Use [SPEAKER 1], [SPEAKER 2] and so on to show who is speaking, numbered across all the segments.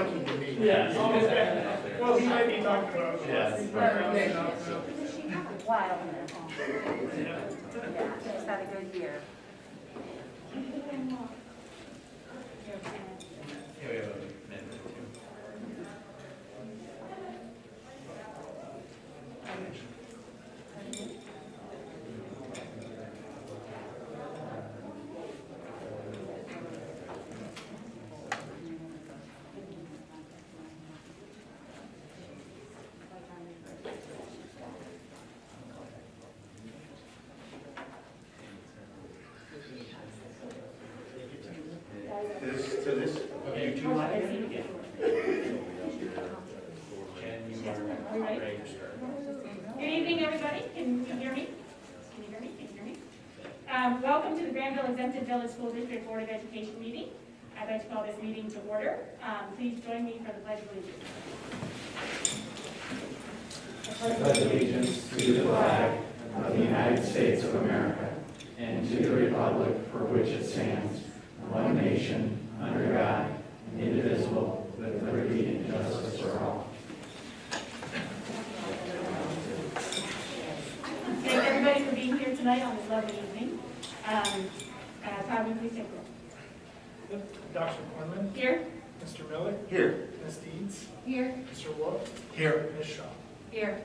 [SPEAKER 1] talking to me.
[SPEAKER 2] Yes.
[SPEAKER 1] Well, he might be talking about us.
[SPEAKER 2] Yes.
[SPEAKER 1] He's probably not, no.
[SPEAKER 3] She had a while in that home. Yeah, she's had a good year.
[SPEAKER 2] Yeah, we have a minute or two. Okay, two lines. And you are ready to start.
[SPEAKER 4] Good evening, everybody. Can you hear me? Can you hear me? Can you hear me? Welcome to the Granville Exempted Village School District Board of Education meeting. I'd like to call this meeting to order. Please join me for the Pledge of Allegiance.
[SPEAKER 5] I pledge allegiance to the flag of the United States of America and to the republic for which it stands, one nation, under God, indivisible, with liberty and justice for all.
[SPEAKER 4] Thank everybody for being here tonight on this lovely evening. Todd, will you please take roll?
[SPEAKER 1] Dr. Quinlan,
[SPEAKER 4] Here?
[SPEAKER 1] Mr. Miller,
[SPEAKER 2] Here.
[SPEAKER 1] Ms. Deeds,
[SPEAKER 4] Here.
[SPEAKER 1] Mr. Wolf,
[SPEAKER 2] Here.
[SPEAKER 1] Ms. Shaw.
[SPEAKER 4] Here.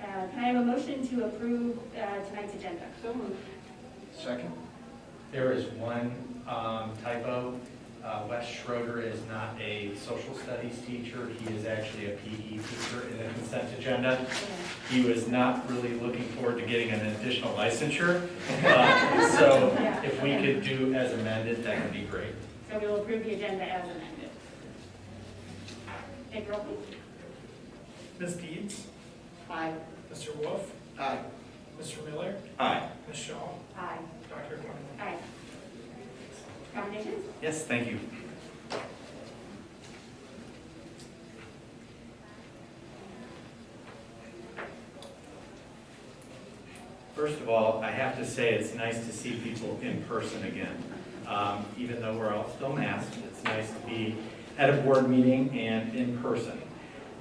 [SPEAKER 4] Can I have a motion to approve tonight's agenda? So moved.
[SPEAKER 1] Second.
[SPEAKER 2] There is one typo. Wes Schroeder is not a social studies teacher. He is actually a PE teacher in the consent agenda. He was not really looking forward to getting an additional licensure. So if we could do as amended, that would be great.
[SPEAKER 4] So we will approve the agenda as amended. Take roll, please.
[SPEAKER 1] Ms. Deeds,
[SPEAKER 4] Aye.
[SPEAKER 1] Mr. Wolf,
[SPEAKER 2] Aye.
[SPEAKER 1] Mr. Miller,
[SPEAKER 2] Aye.
[SPEAKER 1] Ms. Shaw,
[SPEAKER 4] Aye.
[SPEAKER 1] Dr. Quinlan.
[SPEAKER 4] Aye. Commendations?
[SPEAKER 2] Yes, thank you. First of all, I have to say it's nice to see people in person again. Even though we're all still masked, it's nice to be at a board meeting and in person.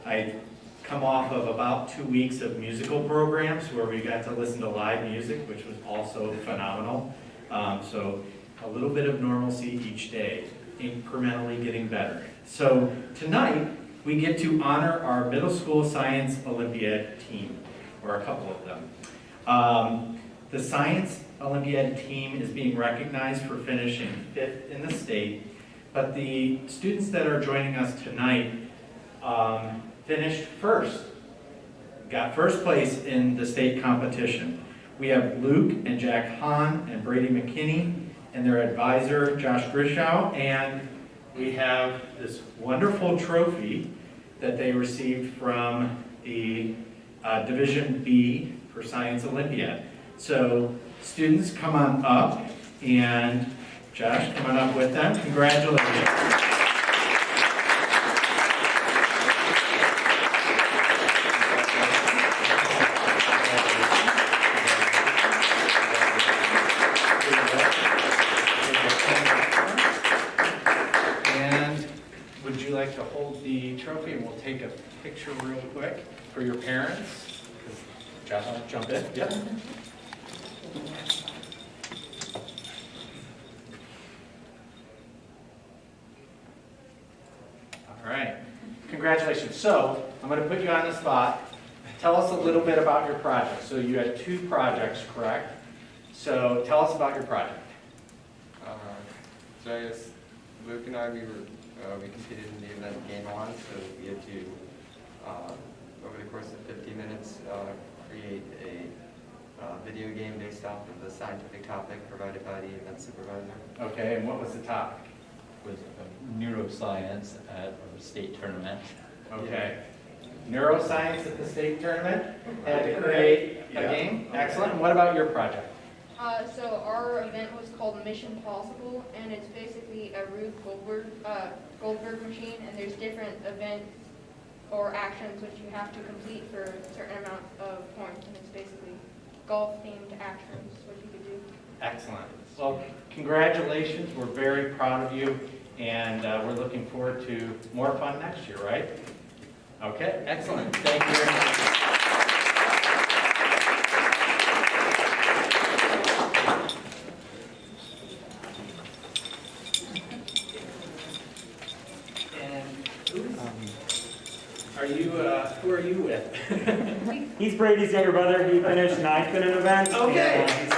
[SPEAKER 2] I come off of about 2 weeks of musical programs where we got to listen to live music, which was also phenomenal. So a little bit of normalcy each day, incrementally getting better. So tonight, we get to honor our middle school science Olympiad team, or a couple of them. The Science Olympiad team is being recognized for finishing 5th in the state, but the students that are joining us tonight finished first, got first place in the state competition. We have Luke and Jack Hahn and Brady McKinney and their advisor, Josh Grishow, and we have this wonderful trophy that they received from the Division B for Science Olympiad. So students, come on up, and Josh, come on up with them. Congratulations. And would you like to hold the trophy, and we'll take a picture real quick for your parents? Josh, jump in. Yep. All right. Congratulations. So I'm going to put you on the spot. Tell us a little bit about your project. So you had 2 projects, correct? So tell us about your project.
[SPEAKER 6] So I guess Luke and I, we competed in the event Game On, so we had to, over the course of 50 minutes, create a video game based off of the scientific topic provided by the event supervisor.
[SPEAKER 2] Okay, and what was the topic?
[SPEAKER 7] Was neuroscience at a state tournament.
[SPEAKER 2] Okay. Neuroscience at the state tournament. Had to create a game. Excellent. And what about your project?
[SPEAKER 8] So our event was called Mission Possible, and it's basically a Rube Goldberg machine, and there's different events or actions which you have to complete for a certain amount of points, and it's basically golf-themed actions, what you could do.
[SPEAKER 2] Excellent. Well, congratulations. We're very proud of you. And we're looking forward to more fun next year, right? Okay, excellent. Thank you very much. Who are you with?
[SPEAKER 9] He's Brady's younger brother. He finished ninth in an event.
[SPEAKER 2] Okay.
[SPEAKER 9] And, he's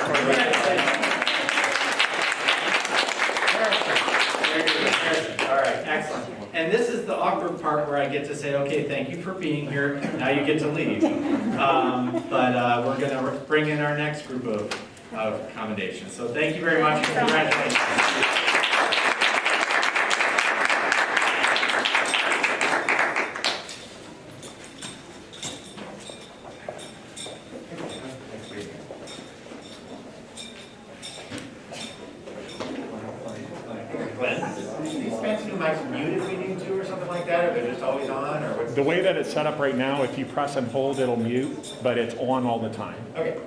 [SPEAKER 2] All right, excellent. And this is the awkward part where I get to say, okay, thank you for being here. Now you get to leave. But we're going to bring in our next group of commendations. So thank you very much and congratulations.
[SPEAKER 10] The way that it's set up right now, if you press and hold, it'll mute, but it's on all the time.
[SPEAKER 2] Okay.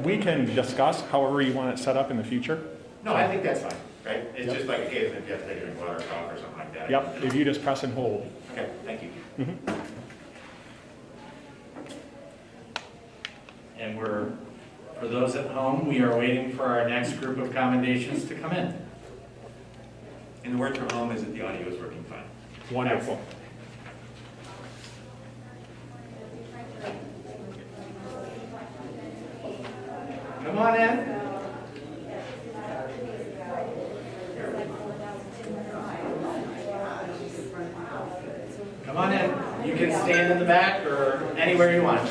[SPEAKER 10] We can discuss however you want it set up in the future.
[SPEAKER 2] No, I think that's fine, right? It's just like occasionally if you have to take a drink of water or cough or something like that.
[SPEAKER 10] Yep, if you just press and hold.
[SPEAKER 2] Okay, thank you. And for those at home, we are waiting for our next group of commendations to come in. And the word from home is that the audio is working fine.
[SPEAKER 10] Wonderful.
[SPEAKER 2] Come on in. Come on in. You can stand in the back or anywhere you want.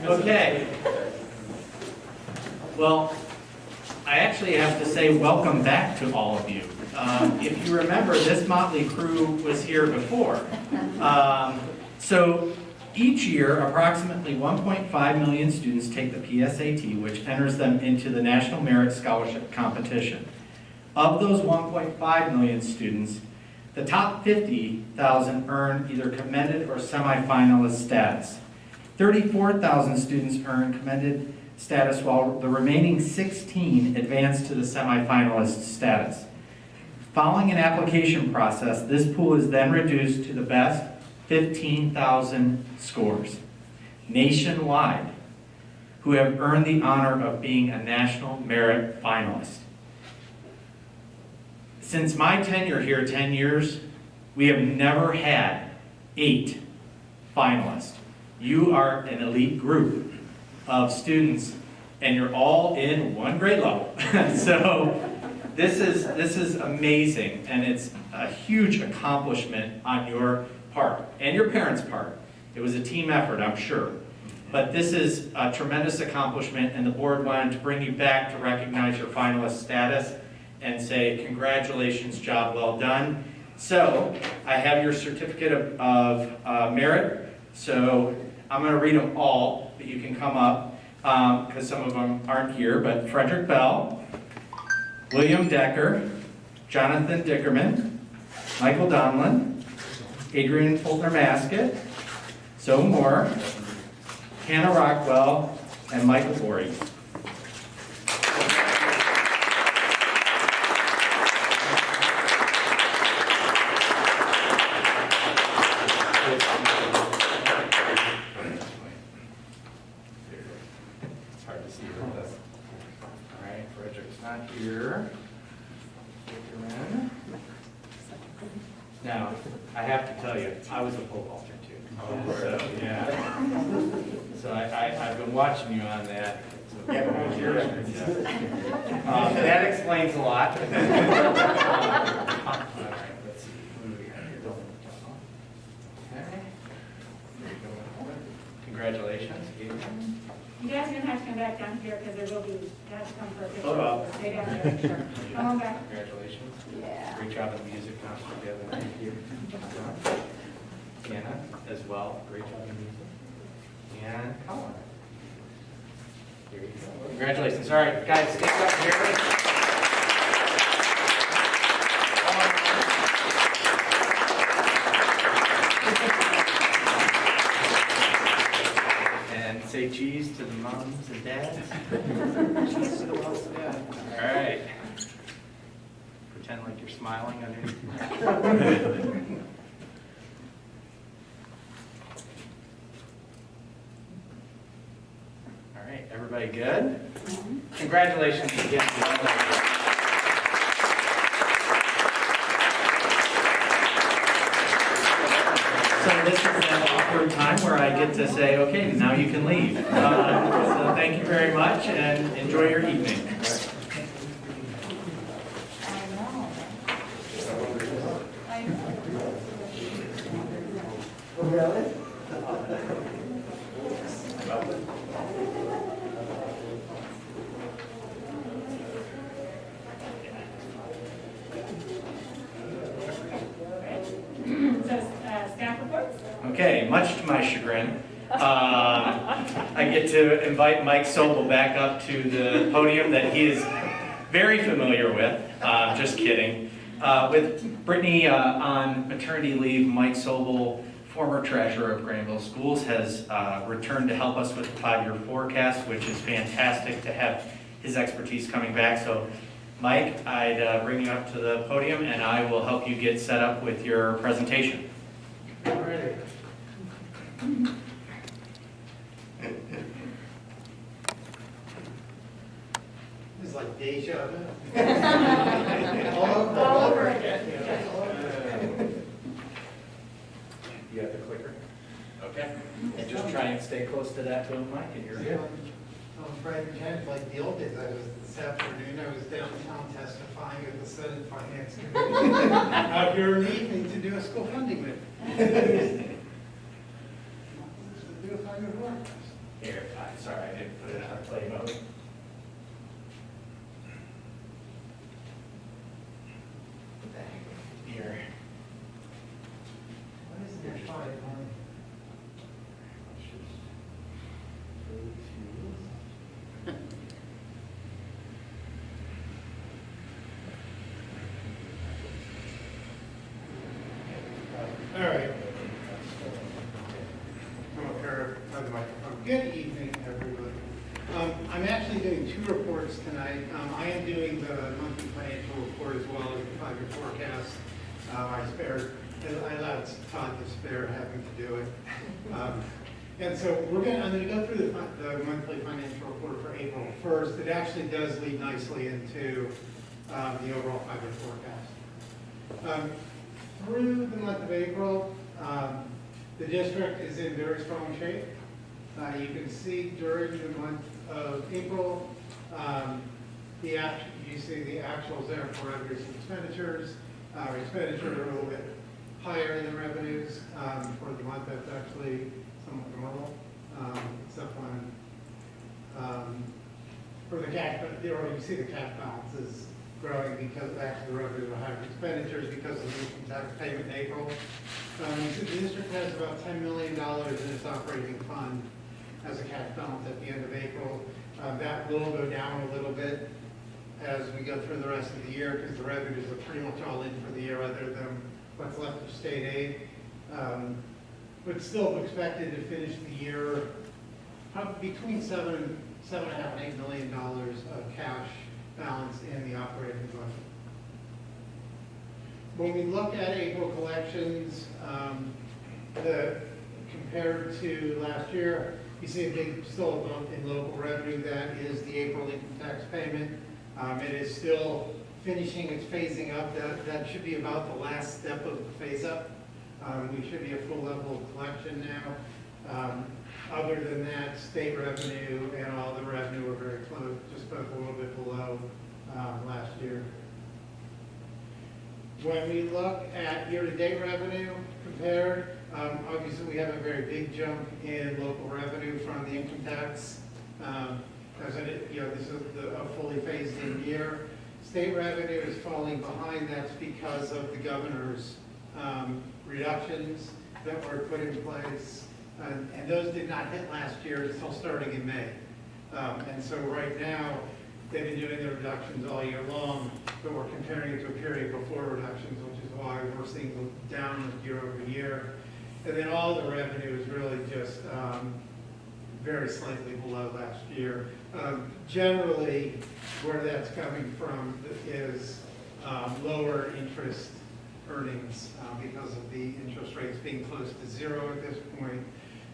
[SPEAKER 2] Okay. Well, I actually have to say welcome back to all of you. If you remember, this motley crew was here before. So each year, approximately 1.5 million students take the PSAT, which enters them into the National Merit Scholarship Competition. Of those 1.5 million students, the top 50,000 earn either commended or semifinalist status. 34,000 students earn commended status, while the remaining 16 advance to the semifinalist status. Following an application process, this pool is then reduced to the best 15,000 scores nationwide who have earned the honor of being a National Merit Finalist. Since my tenure here, 10 years, we have never had 8 finalists. You are an elite group of students, and you're all in one grade level. So this is amazing, and it's a huge accomplishment on your part and your parents' part. It was a team effort, I'm sure. But this is a tremendous accomplishment, and the board wanted to bring you back to recognize your finalist status and say, congratulations, job well done. So I have your certificate of merit. So I'm going to read them all, but you can come up because some of them aren't here. But Frederick Bell, William Decker, Jonathan Dickerman, Michael Donlin, Adrian Fultner-Maskett, Zoe Moore, Hannah Rockwell, and Michael Borey. It's hard to see with this. All right, Frederick's not here. Dickerman. Now, I have to tell you, I was a pole vaulter too. So, yeah. So I've been watching you on that. So, that explains a lot. All right, let's see. What do we have here? Okay. Congratulations.
[SPEAKER 4] You guys are gonna have to come back down here because there will be, you have to come for a picture.
[SPEAKER 2] Oh, well.
[SPEAKER 4] Stay down there, sure. Come on back.
[SPEAKER 2] Congratulations.
[SPEAKER 3] Yeah.
[SPEAKER 2] Great job at the music concert the other night. Thank you. Anna as well. Great job in music. And Colin. Here you go. Congratulations. All right, guys, stand up here. say cheese to the moms and dads? All right. Pretend like you're smiling underneath. All right, everybody good? Congratulations again. So this is that awkward time where I get to say, okay, now you can leave. So thank you very much and enjoy your evening.
[SPEAKER 4] Staff reports?
[SPEAKER 2] Okay, much to my chagrin, I get to invite Mike Sobel back up to the podium that he is very familiar with. Just kidding. With Brittany on maternity leave, Mike Sobel, former treasurer of Granville Schools, has returned to help us with the 5-year forecast, which is fantastic to have his expertise coming back. So, Mike, I'd bring you up to the podium and I will help you get set up with your presentation.
[SPEAKER 11] Alrighty. This is like deja vu. All over again.
[SPEAKER 2] You have the clicker? Okay. And just try and stay close to that boom mic and you're good.
[SPEAKER 11] Frank and Jen, like the old days, this afternoon, I was downtown testifying at the Senate Finance Committee out here in the evening to do a school funding bid. Do a 5-year forecast.
[SPEAKER 2] Here, I'm sorry, I didn't put it on play mode. Here.
[SPEAKER 11] What is it, 5 money? All right. I'm up here by the microphone. Good evening, everybody. I'm actually doing 2 reports tonight. I am doing the monthly financial report as well as the 5-year forecast. I allowed Todd to spare having to do it. And so I'm going to go through the monthly financial report for April 1st. It actually does lead nicely into the overall 5-year forecast. Through the month of April, the district is in very strong shape. You can see during the month of April, you see the actuals there for revenues and expenditures. Expenditures are a little bit higher than revenues. For the month, that's actually somewhat normal, except when for the cash, you see the cash balance is growing because actually the revenues are higher than expenditures because of the income tax payment in April. The district has about $10 million in its operating fund as a cash balance at the end of April. That will go down a little bit as we go through the rest of the year because the revenues are pretty much all in for the year other than what's left of state aid. But still expected to finish the year probably between $7.5 and $8 million of cash balance in the operating budget. When we look at April collections, compared to last year, you see a big still a bump in local revenue. That is the April income tax payment. It is still finishing its phasing up. That should be about the last step of the phase up. We should be at full level of collection now. Other than that, state revenue and all the revenue are very close, just both a little bit below last year. When we look at year-to-date revenue compared, obviously we have a very big jump in local revenue from the income tax. This is a fully phased-in year. State revenue is falling behind. That's because of the governor's reductions that were put in place. And those did not hit last year until starting in May. And so right now, they've been doing the reductions all year long, but we're comparing it to a period before reductions, which is why we're seeing the down year over year. And then all the revenue is really just very slightly below last year. Generally, where that's coming from is lower interest earnings because of the interest rates being close to zero at this point.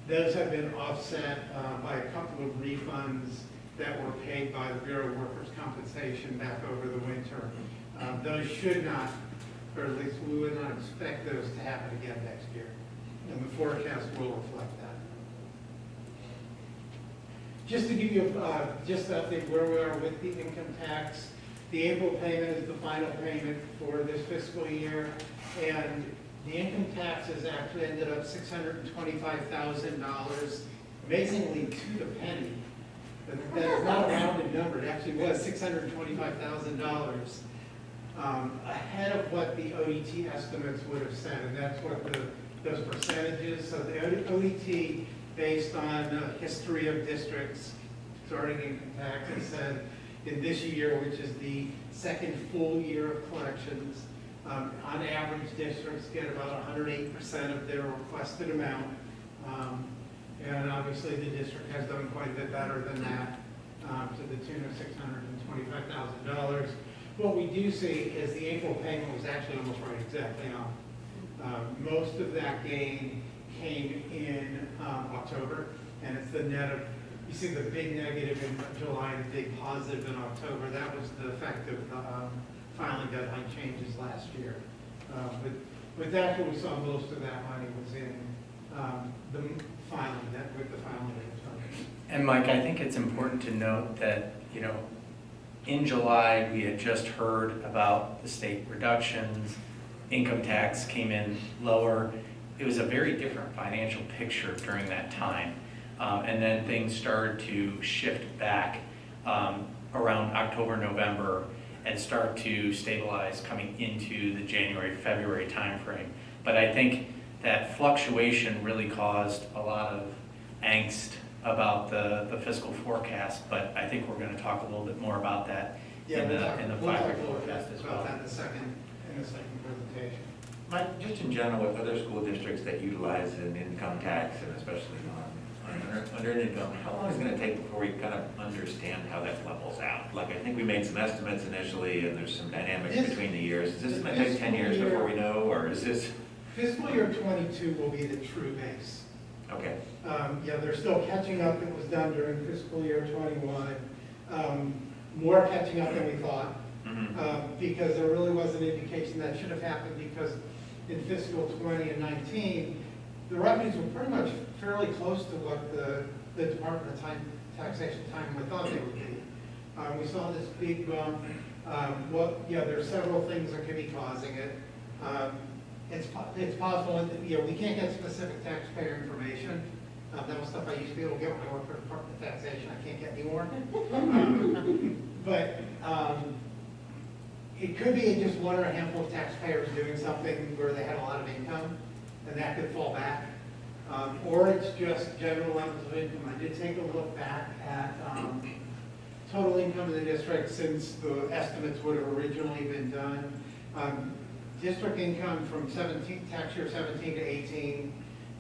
[SPEAKER 11] Those have been offset by a couple of refunds that were paid by the Bureau of Workers' Compensation back over the winter. Those should not, or at least we would not expect those to happen again next year. And the forecast will reflect that. Just to give you just to update where we are with the income tax, the April payment is the final payment for this fiscal year, and the income tax has actually ended up $625,000, amazingly to the penny. That is not a rounded number. It actually was $625,000 ahead of what the OET estimates would have said, and that's what those percentages. So the OET, based on history of districts starting income tax, has said in this year, which is the second full year of collections, on average, districts get about 108% of their requested amount. And obviously, the district has done quite a bit better than that, to the tune of $625,000. What we do see is the April payment was actually almost right exactly on. Most of that gain came in October, and it's the net of, you see the big negative in July and the big positive in October. That was the effect of the filing deadline changes last year. But that's what we saw. Most of that money was in the filing, with the filing date.
[SPEAKER 2] And Mike, I think it's important to note that, in July, we had just heard about the state reductions, income tax came in lower. It was a very different financial picture during that time. And then things started to shift back around October, November, and start to stabilize coming into the January, February timeframe. But I think that fluctuation really caused a lot of angst about the fiscal forecast, but I think we're going to talk a little bit more about that in the five-year forecast as well.
[SPEAKER 11] About that in the second presentation.
[SPEAKER 12] Mike, just in general, with other school districts that utilize an income tax, and especially under income, how long is it going to take before we kind of understand how that levels out? Like, I think we made some estimates initially, and there's some dynamics between the years. Is this going to take 10 years before we know, or is this?
[SPEAKER 11] Fiscal year 22 will be the true base.
[SPEAKER 12] Okay.
[SPEAKER 11] Yeah, they're still catching up. It was done during fiscal year 21. More catching up than we thought, because there really was an indication that should have happened, because in fiscal 20 and 19, the revenues were pretty much fairly close to what the Department of Taxation we thought they would be. We saw this big bump. There's several things that could be causing it. It's possible that, we can't get specific taxpayer information. That was stuff I used to be able to get when I worked for the Department of Taxation. I can't get anymore. But it could be just one or a handful of taxpayers doing something where they had a lot of income, and that could fall back. Or it's just general levels of income. I did take a look back at total income in the district since the estimates would have originally been done. District income from tax year 17 to 18,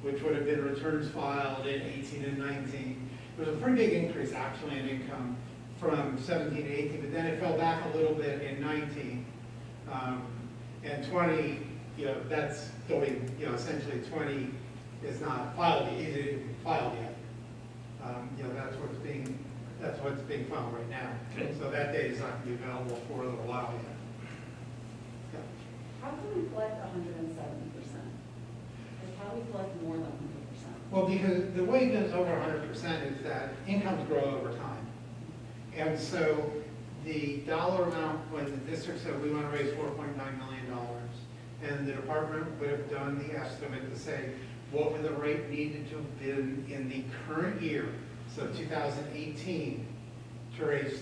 [SPEAKER 11] which would have been returns filed in 18 and 19. There was a pretty big increase actually in income from 17 to 18, but then it fell back a little bit in 19. And 20, that's going, essentially 20 is not filed yet. It isn't filed yet. That's what's being filed right now. Okay. So that data is not going to be available for a little while yet.
[SPEAKER 3] How can we collect 170%? How do we collect more than 100%?
[SPEAKER 11] Well, because the way it goes over 100% is that incomes grow over time. And so the dollar amount, when the district said we want to raise $4.9 million, and the department would have done the estimate to say what would the rate needed to have been in the current year, so 2018, to raise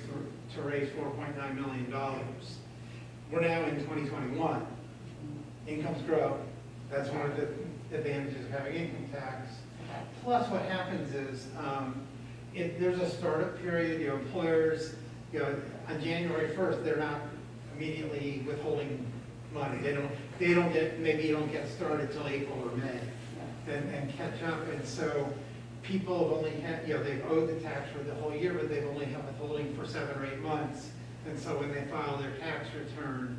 [SPEAKER 11] $4.9 million. We're now in 2021. Incomes grow. That's one of the advantages of having income tax. Plus, what happens is there's a startup period. Employers, on January 1st, they're not immediately withholding money. They don't get, maybe you don't get started till April or May, and catch up. And so people have only had, they've owed the tax for the whole year, but they've only had withholding for 7 or 8 months. And so when they file their tax return,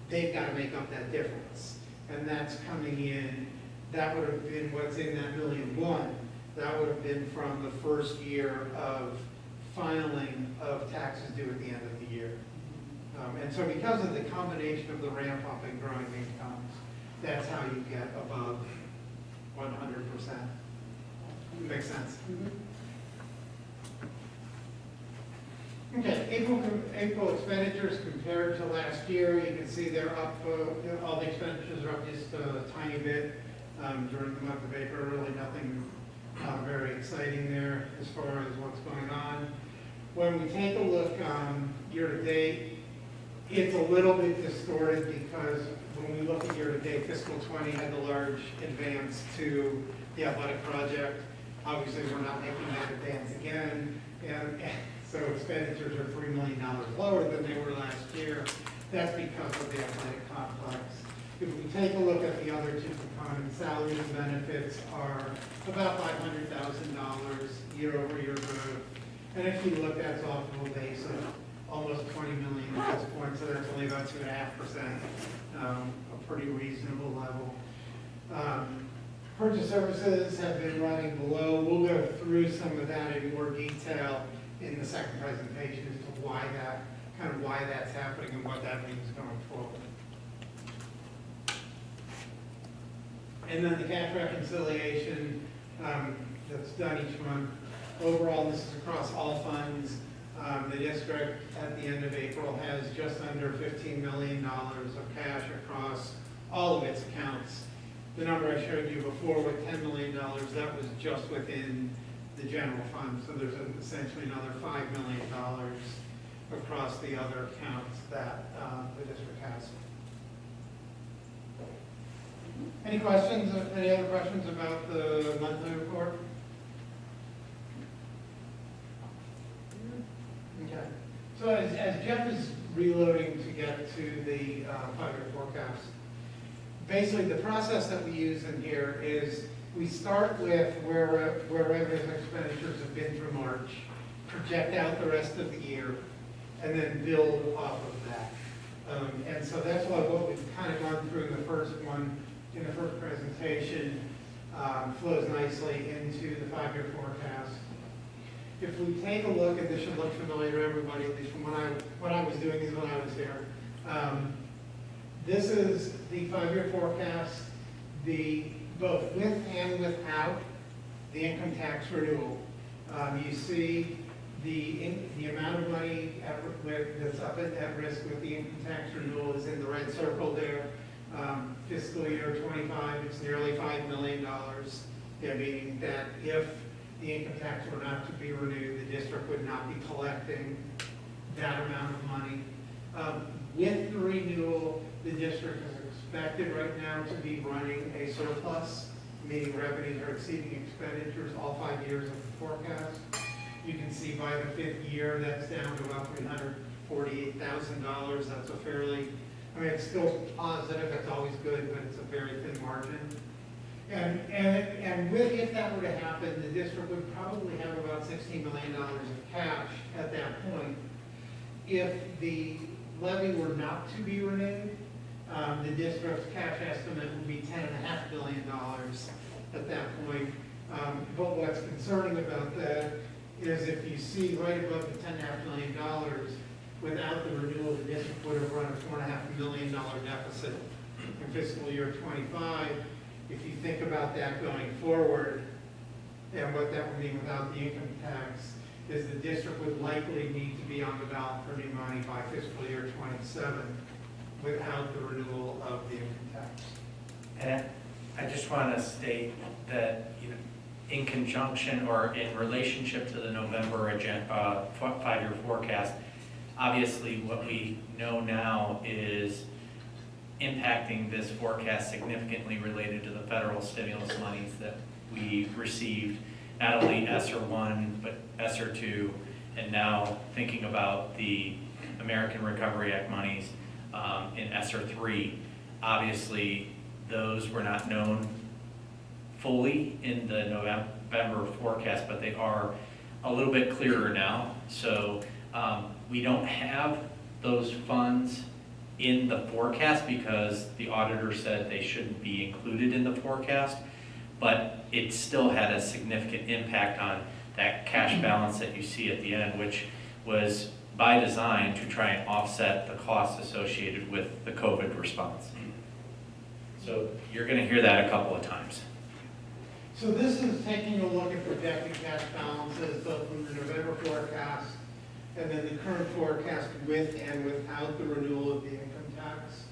[SPEAKER 11] they've got to make up that difference. And that's coming in, that would have been what's in that $1.1 million. That would have been from the first year of filing of taxes due at the end of the year. And so because of the combination of the ramp up and growing incomes, that's how you get above 100%. Makes sense? Okay, April expenditures compared to last year, you can see they're up, all the expenditures are up just a tiny bit during the month of April. Really nothing very exciting there as far as what's going on. When we take a look year to date, it's a little bit distorted because when we look at year to date, fiscal 20 had the large advance to the athletic project. Obviously, we're not making that advance again, and so expenditures are $3 million lower than they were last year. That's because of the athletic complex. If we take a look at the other two components, salaries and benefits are about $500,000 year-over-year growth. And if you look, that's off of a base of almost 20 million at this point, so that's only about 2.5%, a pretty reasonable level. Purchase services have been running below. We'll go through some of that in more detail in the second presentation as to why that's happening and what that means going forward. And then the cash reconciliation that's done each month. Overall, this is across all funds. The district at the end of April has just under $15 million of cash across all of its accounts. The number I showed you before with $10 million, that was just within the general fund. So there's essentially another $5 million across the other accounts that the district has. Any questions? Any other questions about the monthly report? Okay. So as Jeff is reloading to get to the 5-year forecast, basically the process that we use in here is we start with where revenues and expenditures have been through March, project out the rest of the year, and then build off of that. And so that's what we've kind of gone through in the first one, in the first presentation, flows nicely into the 5-year forecast. If we take a look, and this should look familiar to everybody, at least from what I was doing is when I was here. This is the 5-year forecast, both with and without the income tax renewal. You see the amount of money that's up at risk with the income tax renewal is in the red circle there. Fiscal year 25, it's nearly $5 million. Meaning that if the income tax were not to be renewed, the district would not be collecting that amount of money. With the renewal, the district is expected right now to be running a surplus, meaning revenues are exceeding expenditures all 5 years of the forecast. You can see by the 5th year, that's down to about $348,000. That's a fairly, it's still positive, that's always good, but it's a very thin margin. And if that were to happen, the district would probably have about $16 million of cash at that point. If the levy were not to be renewed, the district's cash estimate would be $10.5 million at that point. But what's concerning about that is if you see right above the $10.5 million, without the renewal, the district would have run a $4.5 million deficit in fiscal year 25. If you think about that going forward, and what that would mean without the income tax, is the district would likely need to be on the ballot for new money by fiscal year 27 without the renewal of the income tax.
[SPEAKER 2] And I just want to state that, in conjunction or in relationship to the November 5-year forecast, obviously what we know now is impacting this forecast significantly related to the federal stimulus monies that we received, not only ESSER 1, but ESSER 2, and now thinking about the American Recovery Act monies in ESSER 3. Obviously, those were not known fully in the November forecast, but they are a little bit clearer now. So we don't have those funds in the forecast because the auditor said they shouldn't be included in the forecast, but it still had a significant impact on that cash balance that you see at the end, which was by design to try and offset the costs associated with the COVID response. So you're going to hear that a couple of times.
[SPEAKER 11] So this is taking a look at projected cash balances, both from the November forecast and then the current forecast with and without the renewal of the income tax.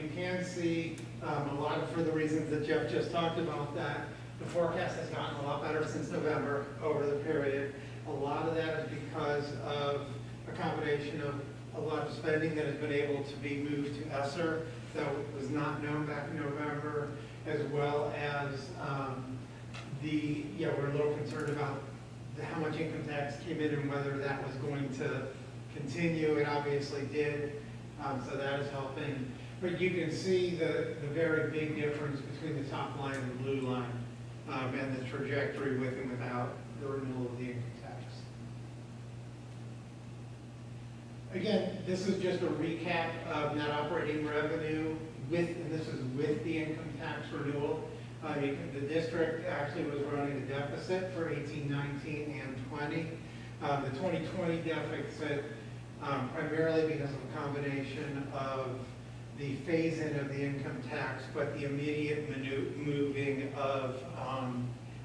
[SPEAKER 11] You can see a lot of, for the reasons that Jeff just talked about, that the forecast has gotten a lot better since November over the period. A lot of that is because of a combination of a lot of spending that has been able to be moved to ESSER that was not known back in November, as well as we're a little concerned about how much income tax came in and whether that was going to continue. It obviously did, so that is helping. But you can see the very big difference between the top line and the blue line, and the trajectory with and without the renewal of the income tax. Again, this is just a recap of net operating revenue and this is with the income tax renewal. The district actually was running a deficit for 18, 19, and 20. The 2020 deficit, primarily because of a combination of the phase-in of the income tax, but the immediate moving of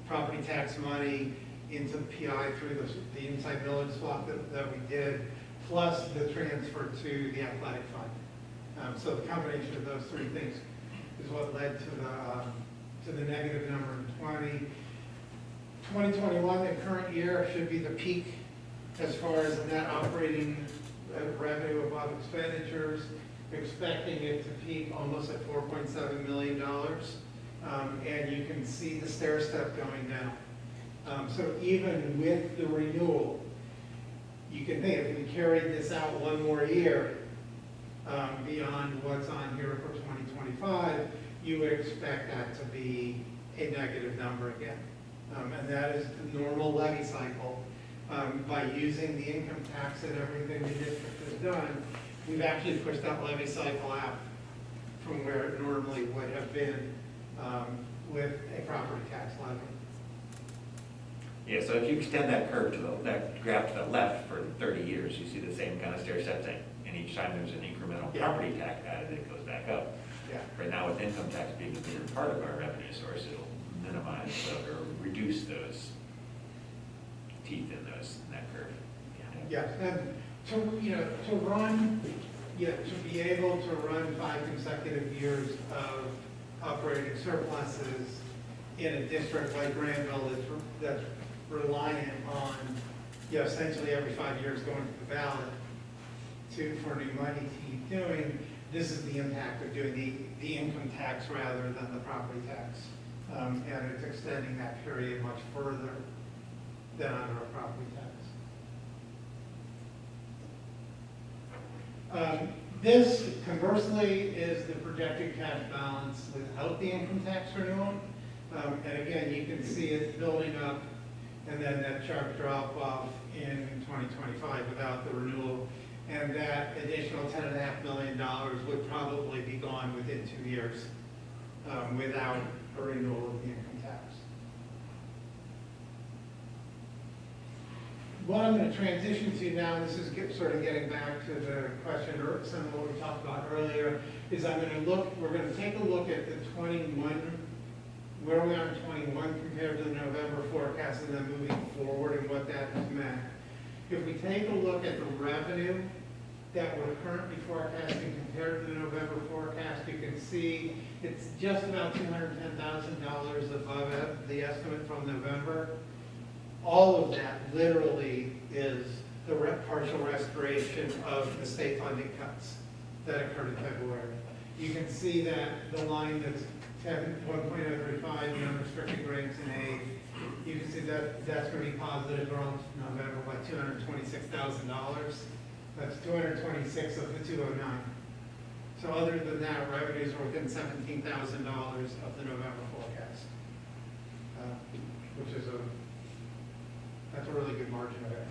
[SPEAKER 11] property tax money into the PI through the inside village swap that we did, plus the transfer to the athletic fund. So the combination of those three things is what led to the negative number in 2021, the current year, should be the peak as far as net operating revenue above expenditures, expecting it to peak almost at $4.7 million. And you can see the stair step going down. So even with the renewal, you can think if we carried this out one more year beyond what's on here for 2025, you would expect that to be a negative number again. And that is the normal levy cycle. By using the income tax and everything the district has done, we've actually pushed that levy cycle out from where it normally would have been with a property tax levy.
[SPEAKER 12] Yeah, so if you extend that curve to that graph to the left for 30 years, you see the same kind of stair step thing. And each time there's an incremental property tax added, it goes back up.
[SPEAKER 11] Yeah.
[SPEAKER 12] Right now, with income tax being a bigger part of our revenue source, it'll minimize or reduce those teeth in that curve.
[SPEAKER 11] Yes, and to be able to run 5 consecutive years of operating surpluses in a district like Granville that's reliant on, essentially every 5 years going to the ballot for new money to keep doing, this is the impact of doing the income tax rather than the property tax. And it's extending that period much further than under a property tax. This, conversely, is the projected cash balance without the income tax renewal. And again, you can see it building up and then that sharp drop off in 2025 without the renewal. And that additional $10.5 million would probably be gone within 2 years without a renewal of the income tax. What I'm going to transition to now, this is sort of getting back to the question or some of what we talked about earlier, is we're going to take a look at the 21, where we are in 21 compared to the November forecast and then moving forward and what that has meant. If we take a look at the revenue that we're currently forecasting compared to the November forecast, you can see it's just about $210,000 above the estimate from November. All of that literally is the partial restoration of the state funding cuts that occurred in February. You can see that the line that's 1.035, the unrestricted grants and aid, you can see that that's going to be positive around November by $226,000. That's 226 of the 209. So other than that, revenues are within $17,000 of the November forecast. which is that's a really good margin of error.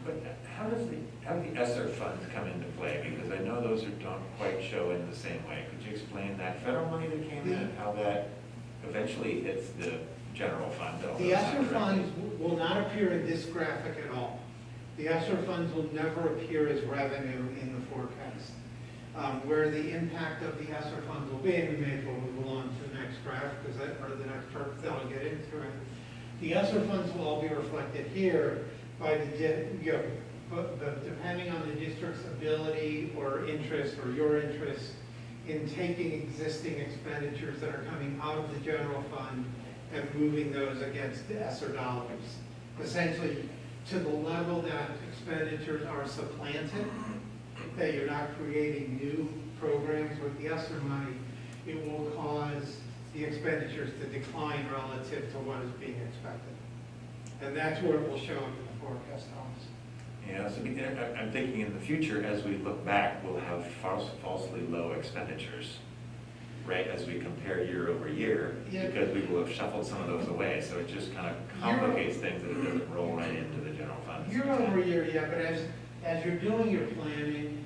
[SPEAKER 12] But how do the ESSER funds come into play? Because I know those don't quite show in the same way. Could you explain that federal money that came in and how that eventually hits the general fund?
[SPEAKER 11] The ESSER funds will not appear in this graphic at all. The ESSER funds will never appear as revenue in the forecast. Where the impact of the ESSER funds will be, and we may as well move along to the next graph, because or the next chart, because that'll get into it. The ESSER funds will all be reflected here by but depending on the district's ability or interest, or your interest in taking existing expenditures that are coming out of the general fund and moving those against the ESSER dollars. Essentially, to the level that expenditures are supplanted, that you're not creating new programs with the ESSER money, it will cause the expenditures to decline relative to what is being expected. And that's where it will show up in the forecast columns.
[SPEAKER 12] Yeah, so I'm thinking in the future, as we look back, we'll have falsely low expenditures, right, as we compare year over year, because we will have shuffled some of those away. So it just kind of complicates things that it doesn't roll right into the general fund.
[SPEAKER 11] Year over year, yeah, but as you're doing your planning,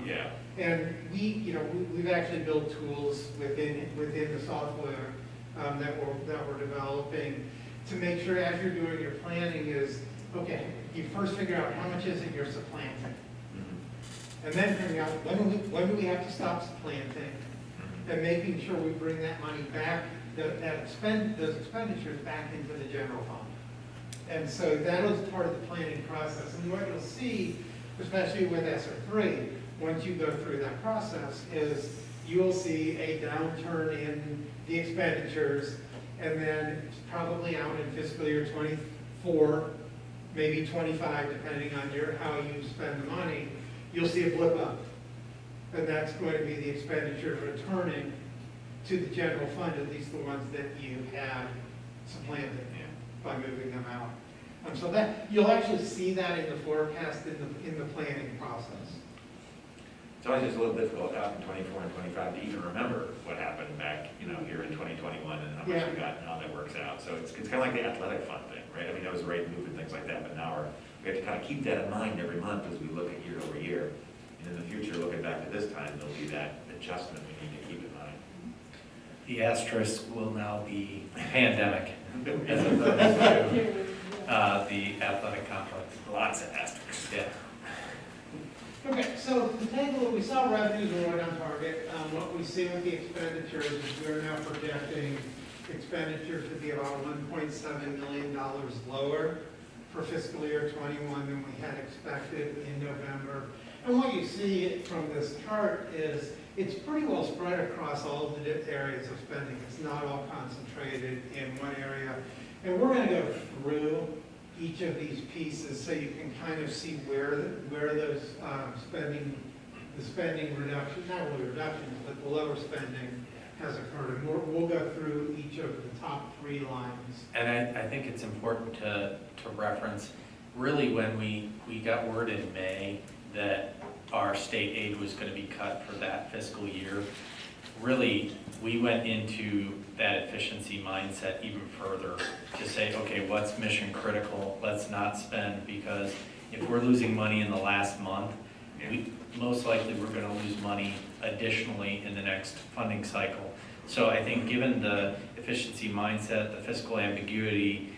[SPEAKER 12] yeah.
[SPEAKER 11] And we've actually built tools within the software that we're developing to make sure as you're doing your planning is, okay, you first figure out how much is it you're supplanting.
[SPEAKER 12] Mm-hmm.
[SPEAKER 11] And then figuring out when do we have to stop supplanting, and making sure we bring that money back, those expenditures back into the general fund. And so that is part of the planning process. And what you'll see, especially with ESSER 3, once you go through that process, is you'll see a downturn in the expenditures, and then probably out in fiscal year 24, maybe 25, depending on how you spend the money, you'll see a blip up. And that's going to be the expenditures returning to the general fund, at least the ones that you had supplanted by moving them out. So that you'll actually see that in the forecast in the planning process.
[SPEAKER 12] It's always just a little difficult out in 24 and 25 to even remember what happened back, here in 2021 and how much we got and how that works out. So it's kind of like the athletic fund thing, right? I mean, that was a rate move and things like that, but now we have to kind of keep that in mind every month as we look at year over year. And in the future, looking back at this time, there'll be that adjustment we need to keep in mind.
[SPEAKER 2] The asterisk will now be pandemic as opposed to the athletic complex.
[SPEAKER 12] Lots of asterisks.
[SPEAKER 2] Yeah.
[SPEAKER 11] Okay, so the table, we saw revenues were right on target. What we see with the expenditures is we're now projecting expenditures to be about $1.7 million lower for fiscal year 21 than we had expected in November. And what you see from this chart is it's pretty well spread across all of the areas of spending. It's not all concentrated in one area. And we're going to go through each of these pieces so you can kind of see where those spending reduction, not really reductions, but the lower spending has occurred. And we'll go through each of the top 3 lines.
[SPEAKER 2] And I think it's important to reference, really when we got word in May that our state aid was going to be cut for that fiscal year, really we went into that efficiency mindset even further to say, okay, what's mission critical? Let's not spend, because if we're losing money in the last month, most likely we're going to lose money additionally in the next funding cycle. So I think given the efficiency mindset, the fiscal ambiguity,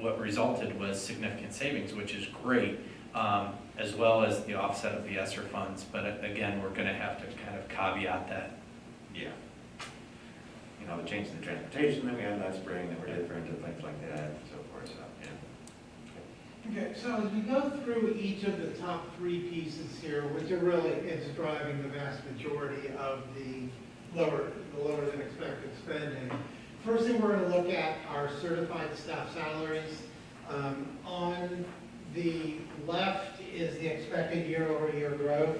[SPEAKER 2] what resulted was significant savings, which is great, as well as the offset of the ESSER funds. But again, we're going to have to kind of caveat that.
[SPEAKER 12] Yeah. The change in the transportation that we had last spring that were different and things like that and so forth, so, yeah.
[SPEAKER 11] Okay, so as we go through each of the top 3 pieces here, which are really is driving the vast majority of the lower than expected spending. First thing we're going to look at are certified staff salaries. On the left is the expected year-over-year growth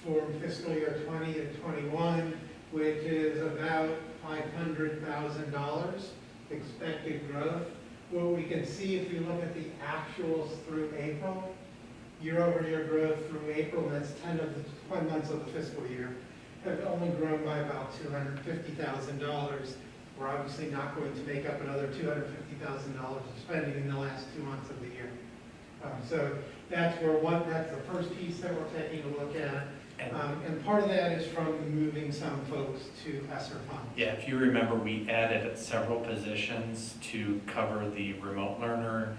[SPEAKER 11] for fiscal year 20 and 21, which is about $500,000 expected growth. What we can see if you look at the actuals through April, year-over-year growth through April, that's 10 of the 20 months of the fiscal year, have only grown by about $250,000. We're obviously not going to make up another $250,000 of spending in the last 2 months of the year. So that's the first piece that we're taking a look at. And part of that is from moving some folks to ESSER funds.
[SPEAKER 2] Yeah, if you remember, we added several positions to cover the remote learner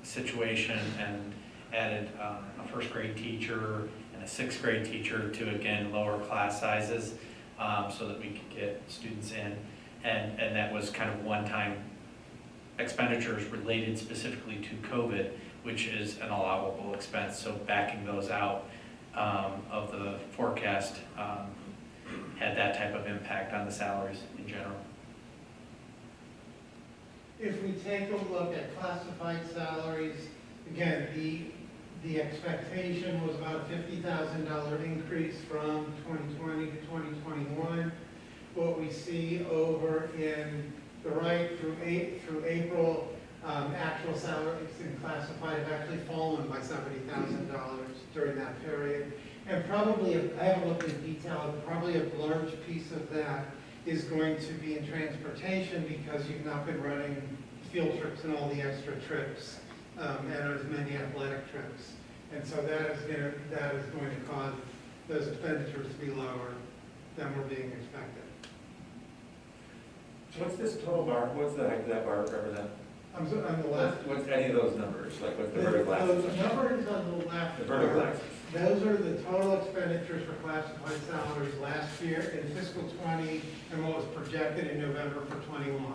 [SPEAKER 2] situation and added a first grade teacher and a sixth grade teacher to, again, lower class sizes so that we could get students in. And that was kind of one-time expenditures related specifically to COVID, which is an allowable expense. So backing those out of the forecast had that type of impact on the salaries in general.
[SPEAKER 11] If we take a look at classified salaries, again, the expectation was about a $50,000 increase from 2020 to 2021. What we see over in the right through April, actual salaries in classified have actually fallen by $70,000 during that period. And probably, I haven't looked in detail, probably a large piece of that is going to be in transportation because you've not been running field trips and all the extra trips and as many athletic trips. And so that is going to cause those expenditures to be lower than were being expected.
[SPEAKER 12] What's this total bar, what's the height of that bar represent?
[SPEAKER 11] On the left.
[SPEAKER 12] What's any of those numbers, like what's the vertical axis?
[SPEAKER 11] Those numbers on the left.
[SPEAKER 12] The vertical axis.
[SPEAKER 11] Those are the total expenditures for classified salaries last year in fiscal 20 and what was projected in November for 21.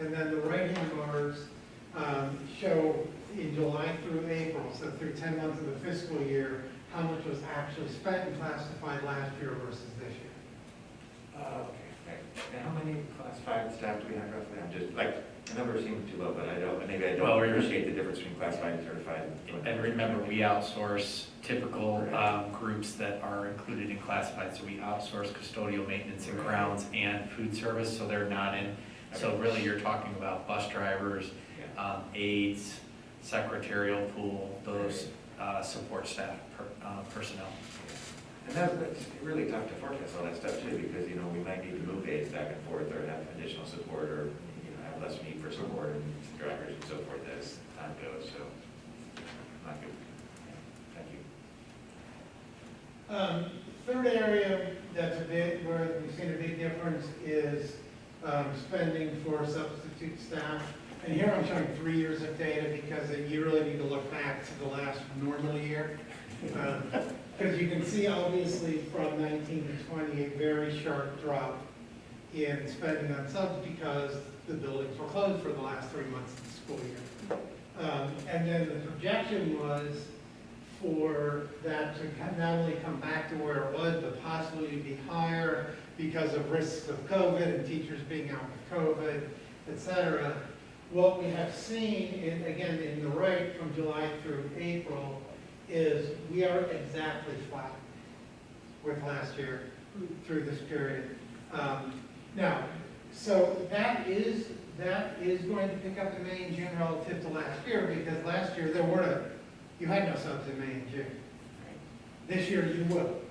[SPEAKER 11] And then the right-hand bars show in July through April, so through 10 months of the fiscal year, how much was actually spent and classified last year versus this year.
[SPEAKER 12] Okay. And how many classified staff do we have roughly? I'm just, like, the number seems too low, but maybe I don't appreciate the difference between classified and certified.
[SPEAKER 2] And remember, we outsource typical groups that are included in classified. So we outsource custodial maintenance and grounds and food service, so they're not in. So really, you're talking about bus drivers, aides, secretarial pool, those support staff personnel.
[SPEAKER 12] And that's really tough to forecast all that stuff too, because, we might need to move aides back and forth or have additional support or, have less need for support and drivers and so forth as time goes, so not good. Thank you.
[SPEAKER 11] Third area that's where we've seen a big difference is spending for substitute staff. And here I'm showing 3 years of data because you really need to look back to the last normal year. Because you can see obviously from 19 to 20 a very sharp drop in spending on subs because the buildings were closed for the last 3 months of the school year. And then the projection was for that to not only come back to where it was, but possibly be higher because of risks of COVID and teachers being out with COVID, et cetera. What we have seen, again, in the right from July through April, is we are exactly flat with last year through this period. Now, so that is going to pick up in May and June relative to last year because last year you had no subs in May and June. This year you will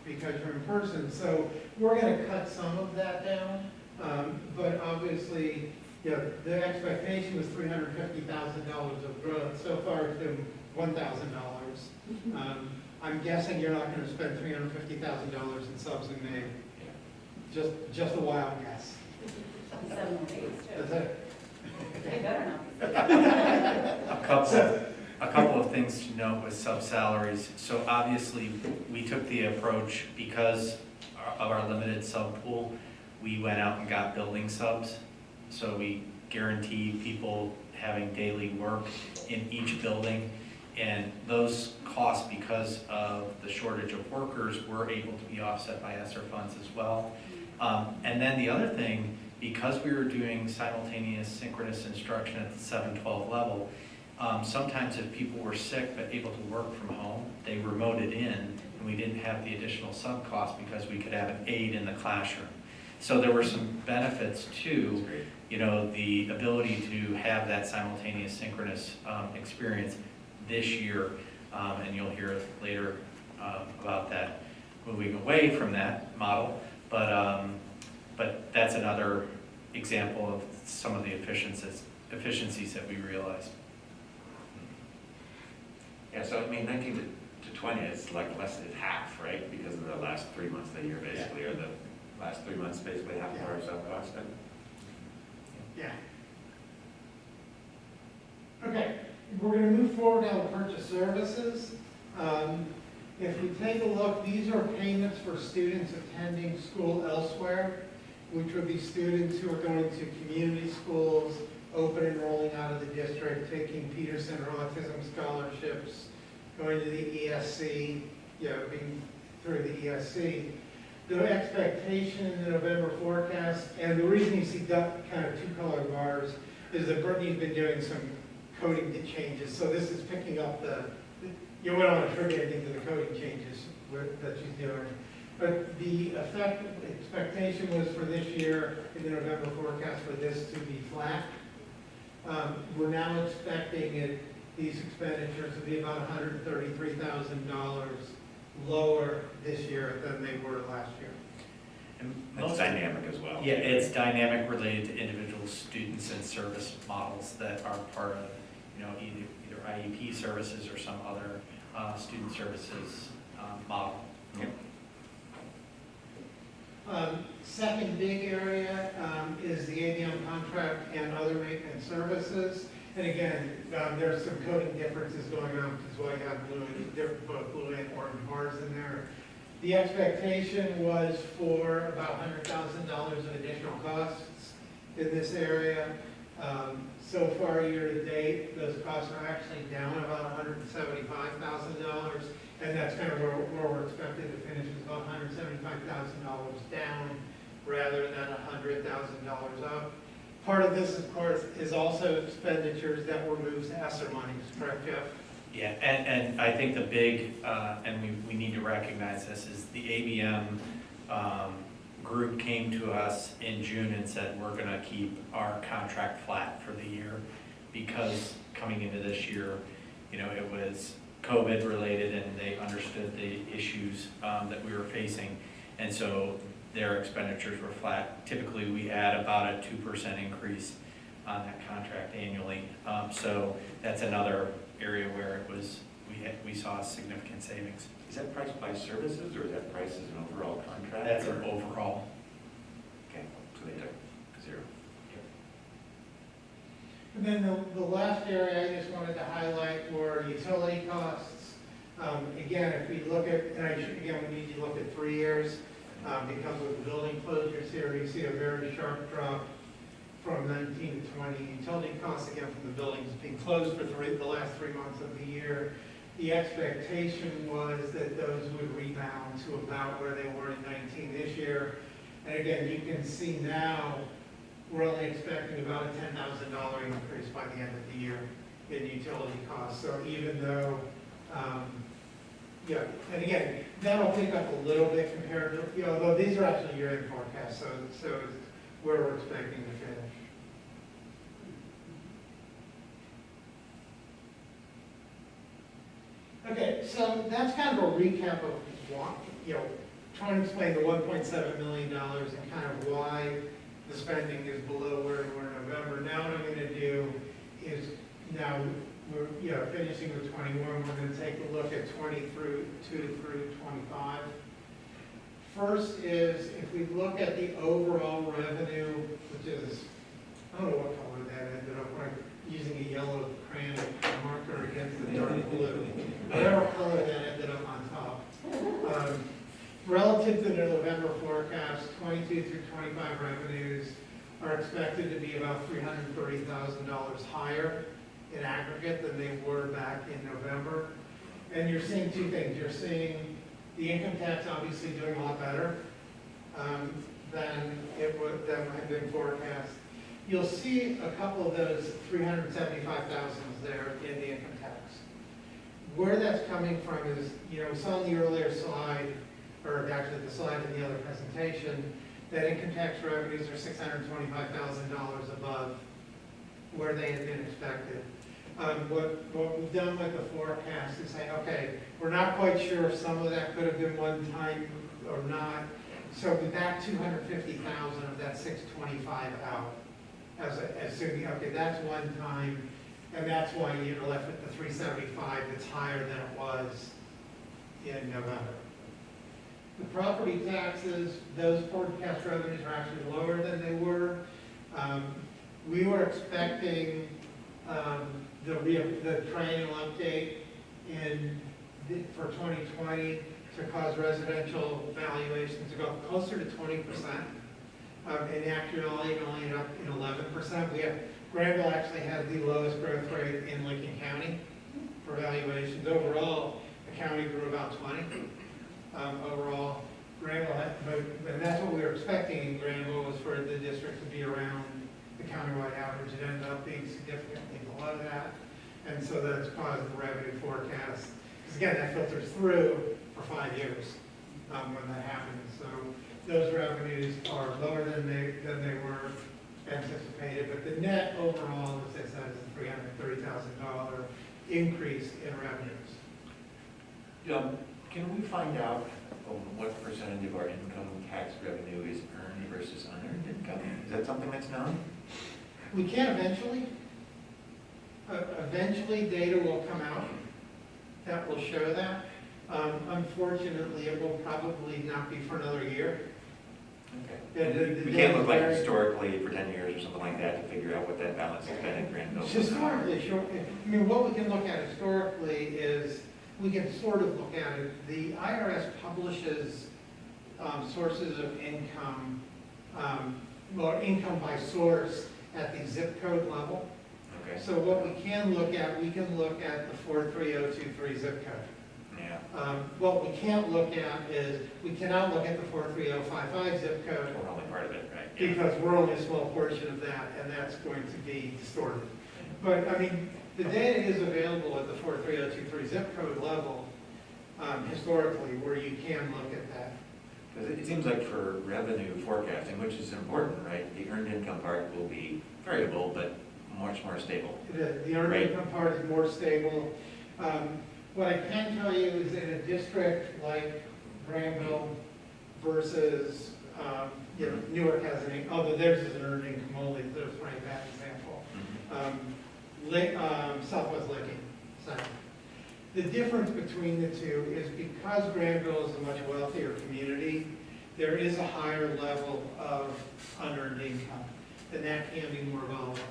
[SPEAKER 11] because you're in person. So we're going to cut some of that down, but obviously, the expectation was $350,000 of growth. So far, it's been $1,000. I'm guessing you're not going to spend $350,000 in subs in May. Just a wild guess.
[SPEAKER 3] Some more days, too.
[SPEAKER 11] Is it?
[SPEAKER 3] They better not.
[SPEAKER 2] A couple of things to note with sub salaries. So obviously, we took the approach because of our limited sub pool, we went out and got building subs. So we guarantee people having daily work in each building. And those costs, because of the shortage of workers, were able to be offset by ESSER funds as well. And then the other thing, because we were doing simultaneous synchronous instruction at the 7-12 level, sometimes if people were sick but able to work from home, they remoted in, and we didn't have the additional sub cost because we could have an aide in the classroom. So there were some benefits to, the ability to have that simultaneous synchronous experience this year, and you'll hear later about that moving away from that model. But But that's another example of some of the efficiencies that we realized.
[SPEAKER 12] Yeah, so I mean, 19 to 20 is like less than half, right? Because of the last 3 months of the year, basically, or the last 3 months, basically half of our self-cost.
[SPEAKER 11] Yeah. Okay, we're gonna move forward now to purchase services. If we take a look, these are payments for students attending school elsewhere, which would be students who are going to community schools, open enrolling out of the district, taking Peterson or autism scholarships, going to the ESC, being through the ESC. The expectation in the November forecast, and the reason you see that kind of two colored bars, is that Brittany's been doing some coding changes. So this is picking up you don't want to attribute anything to the coding changes that she's doing. But the expectation was for this year, in the November forecast, for this to be flat. We're now expecting these expenditures to be about $133,000 lower this year than they were last year.
[SPEAKER 2] And
[SPEAKER 12] That's dynamic as well.
[SPEAKER 2] Yeah, it's dynamic related to individual students and service models that are part of, either IEP services or some other student services model.
[SPEAKER 12] Yep.
[SPEAKER 11] Second big area is the ABM contract and other maintenance services. And again, there's some coding differences going on, because why you have both blue and orange bars in there. The expectation was for about $100,000 of additional costs in this area. So far, year to date, those costs are actually down about $175,000, and that's kind of where we're expected to finish, is about $175,000 down rather than $100,000 up. Part of this, of course, is also expenditures that were moved to ESSER monies, correct, Jeff?
[SPEAKER 2] Yeah, and I think the big, and we need to recognize this, is the ABM group came to us in June and said, we're gonna keep our contract flat for the year, because coming into this year, it was COVID related, and they understood the issues that we were facing. And so their expenditures were flat. Typically, we add about a 2% increase on that contract annually. So that's another area where we saw significant savings.
[SPEAKER 12] Is that priced by services, or is that priced as an overall contract?
[SPEAKER 2] That's an overall.
[SPEAKER 12] Okay, so they took 0.
[SPEAKER 11] And then the last area I just wanted to highlight were utility costs. Again, if we look at, we need to look at 3 years, because with the building closures here, you see a very sharp drop from 19 to 20. Utility costs, again, from the buildings being closed for the last 3 months of the year. The expectation was that those would rebound to about where they were in 19 this year. And again, you can see now, we're only expecting about a $10,000 increase by the end of the year in utility costs. So even though, and again, that'll pick up a little bit compared to, although these are actually year-end forecasts, so it's where we're expecting to finish. Okay, so that's kind of a recap of trying to explain the $1.7 million and kind of why the spending is below where we were in November. Now what I'm going to do is, now we're finishing with 21, we're going to take a look at 22 through 25. First is, if we look at the overall revenue, which is, I don't know what color that ended up, like using a yellow crayon marker against the dark blue, whatever color that ended up on top. Relative to the November forecast, 22 through 25 revenues are expected to be about $330,000 higher in aggregate than they were back in November. And you're seeing two things. You're seeing the income tax obviously doing a lot better than had been forecast. You'll see a couple of those 375,000 there in the income tax. Where that's coming from is, we saw in the earlier slide, or actually the slide in the other presentation, that income tax revenues are $625,000 above where they had been expected. What we've done with the forecast is say, okay, we're not quite sure if some of that could have been one time or not, So we back 250,000 of that 625 out assuming, okay, that's one time, and that's why you're left with the 375 that's higher than it was in November. The property taxes, those forecast revenues are actually lower than they were. We were expecting the triennial update for 2020 to cause residential valuations to go closer to 20%. In actuality, it only ended up in 11%. Granville actually had the lowest growth rate in Lincoln County for valuations. Overall, the county grew about 20. Overall, Granville and that's what we were expecting in Granville, was for the district to be around the countywide average. It ended up being significantly below that, and so that's caused the revenue forecast. Because again, that filters through for 5 years when that happens. So those revenues are lower than they were anticipated, but the net overall, as I said, is a $330,000 increase in revenues.
[SPEAKER 12] Can we find out what percentage of our income tax revenue is earned versus unearned income? Is that something that's known?
[SPEAKER 11] We can eventually. Eventually, data will come out that will show that. Unfortunately, it will probably not be for another year.
[SPEAKER 12] Okay. We can't look like historically for 10 years or something like that to figure out what that balance has been in Granville.
[SPEAKER 11] Historically, sure. I mean, what we can look at historically is, we can sort of look at it. The IRS publishes sources of income, or income by source at the zip code level.
[SPEAKER 12] Okay.
[SPEAKER 11] So what we can look at the 43023 zip code.
[SPEAKER 12] Yeah.
[SPEAKER 11] What we can't look at is, we cannot look at the 43055 zip code.
[SPEAKER 12] We're only part of it, right? Yeah.
[SPEAKER 11] Because we're only a small portion of that, and that's going to be distorted. But, I mean, the data is available at the 43023 zip code level, historically, where you can look at that.
[SPEAKER 12] Because it seems like for revenue forecasting, which is important, right, the earned income part will be variable, but much more stable.
[SPEAKER 11] The earned income part is more stable. What I can tell you is in a district like Granville versus, Newark has although theirs is an earned income only, there's a very bad example. Southwest Lincoln. So the difference between the two is because Granville is a much wealthier community, there is a higher level of unearned income, and that can be more volatile.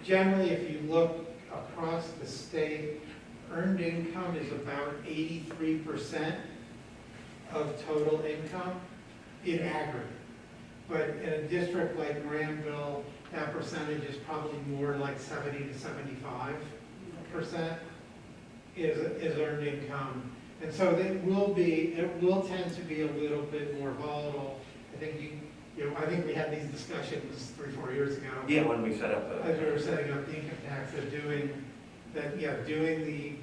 [SPEAKER 11] Generally, if you look across the state, earned income is about 83% of total income in aggregate. But in a district like Granville, that percentage is probably more like 70 to 75% is earned income. And so it will tend to be a little bit more volatile. I think I think we had these discussions 3-4 years ago.
[SPEAKER 12] Yeah, when we set up
[SPEAKER 11] as we were setting up the income tax, doing the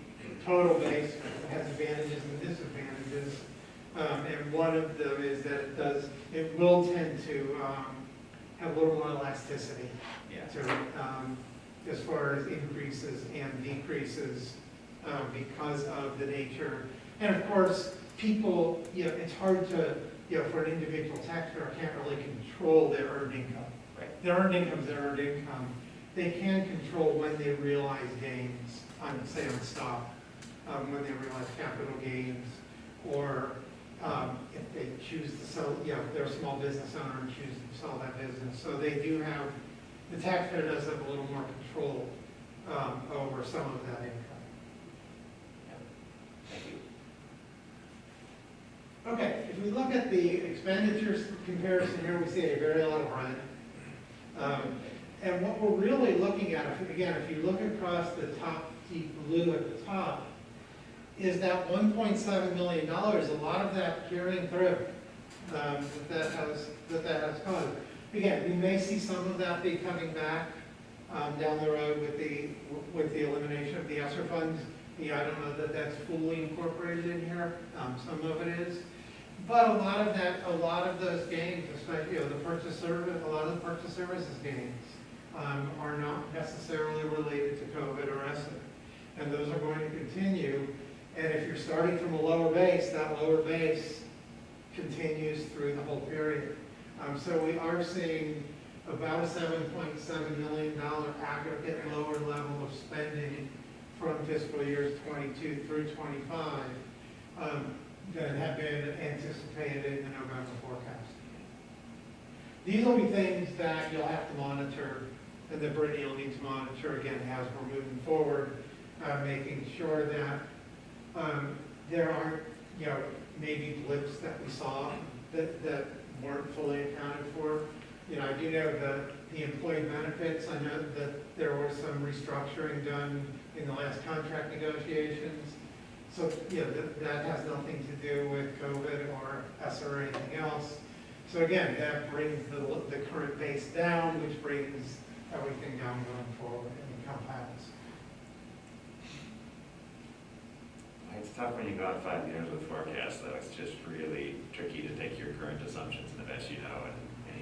[SPEAKER 11] total base has advantages and disadvantages. And one of them is that it will tend to have a little more elasticity to as far as increases and decreases because of the nature. And of course, people, it's hard to, for an individual taxpayer, can't really control their earned income.
[SPEAKER 12] Right.
[SPEAKER 11] Their earned income is their earned income. They can control when they realize gains on, say, on stock, when they realize capital gains, or if they choose to sell, if they're a small business owner and choose to sell that business. So they do have, the taxpayer does have a little more control over some of that income.
[SPEAKER 12] Thank you.
[SPEAKER 11] Okay, if we look at the expenditures comparison here, we see a very lot of rent. And what we're really looking at, if you look across the top, deep blue at the top, is that $1.7 million, a lot of that carrying through that has caused. Again, we may see some of that be coming back down the road with the elimination of the ESSER funds. I don't know that that's fully incorporated in here. Some of it is, but a lot of those gains, especially a lot of the purchase services gains, are not necessarily related to COVID or ESSER, and those are going to continue. And if you're starting from a lower base, that lower base can continues through the whole period. So we are seeing about a $7.7 million aggregate lower level of spending from fiscal years 22 through 25 that have been anticipated in the November forecast. These will be things that you'll have to monitor, and that Brittany will need to monitor again as we're moving forward, making sure that there aren't, maybe blips that we saw that weren't fully accounted for. I do know that the employee benefits, I know that there was some restructuring done in the last contract negotiations. So, that has nothing to do with COVID or ESSA or anything else. So again, that brings the current base down, which brings everything down going forward and compounds.
[SPEAKER 12] It's tough when you go out 5 years with forecasts, though. It's just really tricky to take your current assumptions and the best you know and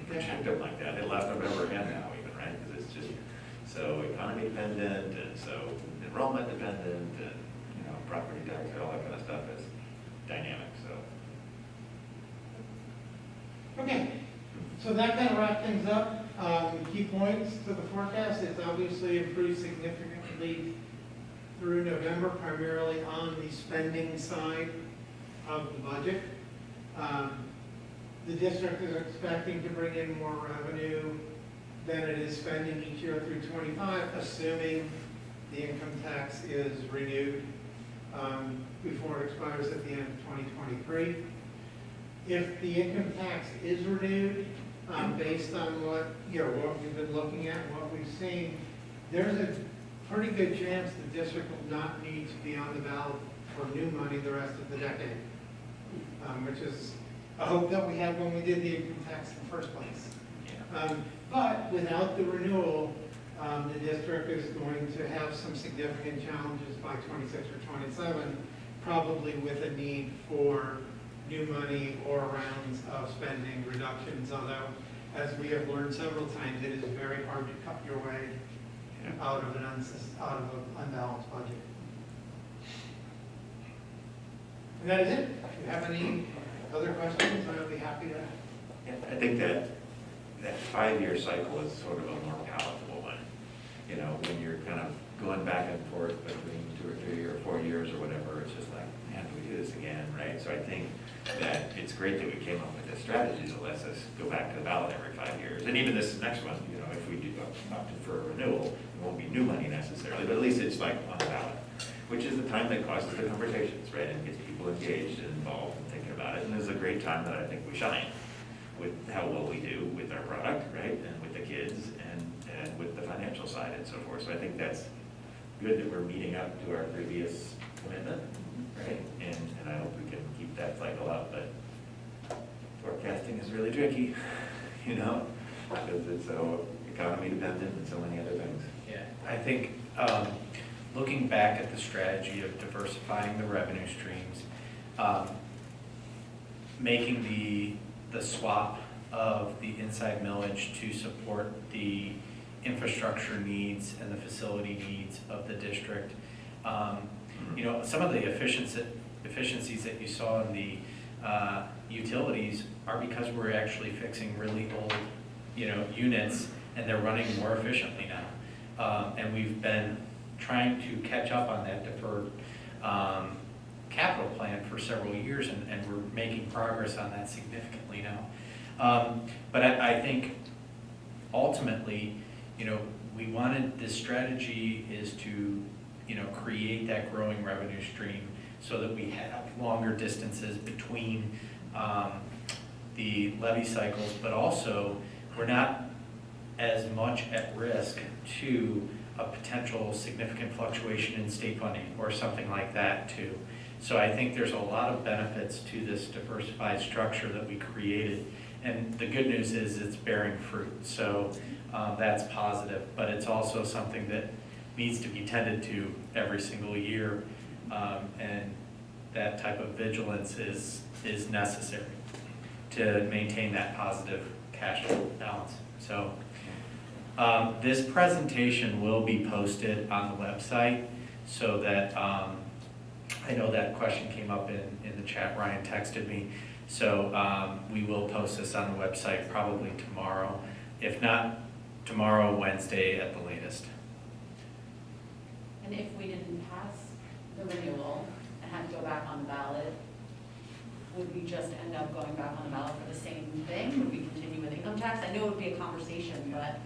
[SPEAKER 12] project them like that. It last November and now even, right? Because it's just so economy dependent and so enrollment dependent and, property tax and all that kind of stuff is dynamic, so.
[SPEAKER 11] Okay, so that kind of wraps things up. Key points to the forecast, it's obviously improved significantly through November, primarily on the spending side of the budget. The district is expecting to bring in more revenue than it is spending each year through 25, assuming the income tax is renewed before it expires at the end of 2023. If the income tax is renewed, based on what we've been looking at, what we've seen, there's a pretty good chance the district will not need to be on the ballot for new money the rest of the decade, which is a hope that we had when we did the income tax in the first place. But without the renewal, the district is going to have some significant challenges by 26 or 27, probably with a need for new money or rounds of spending reductions, although, as we have learned several times, it is very hard to cut your way out of an unbalanced budget. And that is it. If you have any other questions, I'll be happy to.
[SPEAKER 12] Yeah, I think that 5-year cycle is sort of a more palatable one. When you're kind of going back and forth between 2 or 3 or 4 years or whatever, it's just like, man, do we do this again, right? So I think that it's great that we came up with this strategy that lets us go back to the ballot every 5 years. And even this next one, if we do opt for a renewal, it won't be new money necessarily, but at least it's like on the ballot, which is the time that causes the conversations, right? And gets people engaged and involved and thinking about it. And this is a great time that I think we shine with how well we do with our product, right? And with the kids and with the financial side and so forth. So I think that's good that we're meeting up to our previous commitment, right? And I hope we can keep that cycle up, but forecasting is really tricky, because it's so economy dependent and so many other things.
[SPEAKER 2] Yeah, I think looking back at the strategy of diversifying the revenue streams, making the swap of the inside millage to support the infrastructure needs and the facility needs of the district. Some of the efficiencies that you saw in the utilities are because we're actually fixing really old, units, and they're running more efficiently now. And we've been trying to catch up on that deferred capital plan for several years, and we're making progress on that significantly now. But I think ultimately, we wanted, this strategy is to, create that growing revenue stream so that we have longer distances between the levy cycles, but also we're not as much at risk to a potential significant fluctuation in state funding or something like that too. So I think there's a lot of benefits to this diversified structure that we created. And the good news is it's bearing fruit. So that's positive, but it's also something that needs to be tended to every single year. And that type of vigilance is necessary to maintain that positive cash flow balance. So this presentation will be posted on the website so that I know that question came up in the chat. Ryan texted me. So we will post this on the website probably tomorrow. If not tomorrow, Wednesday at the latest.
[SPEAKER 13] And if we didn't pass the renewal and had to go back on the ballot, would we just end up going back on the ballot for the same thing? Would we continue with income tax? I know it would be a conversation, but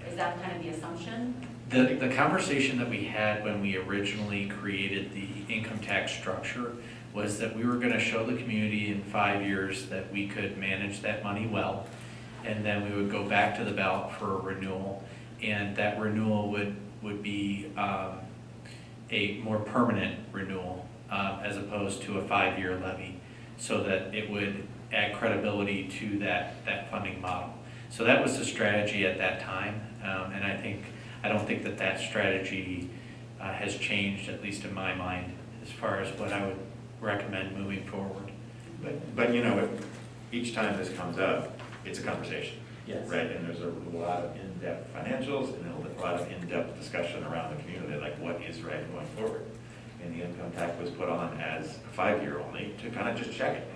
[SPEAKER 13] is that kind of the assumption?
[SPEAKER 2] The conversation that we had when we originally created the income tax structure was that we were going to show the community in 5 years that we could manage that money well, and then we would go back to the ballot for a renewal, and that renewal would be a more permanent renewal as opposed to a 5-year levy, so that it would add credibility to that funding model. So that was the strategy at that time, and I don't think that strategy has changed, at least in my mind, as far as what I would recommend moving forward.
[SPEAKER 12] But you know, each time this comes up, it's a conversation.
[SPEAKER 2] Yes.
[SPEAKER 12] Right, and there's a lot of in-depth financials and a lot of in-depth discussion around the community, like what is right going forward. And the income tax was put on as a 5-year only to kind of just check it,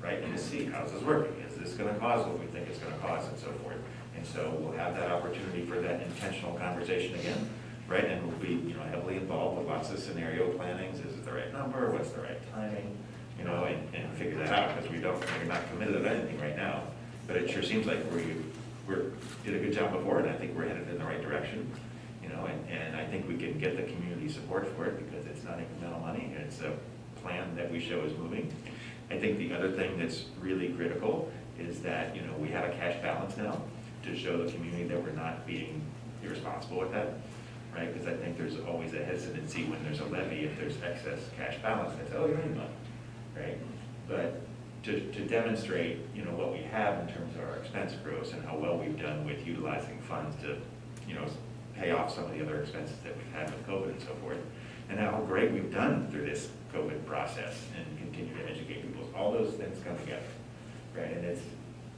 [SPEAKER 12] right, and to see how's this working. Is this going to cause what we think it's going to cause, and so forth. And so we'll have that opportunity for that intentional conversation again, right? And we'll be, heavily involved with lots of scenario plannings. Is it the right number? What's the right timing? And figure that out, because we're not committed to anything right now. But it sure seems like we did a good job before, and I think we're headed in the right direction. And I think we can get the community support for it because it's not incremental money, and it's a plan that we show is moving. I think the other thing that's really critical is that, we have a cash balance now to show the community that we're not being irresponsible with that, right? Because I think there's always a hesitancy when there's a levy, if there's excess cash balance, they say, oh, you don't need money, right? But to demonstrate, what we have in terms of our expense growth and how well we've done with utilizing funds to, pay off some of the other expenses that we've had with COVID and so forth, and how great we've done through this COVID process and continue to educate people. All those things come together, right? And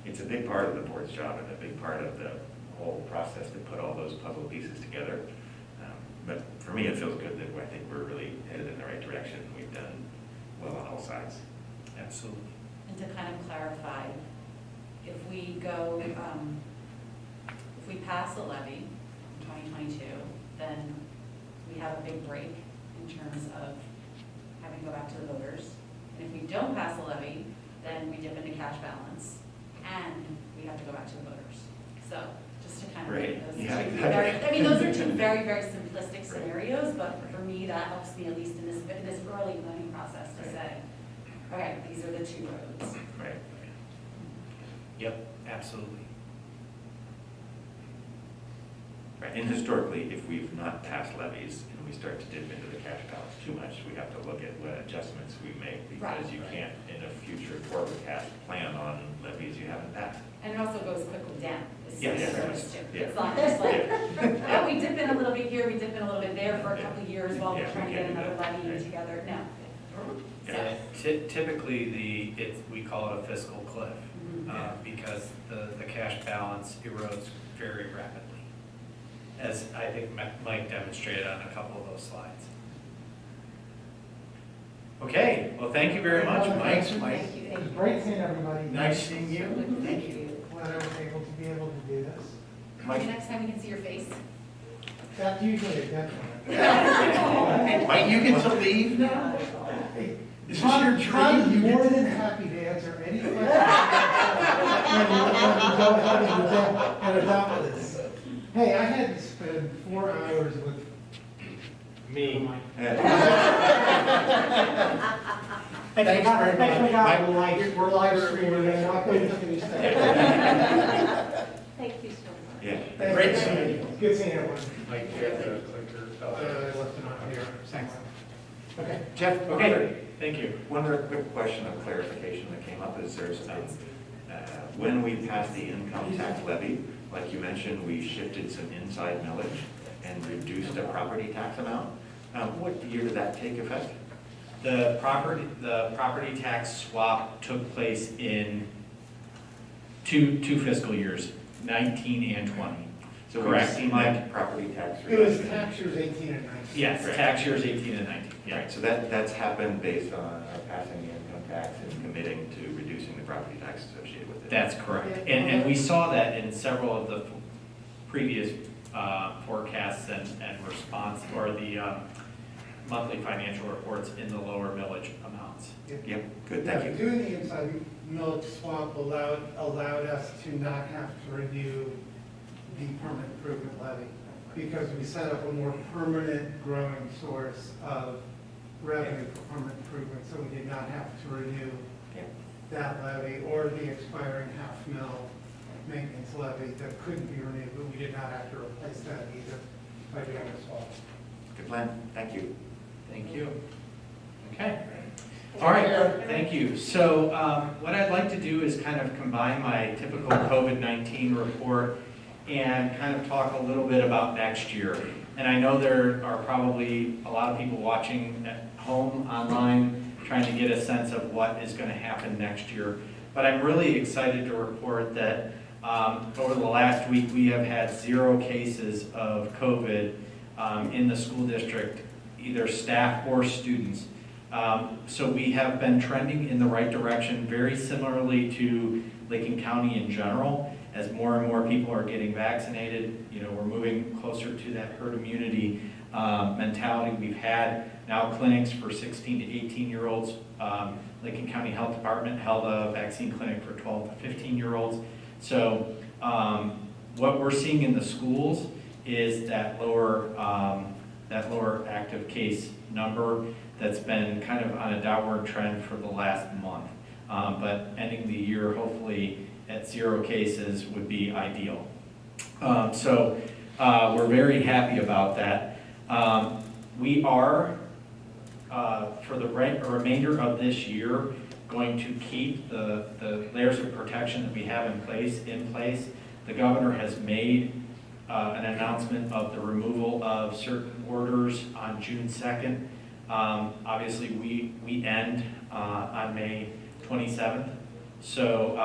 [SPEAKER 12] it's a big part of the board's job and a big part of the whole process to put all those puzzle pieces together. But for me, it feels good that I think we're really headed in the right direction. We've done well on all sides.
[SPEAKER 2] Absolutely.
[SPEAKER 13] And to kind of clarify, if we go, if we pass the levy in 2022, then we have a big break in terms of having to go back to the voters. And if we don't pass the levy, then we dip into cash balance and we have to go back to the voters. So just to kind of
[SPEAKER 12] Right.
[SPEAKER 13] make those
[SPEAKER 12] Yeah,
[SPEAKER 13] two
[SPEAKER 12] exactly.
[SPEAKER 13] those are two very, very simplistic scenarios, but for me, that helps me at least in this early planning process to say, okay, these are the two roads.
[SPEAKER 12] Right.
[SPEAKER 2] Yep, absolutely.
[SPEAKER 12] Right. And historically, if we've not passed levies and we start to dip into the cash balance too much, we have to look at what adjustments we make, because
[SPEAKER 13] Right.
[SPEAKER 12] you can't, in a future forecast, plan on levies you haven't passed.
[SPEAKER 13] And it also goes quickly down. As
[SPEAKER 12] Yeah,
[SPEAKER 13] soon as
[SPEAKER 12] yeah,
[SPEAKER 13] it goes
[SPEAKER 12] yeah.
[SPEAKER 13] to.
[SPEAKER 12] Yeah.
[SPEAKER 13] It's not just like, oh, we dip in a little bit here, we dip in a little bit there for a couple of years while we're
[SPEAKER 12] Yeah,
[SPEAKER 13] trying to
[SPEAKER 12] we
[SPEAKER 13] get
[SPEAKER 12] can't do
[SPEAKER 13] another
[SPEAKER 12] that.
[SPEAKER 13] levy
[SPEAKER 12] Right.
[SPEAKER 13] together. No.
[SPEAKER 2] Yeah, typically we call it a fiscal cliff, because the cash balance erodes very rapidly, as I think Mike demonstrated on a couple of those slides. Okay, well, thank you very much, Mike.
[SPEAKER 13] Thank you.
[SPEAKER 11] It was great seeing everybody.
[SPEAKER 12] Nice seeing you.
[SPEAKER 13] Thank you.
[SPEAKER 11] Glad I was able to be able to do this.
[SPEAKER 13] Maybe next time we can see your face.
[SPEAKER 11] That's usually a detriment.
[SPEAKER 12] Mike, you get to leave now? This is your
[SPEAKER 11] I'm
[SPEAKER 12] dream.
[SPEAKER 11] more than happy to answer any question when you go ahead and adopt this. Hey, I had to spend 4 hours with
[SPEAKER 9] Me.
[SPEAKER 11] Thanks very much. We're live streaming, and not going to finish that.
[SPEAKER 3] Thank you so much.
[SPEAKER 12] Yeah.
[SPEAKER 11] Great seeing you. Good seeing everyone.
[SPEAKER 9] Mike, you have the clicker.
[SPEAKER 11] I left it on here somewhere. Okay.
[SPEAKER 12] Jeff,
[SPEAKER 2] Okay, thank you.
[SPEAKER 12] one other quick question of clarification that came up is when we passed the income tax levy, like you mentioned, we shifted some inside millage and reduced the property tax amount. What year did that take effect?
[SPEAKER 2] The property tax swap took place in two fiscal years, 19 and 20.
[SPEAKER 12] So
[SPEAKER 2] Correct,
[SPEAKER 12] we've seen
[SPEAKER 2] Mike?
[SPEAKER 12] that property tax
[SPEAKER 11] It was
[SPEAKER 12] reduction.
[SPEAKER 11] tax years 18 and 19.
[SPEAKER 2] Yes,
[SPEAKER 12] Right.
[SPEAKER 2] tax years 18 and 19. Yeah.
[SPEAKER 12] Right, so that's happened based on passing the income tax and committing to reducing the property tax associated with it.
[SPEAKER 2] That's correct. And we saw that in several of the previous forecasts and response, or the monthly financial reports in the lower millage amounts.
[SPEAKER 12] Yep, good, thank you.
[SPEAKER 11] Doing the inside millage swap allowed us to not have to renew the permanent improvement levy, because we set up a more permanent growing source of revenue for permanent improvement, so we did not have to renew that levy or the expiring half mil maintenance levy that couldn't be renewed, but we did not have to replace that either by doing the swap.
[SPEAKER 12] Good plan, thank you.
[SPEAKER 2] Thank you. Okay. All right, thank you. So what I'd like to do is kind of combine my typical COVID-19 report and kind of talk a little bit about next year. And I know there are probably a lot of people watching at home, online, trying to get a sense of what is going to happen next year. But I'm really excited to report that over the last week, we have had 0 cases of COVID in the school district, either staff or students. So we have been trending in the right direction, very similarly to Licking County in general. As more and more people are getting vaccinated, we're moving closer to that herd immunity mentality. We've had now clinics for 16 to 18-year-olds. Licking County Health Department held a vaccine clinic for 12 to 15-year-olds. So what we're seeing in the schools is that lower active case number that's been kind of on a downward trend for the last month. But ending the year, hopefully, at 0 cases would be ideal. So we're very happy about that. We are, for the remainder of this year, going to keep the layers of protection that we have in place. The governor has made an announcement of the removal of certain orders on June 2nd. Obviously, we end on May 27th. So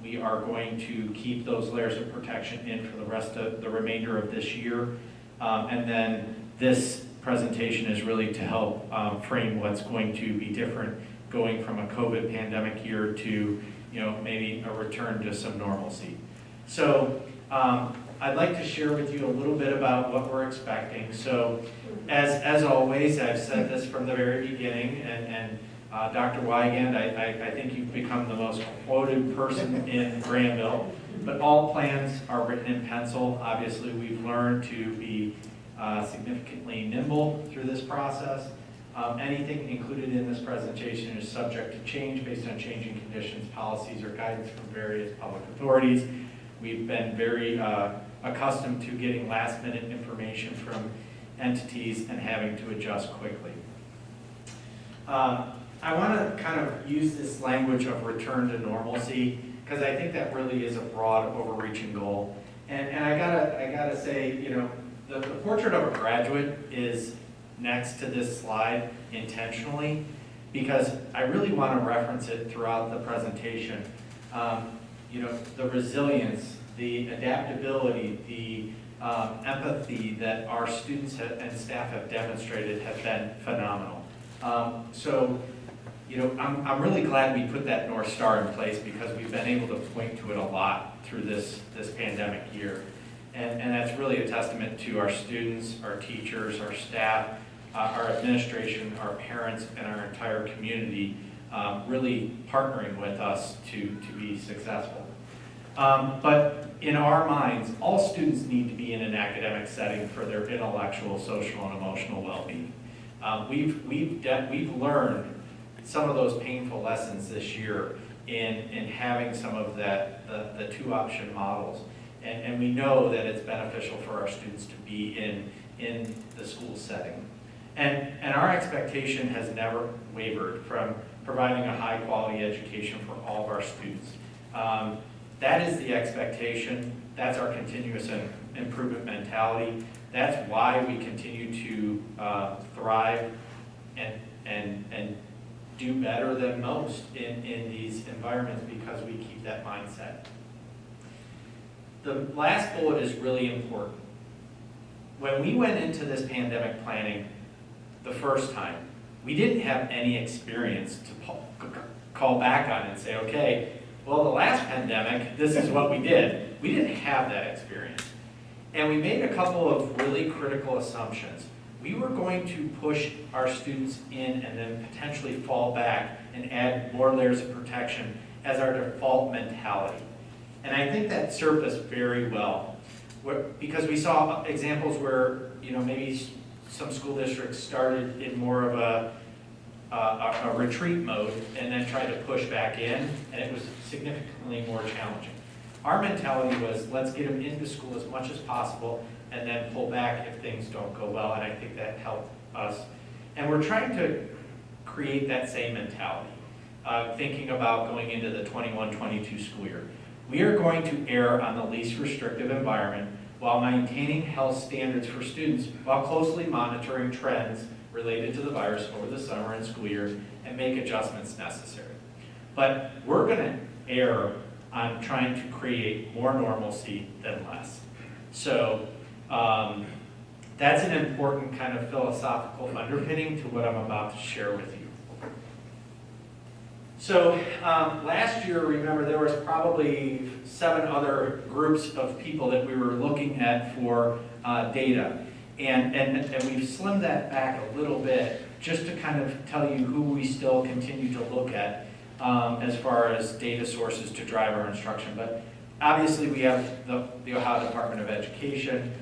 [SPEAKER 2] we are going to keep those layers of protection in for the rest of the remainder of this year. And then this presentation is really to help frame what's going to be different going from a COVID pandemic year to maybe a return to some normalcy. So I'd like to share with you a little bit about what we're expecting. So as always, I've said this from the very beginning, and Dr. Wigand, I think you've become the most quoted person in Granville, but all plans are written in pencil. Obviously, we've learned to be significantly nimble through this process. Anything included in this presentation is subject to change based on changing conditions, policies, or guidance from various public authorities. We've been very accustomed to getting last-minute information from entities and having to adjust quickly. I want to kind of use this language of return to normalcy because I think that really is a broad, overreaching goal. And I gotta say, the portrait of a graduate is next to this slide intentionally because I really want to reference it throughout the presentation. The resilience, the adaptability, the empathy that our students and staff have demonstrated have been phenomenal. I'm really glad we put that North Star in place because we've been able to point to it a lot through this pandemic year. And that's really a testament to our students, our teachers, our staff, our administration, our parents, and our entire community really partnering with us to be successful. But in our minds, all students need to be in an academic setting for their intellectual, social, and emotional well-being. We've learned some of those painful lessons this year in having some of the 2-option models. And we know that it's beneficial for our students to be in the school setting. And our expectation has never wavered from providing a high-quality education for all of our students. That is the expectation. That's our continuous improvement mentality. That's why we continue to thrive and do better than most in these environments because we keep that mindset. The last bullet is really important. When we went into this pandemic planning the first time, we didn't have any experience to call back on and say, okay, well, the last pandemic, this is what we did. We didn't have that experience. And we made a couple of really critical assumptions. We were going to push our students in and then potentially fall back and add more layers of protection as our default mentality. And I think that served us very well, because we saw examples where, maybe some school districts started in more of a retreat mode and then tried to push back in, and it was significantly more challenging. Our mentality was, let's get them into school as much as possible and then pull back if things don't go well, and I think that helped us. And we're trying to create that same mentality, thinking about going into the 21-22 school year. We are going to err on the least restrictive environment while maintaining health standards for students, while closely monitoring trends related to the virus over the summer and school year and make adjustments necessary. But we're going to err on trying to create more normalcy than less. So that's an important kind of philosophical underpinning to what I'm about to share with you. So last year, remember, there was probably 7 other groups of people that we were looking at for data. And we've slimmed that back a little bit just to kind of tell you who we still continue to look at as far as data sources to drive our instruction. But obviously we have the Ohio Department of Education,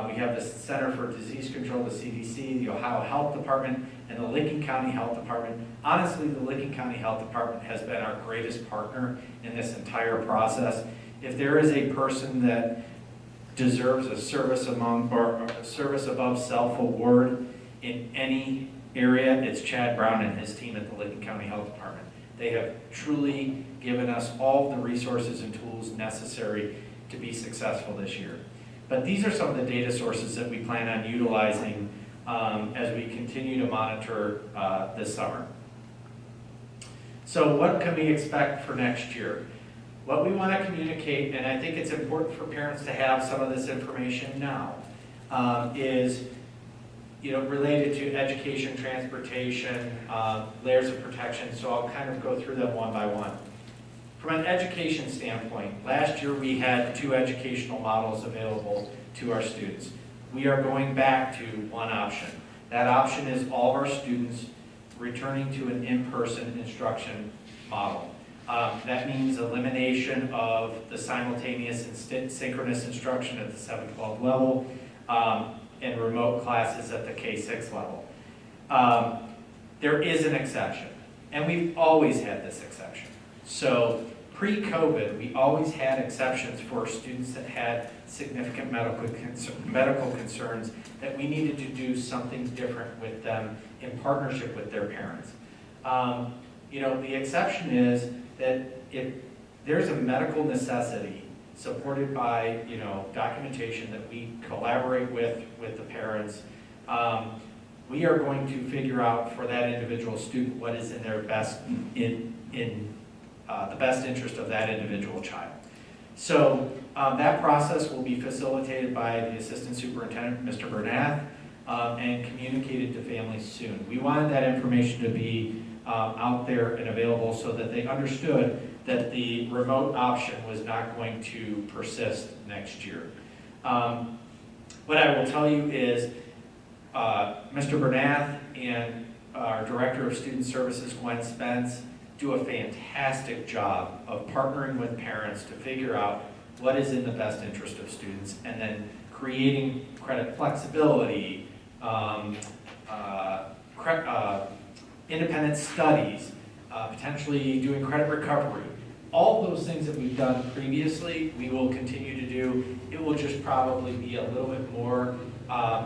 [SPEAKER 2] we have the Center for Disease Control, the CDC, the Ohio Health Department, and the Licking County Health Department. Honestly, the Licking County Health Department has been our greatest partner in this entire process. If there is a person that deserves a service above self award in any area, it's Chad Brown and his team at the Licking County Health Department. They have truly given us all the resources and tools necessary to be successful this year. But these are some of the data sources that we plan on utilizing as we continue to monitor this summer. So what can we expect for next year? What we want to communicate, and I think it's important for parents to have some of this information now, is related to education, transportation, layers of protection. So I'll kind of go through them one by one. From an education standpoint, last year we had 2 educational models available to our students. We are going back to one option. That option is all of our students returning to an in-person instruction model. That means elimination of the simultaneous and synchronous instruction at the 7-12 level and remote classes at the K-6 level. There is an exception, and we've always had this exception. So pre-COVID, we always had exceptions for students that had significant medical concerns that we needed to do something different with them in partnership with their parents. The exception is that if there's a medical necessity supported by documentation that we collaborate with the parents, we are going to figure out for that individual student what is in their best the best interest of that individual child. So that process will be facilitated by the Assistant Superintendent, Mr. Bernath, and communicated to families soon. We wanted that information to be out there and available so that they understood that the remote option was not going to persist next year. What I will tell you is Mr. Bernath and our Director of Student Services, Gwen Spence, do a fantastic job of partnering with parents to figure out what is in the best interest of students and then creating credit flexibility, independent studies, potentially doing credit recovery. All those things that we've done previously, we will continue to do. It will just probably be a little bit more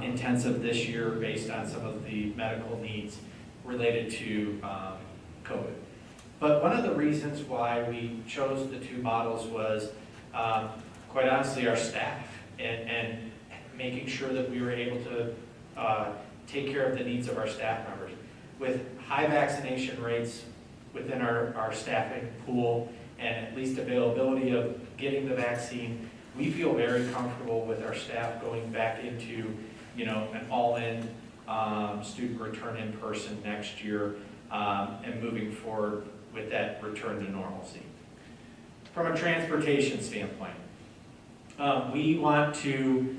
[SPEAKER 2] intensive this year based on some of the medical needs related to COVID. But one of the reasons why we chose the 2 models was, quite honestly, our staff and making sure that we were able to take care of the needs of our staff members. With high vaccination rates within our staffing pool and at least availability of getting the vaccine, we feel very comfortable with our staff going back into an all-in student return in person next year, and moving forward with that return to normalcy. From a transportation standpoint, we want to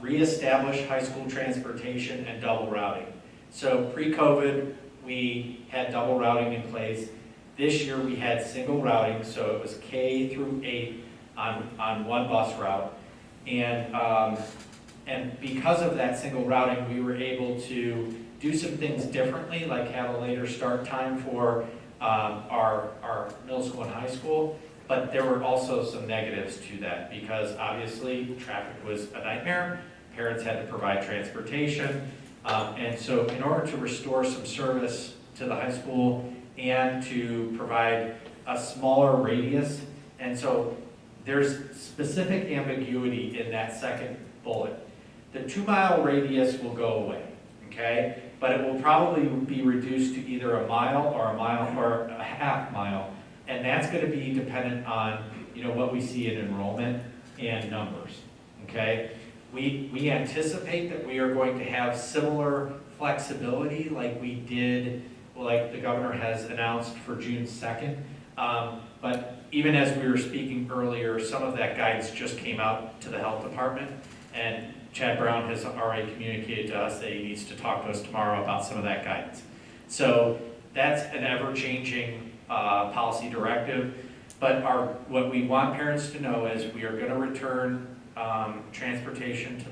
[SPEAKER 2] reestablish high school transportation and double routing. So pre-COVID, we had double routing in place. This year we had single routing, so it was K through 8 on one bus route. And because of that single routing, we were able to do some things differently, like have a later start time for our middle school and high school. But there were also some negatives to that because obviously traffic was a nightmare. Parents had to provide transportation. And so in order to restore some service to the high school and to provide a smaller radius, and so there's specific ambiguity in that second bullet. The 2-mile radius will go away, okay? But it will probably be reduced to either a mile or a half mile. And that's going to be dependent on, what we see in enrollment and numbers, okay? We anticipate that we are going to have similar flexibility like we did, like the governor has announced for June 2nd. But even as we were speaking earlier, some of that guidance just came out to the health department, and Chad Brown has already communicated to us that he needs to talk to us tomorrow about some of that guidance. So that's an ever-changing policy directive, but what we want parents to know is we are going to return transportation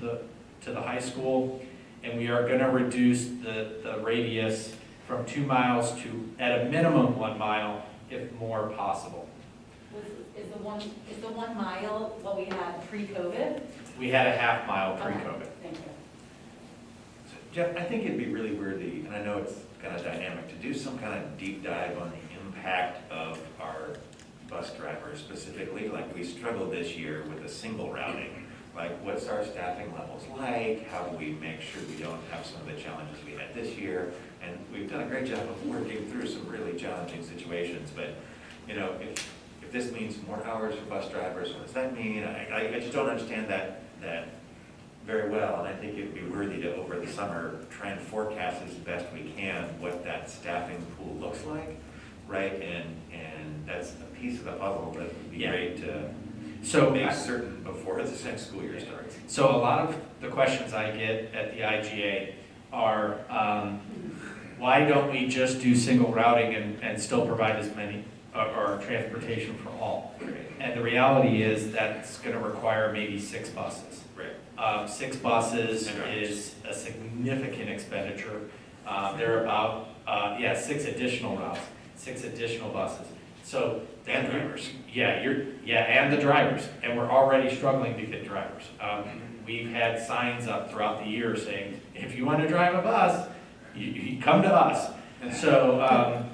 [SPEAKER 2] to the high school, and we are going to reduce the radius from 2 miles to at a minimum 1 mile, if more possible.
[SPEAKER 13] Is the 1 mile what we had pre-COVID?
[SPEAKER 2] We had a half mile pre-COVID.
[SPEAKER 13] Okay, thank you.
[SPEAKER 12] So, Jeff, I think it'd be really worthy, and I know it's kind of dynamic, to do some kind of deep dive on the impact of our bus drivers specifically. Like we struggled this year with a single routing. Like what's our staffing levels like? How do we make sure we don't have some of the challenges we had this year? And we've done a great job of working through some really challenging situations, but if this means more hours for bus drivers, what does that mean? I just don't understand that very well, and I think it would be worthy to, over the summer, try and forecast as best we can what that staffing pool looks like, right? And that's a piece of the puzzle that would be great to make certain before the next school year starts.
[SPEAKER 2] So a lot of the questions I get at the IGA are, why don't we just do single routing and still provide as many, or transportation for all? And the reality is that's going to require maybe 6 buses.
[SPEAKER 12] Right.
[SPEAKER 2] 6 buses is a significant expenditure. They're about, 6 additional routes, 6 additional buses. So
[SPEAKER 12] And drivers.
[SPEAKER 2] And the drivers. And we're already struggling to get drivers. We've had signs up throughout the year saying, if you want to drive a bus, you come to us. And so,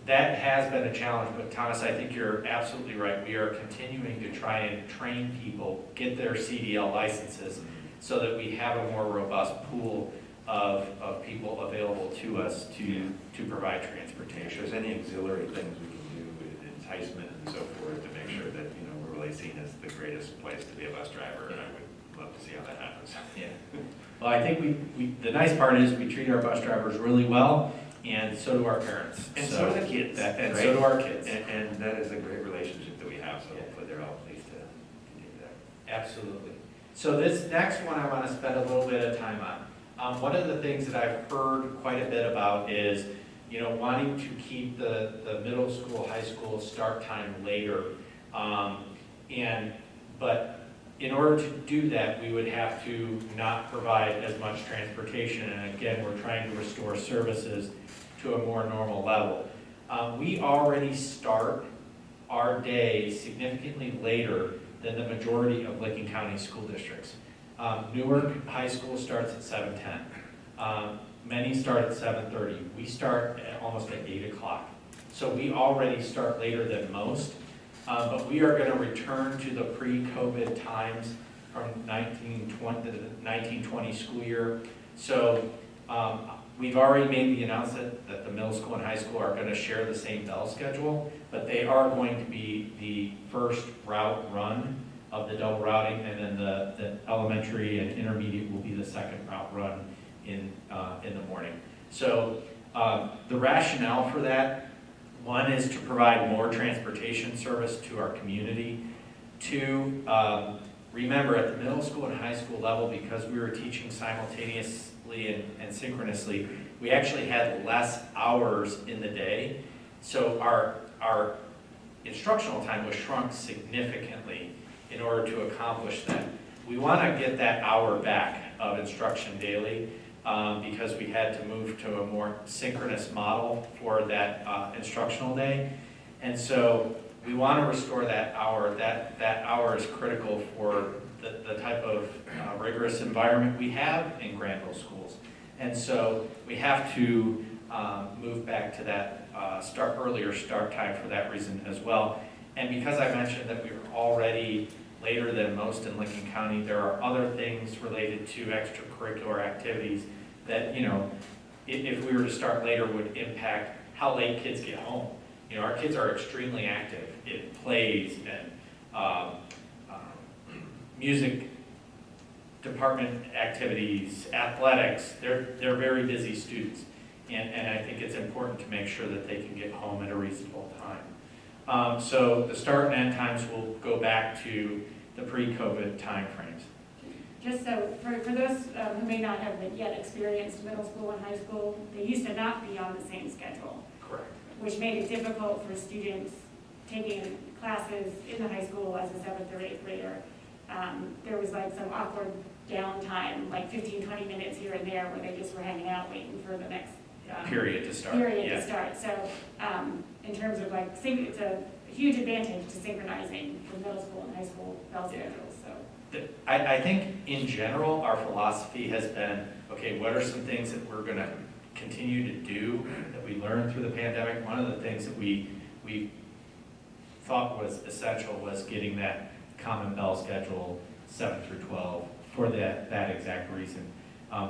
[SPEAKER 2] that has been a challenge, but Thomas, I think you're absolutely right. We are continuing to try and train people, get their CDL licenses, so that we have a more robust pool of people available to us to provide transportation.
[SPEAKER 12] If there's any auxiliary things we can do with enticement and so forth to make sure that, we're really seen as the greatest place to be a bus driver, and I would love to see how that happens.
[SPEAKER 2] Yeah. Well, I think the nice part is we treat our bus drivers really well, and so do our parents.
[SPEAKER 12] And so do the kids.
[SPEAKER 2] And
[SPEAKER 12] right?
[SPEAKER 2] so do our kids.
[SPEAKER 12] And that is a great relationship that we have, so hopefully they're all pleased to continue that.
[SPEAKER 2] Absolutely. So this next one I want to spend a little bit of time on. One of the things that I've heard quite a bit about is, wanting to keep the middle school, high school start time later. But in order to do that, we would have to not provide as much transportation. And again, we're trying to restore services to a more normal level. We already start our day significantly later than the majority of Licking County school districts. Newark High School starts at 7:10. Many start at 7:30. We start almost at 8 o'clock. So we already start later than most. But we are going to return to the pre-COVID times from 1920 school year. So we've already made the announcement that the middle school and high school are going to share the same bell schedule, but they are going to be the first route run of the double routing, and then the elementary and intermediate will be the second route run So the rationale for that, one is to provide more transportation service to our community. Two, remember at the middle school and high school level, because we were teaching simultaneously and synchronously, we actually had less hours in the day. So our instructional time was shrunk significantly in order to accomplish that. We want to get that hour back of instruction daily because we had to move to a more synchronous model for that instructional day. And so we want to restore that hour. That hour is critical for the type of rigorous environment we have in Granville schools. And so we have to move back to that earlier start time for that reason as well. And because I mentioned that we were already later than most in Lincoln County, there are other things related to extracurricular activities that, you know, if we were to start later would impact how late kids get home. You know, our kids are extremely active in plays and music department activities, athletics. They're very busy students. And I think it's important to make sure that they can get home at a reasonable time. So the start and end times will go back to the pre-COVID timeframes.
[SPEAKER 4] Just so, for those who may not have yet experienced middle school and high school, they used to not be on the same schedule.
[SPEAKER 2] Correct.
[SPEAKER 4] Which made it difficult for students taking classes in the high school as a 7th or 8th grader. There was like some awkward downtime, like 15, 20 minutes here and there where they just were hanging out waiting for the next
[SPEAKER 2] period to start.
[SPEAKER 4] To start. So in terms of like, it's a huge advantage to synchronizing the middle school and high school bell schedules. So
[SPEAKER 2] I think in general, our philosophy has been, okay, what are some things that we're going to continue to do that we learned through the pandemic? One of the things that we thought was essential was getting that common bell schedule 7 through 12 for that exact reason.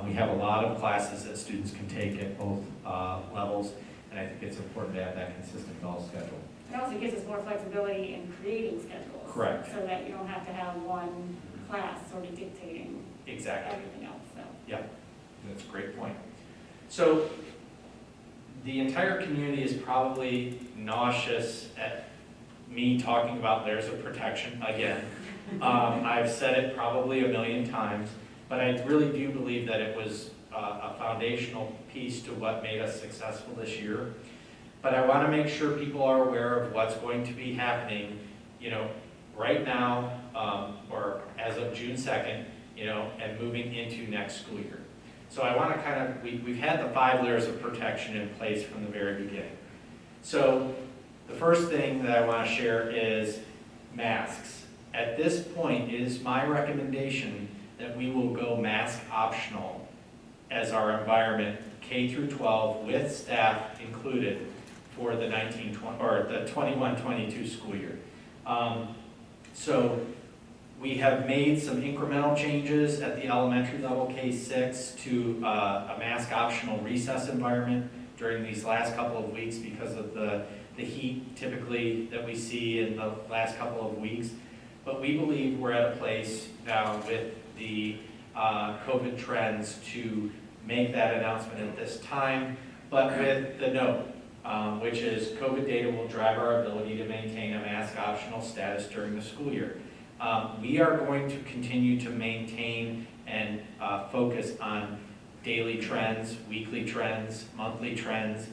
[SPEAKER 2] We have a lot of classes that students can take at both levels, and I think it's important to have that consistent bell schedule.
[SPEAKER 4] it also gives us more flexibility in creating schedules.
[SPEAKER 2] Correct.
[SPEAKER 4] So that you don't have to have one class sort of dictating
[SPEAKER 2] Exactly.
[SPEAKER 4] everything else. So.
[SPEAKER 2] Yeah, that's a great point. So the entire community is probably nauseous at me talking about layers of protection again. I've said it probably a million times, but I really do believe that it was a foundational piece to what made us successful this year. But I want to make sure people are aware of what's going to be happening, you know, right now, or as of June 2nd, you know, and moving into next school year. So I want to kind of, we've had the 5 layers of protection in place from the very beginning. So the first thing that I want to share is masks. At this point, it is my recommendation that we will go mask optional as our environment K through 12 with staff included for the 21-22 school year. So we have made some incremental changes at the elementary level K-6 to a mask optional recess environment during these last couple of weeks because of the heat typically that we see in the last couple of weeks. But we believe we're at a place now with the COVID trends to make that announcement at this time, but with the note, which is COVID data will drive our ability to maintain a mask optional status during the school year. We are going to continue to maintain and focus on daily trends, weekly trends, monthly trends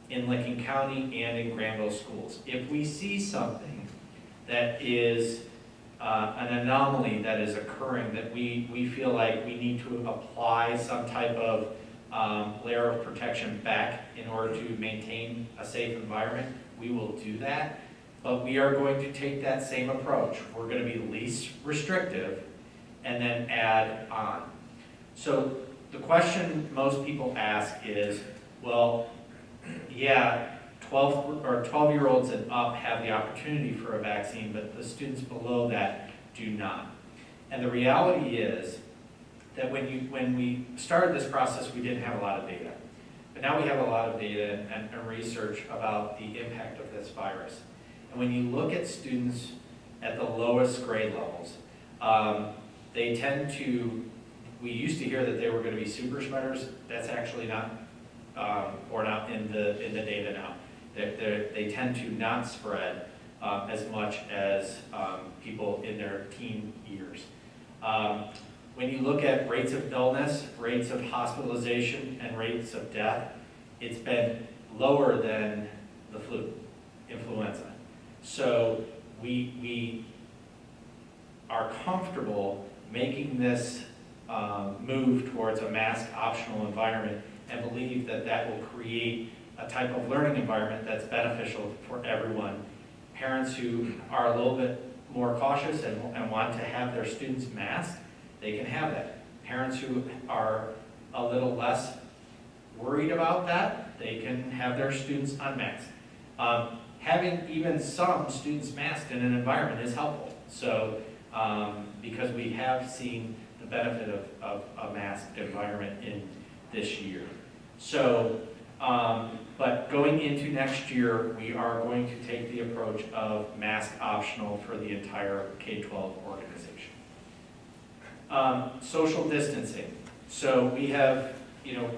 [SPEAKER 2] in Lincoln County and in Granville schools. If we see something that is an anomaly that is occurring that we feel like we need to apply some type of layer of protection back in order to maintain a safe environment, we will do that. But we are going to take that same approach. We're going to be least restrictive and then add on. So the question most people ask is, well, yeah, 12-year-olds and up have the opportunity for a vaccine, but the students below that do not. And the reality is that when we started this process, we didn't have a lot of data. But now we have a lot of data and research about the impact of this virus. And when you look at students at the lowest grade levels, they tend to, we used to hear that they were going to be super spreaders. That's actually not borne out in the data now. They tend to not spread as much as people in their teen years. When you look at rates of illness, rates of hospitalization, and rates of death, it's been lower than the flu, influenza. So we are comfortable making this move towards a mask optional environment and believe that that will create a type of learning environment that's beneficial for everyone. Parents who are a little bit more cautious and want to have their students masked, they can have that. Parents who are a little less worried about that, they can have their students unmasked. Having even some students masked in an environment is helpful. So, because we have seen the benefit of a masked environment in this year. So, but going into next year, we are going to take the approach of mask optional for the entire K-12 organization. Social distancing. So we have,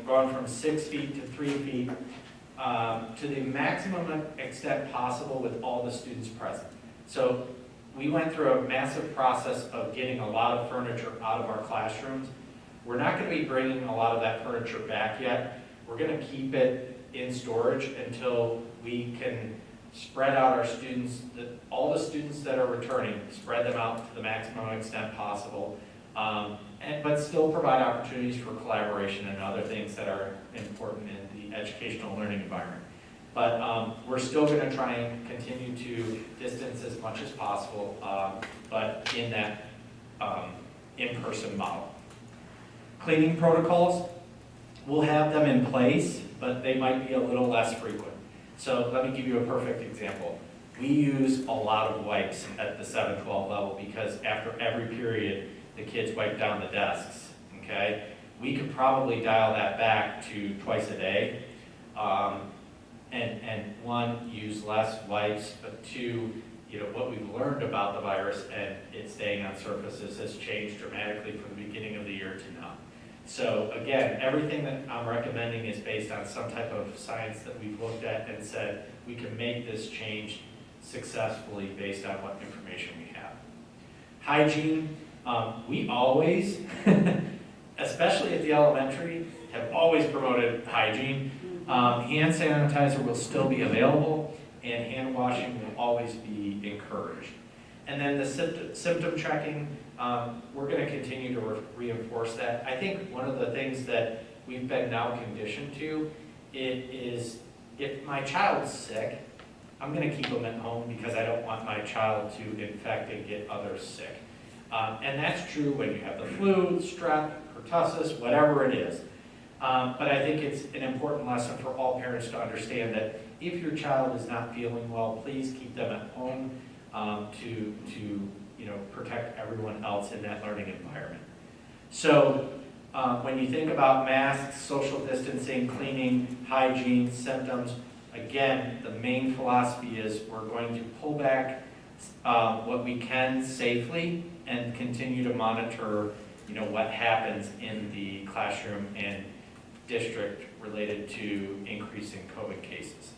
[SPEAKER 2] gone from 6 feet to 3 feet to the maximum extent possible with all the students present. So we went through a massive process of getting a lot of furniture out of our classrooms. We're not going to be bringing a lot of that furniture back yet. We're going to keep it in storage until we can spread out our students, all the students that are returning, spread them out to the maximum extent possible, but still provide opportunities for collaboration and other things that are important in the educational learning environment. But we're still going to try and continue to distance as much as possible, but in that in-person model. Cleaning protocols, we'll have them in place, but they might be a little less frequent. So let me give you a perfect example. We use a lot of wipes at the 7-12 level because after every period, the kids wipe down the desks, okay? We could probably dial that back to twice a day. And one, use less wipes, but two, what we've learned about the virus and it staying on surfaces has changed dramatically from the beginning of the year to now. So again, everything that I'm recommending is based on some type of science that we've looked at and said we can make this change successfully based on what information we have. Hygiene, we always, especially at the elementary, have always promoted hygiene. Hand sanitizer will still be available and hand washing will always be encouraged. And then the symptom checking, we're going to continue to reinforce that. I think one of the things that we've been now conditioned to is if my child's sick, I'm going to keep them at home because I don't want my child to infect and get others sick. And that's true when you have the flu, strep, pertussis, whatever it is. But I think it's an important lesson for all parents to understand that if your child is not feeling well, please keep them at home to protect everyone else in that learning environment. So when you think about masks, social distancing, cleaning, hygiene, symptoms, again, the main philosophy is we're going to pull back what we can safely and continue to monitor what happens in the classroom and district related to increasing COVID cases.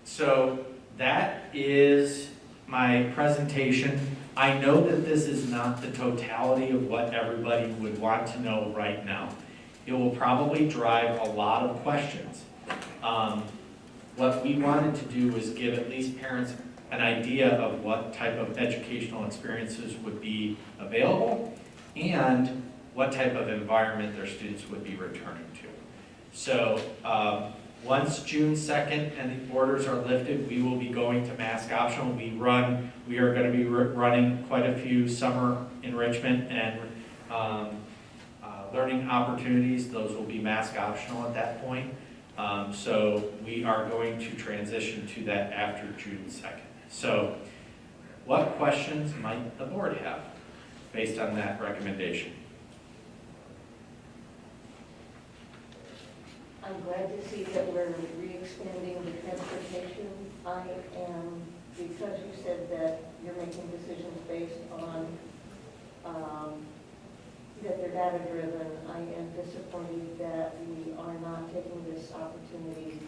[SPEAKER 2] So that is my presentation. I know that this is not the totality of what everybody would want to know right now. It will probably drive a lot of questions. What we wanted to do was give at least parents an idea of what type of educational experiences would be available and what type of environment their students would be returning to. So once June 2nd and the orders are lifted, we will be going to mask optional. We are going to be running quite a few summer enrichment and learning opportunities. Those will be mask optional at that point. So we are going to transition to that after June 2nd. So what questions might the board have based on that recommendation?
[SPEAKER 14] I'm glad to see that we're re-expanding the transportation. I am, because you said that you're making decisions based on that they're data-driven, I am disappointed that we are not taking this opportunity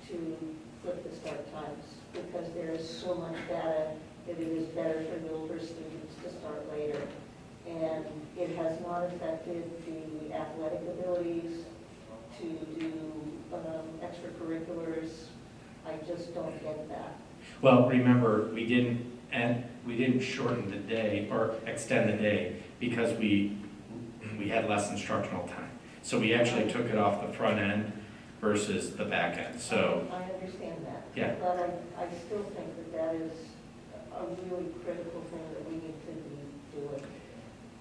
[SPEAKER 14] to flip the start times, because there is so much data that it is better for the older students to start later. And it has not affected the athletic abilities to do extracurriculars. I just don't get that.
[SPEAKER 2] Well, remember, we didn't shorten the day or extend the day because we had less instructional time. So we actually took it off the front end versus the back end, so.
[SPEAKER 14] I understand that.
[SPEAKER 2] Yeah.
[SPEAKER 14] But I still think that that is a really critical thing that we need to be doing.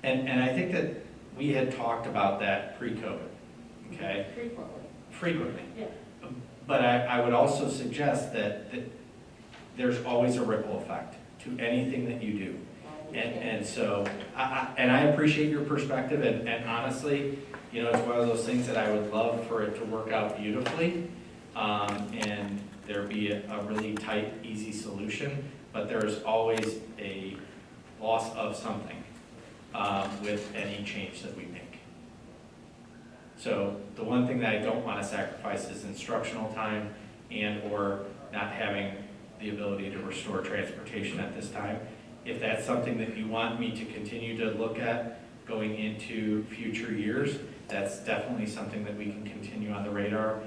[SPEAKER 2] And I think that we had talked about that pre-COVID, okay? Frequently.
[SPEAKER 4] Yeah.
[SPEAKER 2] But I would also suggest that there's always a ripple effect to anything that you do. And so, I appreciate your perspective, and honestly, you know, it's one of those things that I would love for it to work out beautifully, and there be a really tight, easy solution, but there's always a loss of something with any change that we make. So the one thing that I don't want to sacrifice is instructional time and/or not having the ability to restore transportation at this time. If that's something that you want me to continue to look at going into future years, that's definitely something that we can continue on the radar.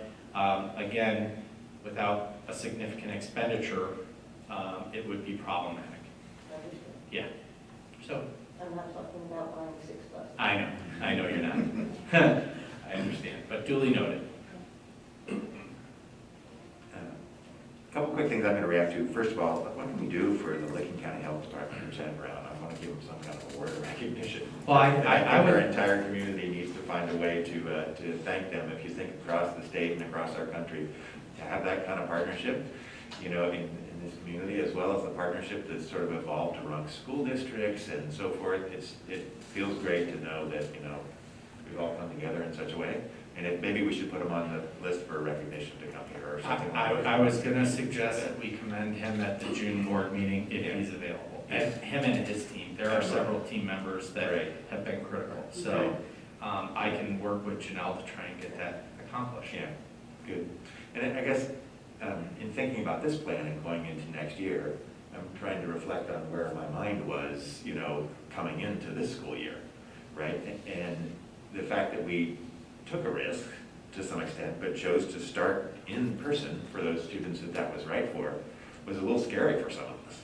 [SPEAKER 2] Again, without a significant expenditure, it would be problematic. Yeah. So.
[SPEAKER 14] I'm not talking about buying 6 buses.
[SPEAKER 2] I know you're not. I understand, but duly noted.
[SPEAKER 12] A couple quick things I'm going to react to. First of all, what can we do for the Licking County Health Department and Jen Brown? I want to give them some kind of award of recognition.
[SPEAKER 2] Well, I
[SPEAKER 12] think
[SPEAKER 2] would.
[SPEAKER 12] our entire community needs to find a way to thank them. If you think across the state and across our country, to have that kind of partnership, you know, in this community, as well as the partnership that's sort of evolved among school districts and so forth, it feels great to know that, you know, we've all come together in such a way. And maybe we should put him on the list for recognition to come here or something like that.
[SPEAKER 2] I was going to suggest that we commend him at the June board meeting if he's available. And him and his team. There are several team members that have been critical. So I can work with Janelle to try and get that accomplished.
[SPEAKER 12] Yeah, good. And I guess in thinking about this plan and going into next year, I'm trying to reflect on where my mind was, you know, coming into this school year, right? And the fact that we took a risk to some extent, but chose to start in person for those students that was right for, was a little scary for some of us,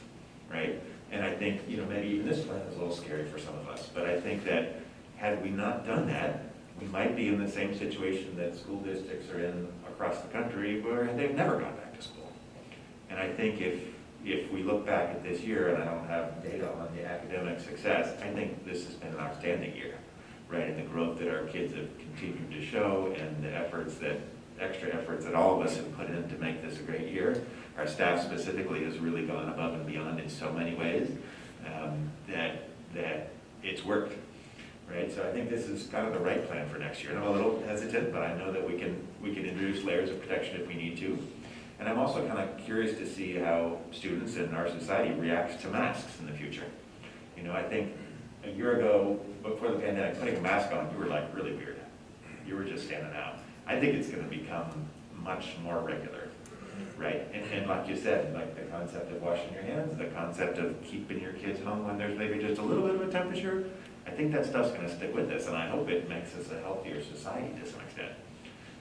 [SPEAKER 12] right? And I think, you know, maybe even this plan is a little scary for some of us, but I think that had we not done that, we might be in the same situation that school districts are in across the country where they've never gone back to school. And I think if we look back at this year, and I don't have data on the academic success, I think this has been an outstanding year, right? And the growth that our kids have continued to show, and the extra efforts that all of us have put in to make this a great year. Our staff specifically has really gone above and beyond in so many ways that it's worked, right? So I think this is kind of the right plan for next year. And I'm a little hesitant, but I know that we can introduce layers of protection if we need to. And I'm also kind of curious to see how students in our society react to masks in the future. You know, I think a year ago, before the pandemic, putting a mask on, you were like really weird. You were just standing out. I think it's going to become much more regular, right? And like you said, like the concept of washing your hands, the concept of keeping your kids home when there's maybe just a little bit of a temperature, I think that stuff's going to stick with us, and I hope it makes us a healthier society to some extent,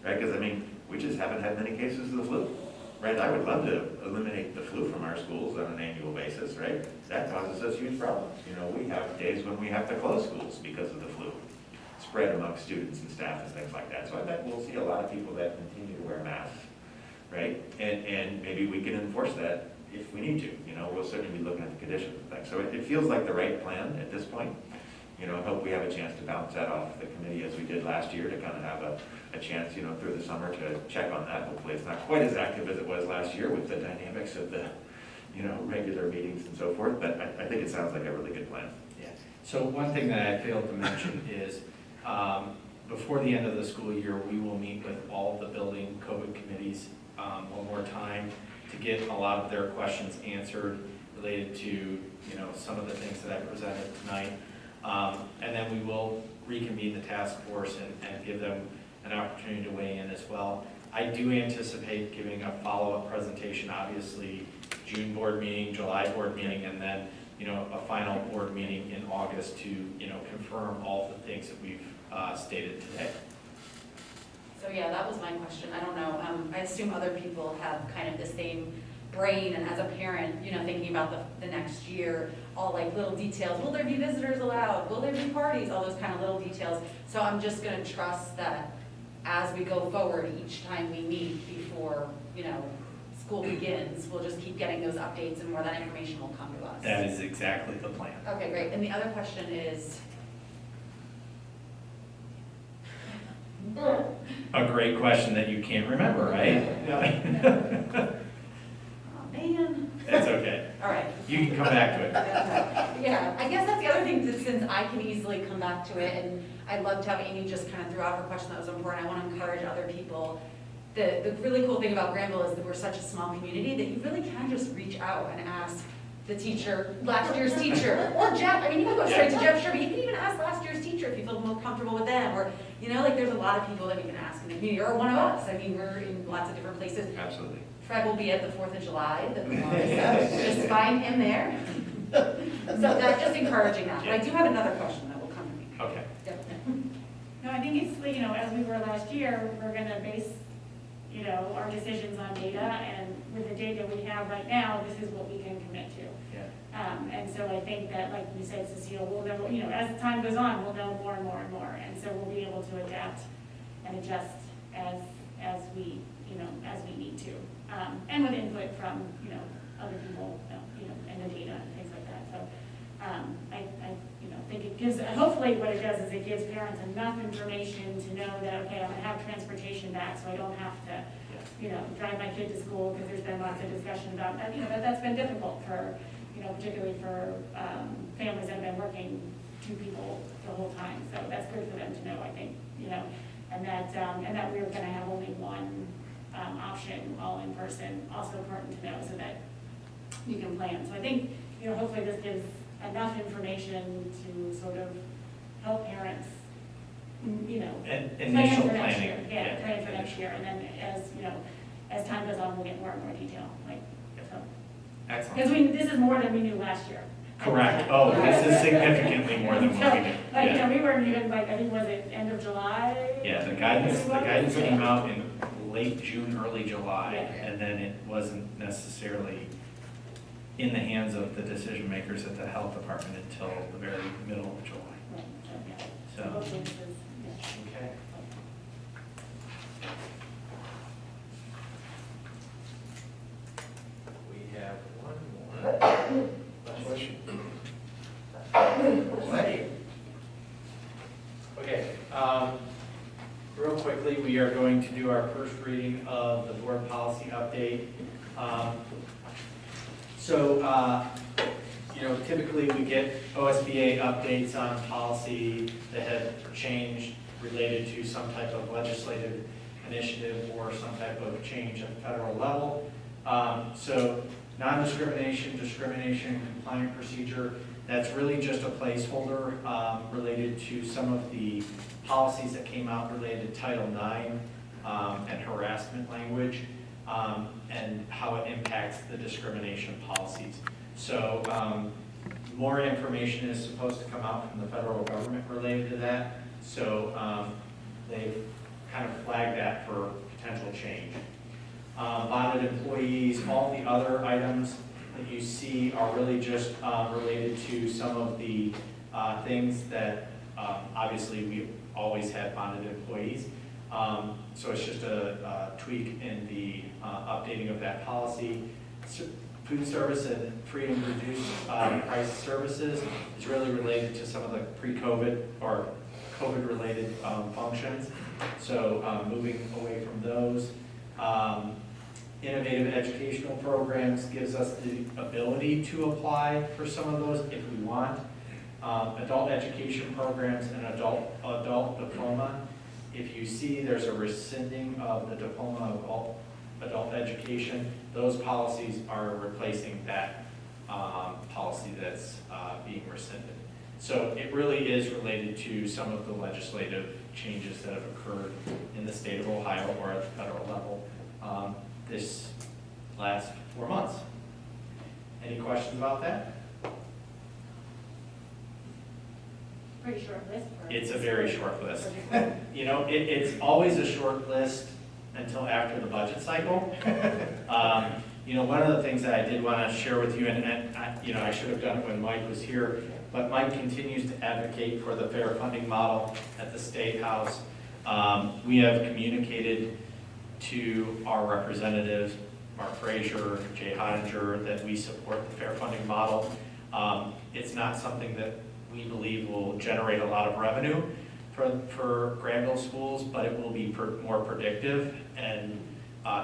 [SPEAKER 12] right? Because, I mean, we just haven't had many cases of the flu, right? I would love to eliminate the flu from our schools on an annual basis, right? That causes us huge problems. You know, we have days when we have to close schools because of the flu, spread among students and staff and things like that. So I bet we'll see a lot of people that continue to wear masks, right? And maybe we can enforce that if we need to. You know, we'll certainly be looking at the conditions and things. So it feels like the right plan at this point. You know, I hope we have a chance to bounce that off the committee as we did last year, to kind of have a chance, you know, through the summer to check on that. Hopefully it's not quite as active as it was last year with the dynamics of the, you know, regular meetings and so forth, but I think it sounds like a really good plan.
[SPEAKER 2] Yeah. So one thing that I failed to mention is before the end of the school year, we will meet with all the building COVID committees one more time to get a lot of their questions answered related to, you know, some of the things that I presented tonight. And then we will reconvene the task force and give them an opportunity to weigh in as well. I do anticipate giving a follow-up presentation, obviously, June board meeting, July board meeting, and then, a final board meeting in August to, confirm all the things that we've stated today.
[SPEAKER 13] So yeah, that was my question. I don't know. I assume other people have kind of the same brain, and as a parent, thinking about the next year, all like little details. Will there be visitors allowed? Will there be parties? All those kind of little details. So I'm just going to trust that as we go forward, each time we meet before, school begins, we'll just keep getting those updates and more of that information will come to us.
[SPEAKER 2] That is exactly the plan.
[SPEAKER 13] Okay, great. And the other question is,
[SPEAKER 2] A great question that you can't remember, right?
[SPEAKER 13] oh man.
[SPEAKER 2] That's okay.
[SPEAKER 13] All right.
[SPEAKER 2] You can come back to it.
[SPEAKER 13] Yeah, I guess that's the other thing, that since I can easily come back to it, and I'd love to have Amy just kind of throw out her question that was important. I want to encourage other people. The really cool thing about Granville is that we're such a small community that you really can just reach out and ask the teacher, last year's teacher, or Jeff. I mean, you can go straight to Jeff, sure, but you can even ask last year's teacher if you feel more comfortable with them, or, there's a lot of people that we can ask in the community, or one of us. I mean, we're in lots of different places.
[SPEAKER 12] Absolutely.
[SPEAKER 13] Fred will be at the 4th of July, just find him there. So that's just encouraging that. But I do have another question that will come to me.
[SPEAKER 2] Okay.
[SPEAKER 13] Yep.
[SPEAKER 4] No, I think it's, as we were last year, we're gonna base, our decisions on data, and with the data we have right now, this is what we can commit to.
[SPEAKER 2] Yeah.
[SPEAKER 4] And so I think that, like you said, Cecile, we'll know, as time goes on, we'll know more and more and more, and so we'll be able to adapt and adjust as we need to, and with input from, other people, and the data and things like that. So, I think it gives, hopefully what it does is it gives parents enough information to know that, okay, I'm gonna have transportation back, so I don't have to, drive my kid to school, because there's been lots of discussion about that, that's been difficult for, particularly for, families that have been working 2 people the whole time. So that's good for them to know, I think, and that we're gonna have only one, option, all in person, also important to know, so that you can plan. So I think, hopefully this gives enough information to sort of help parents,
[SPEAKER 2] And
[SPEAKER 4] plan
[SPEAKER 2] initial
[SPEAKER 4] for next
[SPEAKER 2] planning.
[SPEAKER 4] year. Yeah, plan for next year, and then as time goes on, we'll get more and more detail, so.
[SPEAKER 2] Excellent.
[SPEAKER 4] Because this is more than we knew last year.
[SPEAKER 2] Correct. Oh, this is significantly more than what we did. Yeah.
[SPEAKER 4] We weren't even, I think, was it end of July?
[SPEAKER 2] Yeah, the guidance came out in late June, early July,
[SPEAKER 4] Yeah.
[SPEAKER 2] and then it wasn't necessarily in the hands of the decision makers at the health department until the very middle of July.
[SPEAKER 4] Right, yeah.
[SPEAKER 2] So,
[SPEAKER 4] Hopefully this is, yeah.
[SPEAKER 2] okay.
[SPEAKER 9] We have one more question.
[SPEAKER 2] Okay, real quickly, we are going to do our first reading of the board policy update. Typically we get OSBA updates on policy that have changed related to some type of legislative initiative or some type of change at the federal level. Non-discrimination, discrimination compliant procedure, that's really just a placeholder related to some of the policies that came out related to Title IX and harassment language and how it impacts the discrimination policies. So more information is supposed to come out from the federal government related to that. So they've kind of flagged that for potential change. Bonded employees, all the other items that you see are really just related to some of the things that obviously we've always had bonded employees. So it's just a tweak in the updating of that policy. Food service and free and reduced price services is really related to some of the pre-COVID or COVID-related functions. So moving away from those. Innovative educational programs gives us the ability to apply for some of those if we want. Adult education programs and adult diploma. If you see there's a rescinding of the diploma of adult education, those policies are replacing that policy that's being rescinded. So it really is related to some of the legislative changes that have occurred in the state of Ohio or at the federal level this last 4 months. Any questions about that?
[SPEAKER 4] Pretty short list.
[SPEAKER 2] It's a very short list. You know, it's always a short list until after the budget cycle. You know, one of the things that I did want to share with you, and I should have done it when Mike was here, but Mike continues to advocate for the fair funding model at the State House. We have communicated to our representatives, Mark Frazier, Jay Hottinger, that we support the fair funding model. It's not something that we believe will generate a lot of revenue for Granville schools, but it will be more predictive, and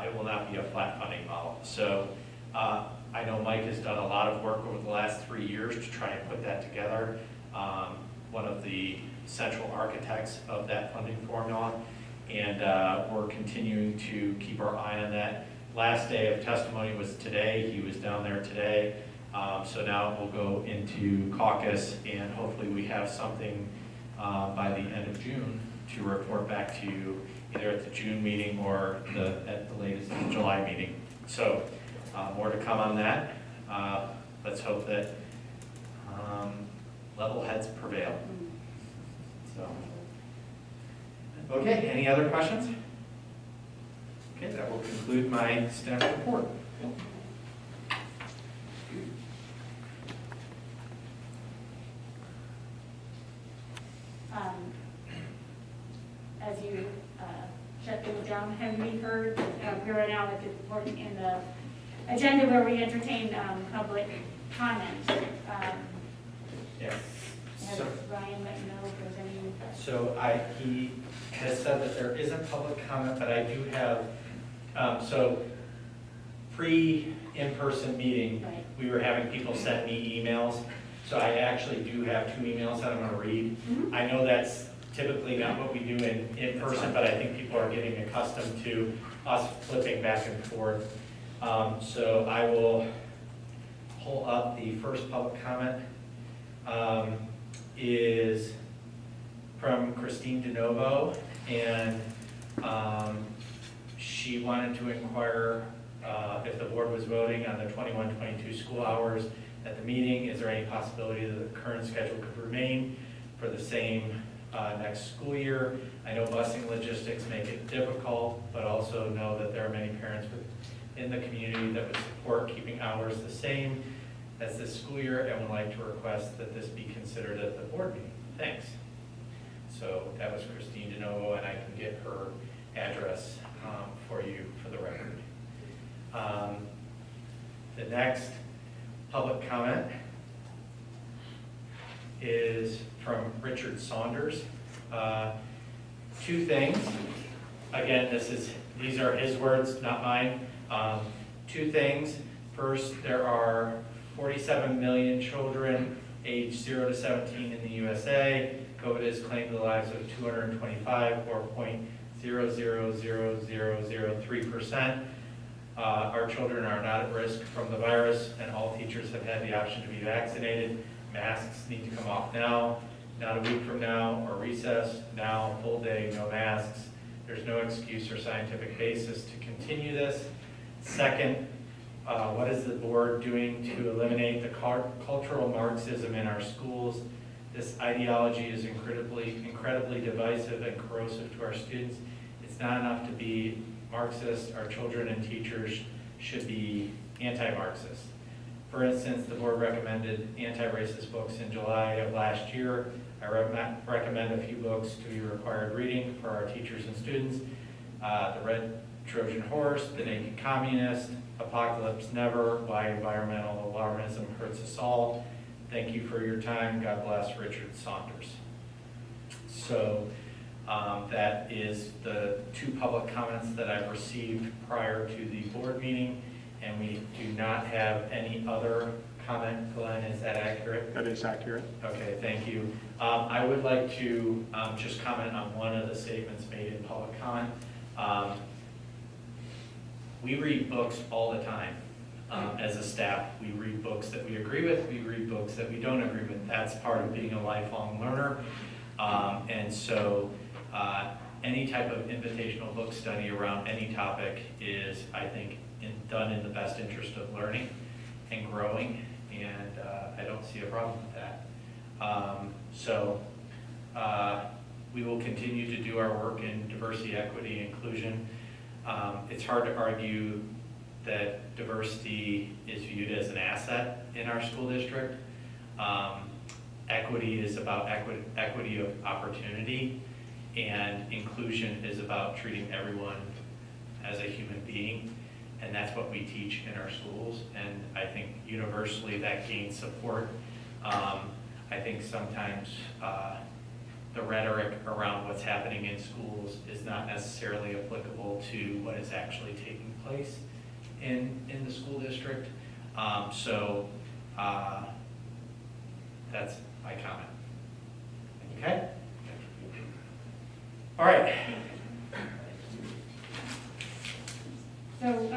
[SPEAKER 2] it will not be a flat funding model. So I know Mike has done a lot of work over the last 3 years to try and put that together. One of the central architects of that funding formula, and we're continuing to keep our eye on that. Last day of testimony was today. He was down there today. So now we'll go into caucus, and hopefully we have something by the end of June to report back to you, either at the June meeting or at the latest July meeting. So more to come on that. Let's hope that level heads prevail. So, okay, any other questions? Okay, that will conclude my staff report.
[SPEAKER 4] As you shut things down, have we heard, we are now at the point in the agenda where we entertain public comment.
[SPEAKER 2] Yes.
[SPEAKER 4] Has
[SPEAKER 2] So,
[SPEAKER 4] Ryan let you know if there's any?
[SPEAKER 2] so he has said that there isn't public comment, but I do have, so pre-in-person meeting,
[SPEAKER 4] Right.
[SPEAKER 2] we were having people send me emails. So I actually do have 2 emails that I'm going to read.
[SPEAKER 4] Mhm.
[SPEAKER 2] I know that's typically not what we do in person, but I think people are getting accustomed to us flipping back and forth. So I will pull up the first public comment. Is from Christine DeNovo, and she wanted to inquire if the board was voting on the 21-22 school hours at the meeting. Is there any possibility that the current schedule could remain for the same next school year? I know busing logistics make it difficult, but also know that there are many parents in the community that would support keeping hours the same as this school year, and would like to request that this be considered at the board meeting. Thanks. So that was Christine DeNovo, and I can get her address for you for the record. The next public comment is from Richard Saunders. 2 things. Again, these are his words, not mine. 2 things. First, there are 47 million children aged 0 to 17 in the USA. COVID has claimed the lives of 225, or 0.000003%. Our children are not at risk from the virus, and all teachers have had the option to be vaccinated. Masks need to come off now, not a week from now, or recess now, full day, no masks. There's no excuse or scientific basis to continue this. Second, what is the board doing to eliminate the cultural Marxism in our schools? This ideology is incredibly divisive and corrosive to our students. It's not enough to be Marxist. Our children and teachers should be anti-Marxist. For instance, the board recommended anti-racist books in July of last year. I recommend a few books to be required reading for our teachers and students. The Red Trojan Horse, The Naked Communist, Apocalypse Never, Why Environmental Alarmism Hurts Us All. Thank you for your time. God bless, Richard Saunders. So that is the 2 public comments that I've received prior to the board meeting, and we do not have any other comment. Glenn, is that accurate?
[SPEAKER 10] That is accurate.
[SPEAKER 2] Okay, thank you. I would like to just comment on one of the statements made in public comment. We read books all the time. As a staff, we read books that we agree with, we read books that we don't agree with. That's part of being a lifelong learner. And so any type of invitational book study around any topic is, I think, done in the best interest of learning and growing, and I don't see a problem with that. We will continue to do our work in diversity, equity, inclusion. It's hard to argue that diversity is viewed as an asset in our school district. Equity is about equity of opportunity, and inclusion is about treating everyone as a human being, and that's what we teach in our schools, and I think universally that gains support. I think sometimes the rhetoric around what's happening in schools is not necessarily applicable to what is actually taking place in the school district. That's my comment. Okay? All right.
[SPEAKER 4] So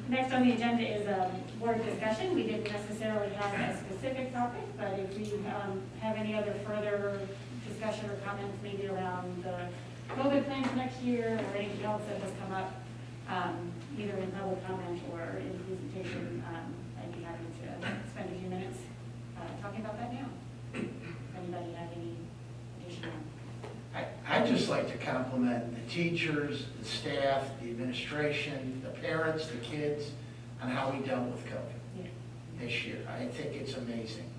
[SPEAKER 4] next on the agenda is board discussion. We didn't necessarily have a specific topic, but if we have any other further discussion or comments maybe around the COVID plans next year or anything else that has come up, either in public comment or in presentation, I'd be happy to spend a few minutes talking about that now. If anybody have any additional?
[SPEAKER 15] I'd just like to compliment the teachers, the staff, the administration, the parents, the kids, on how we dealt with COVID this year. I think it's amazing.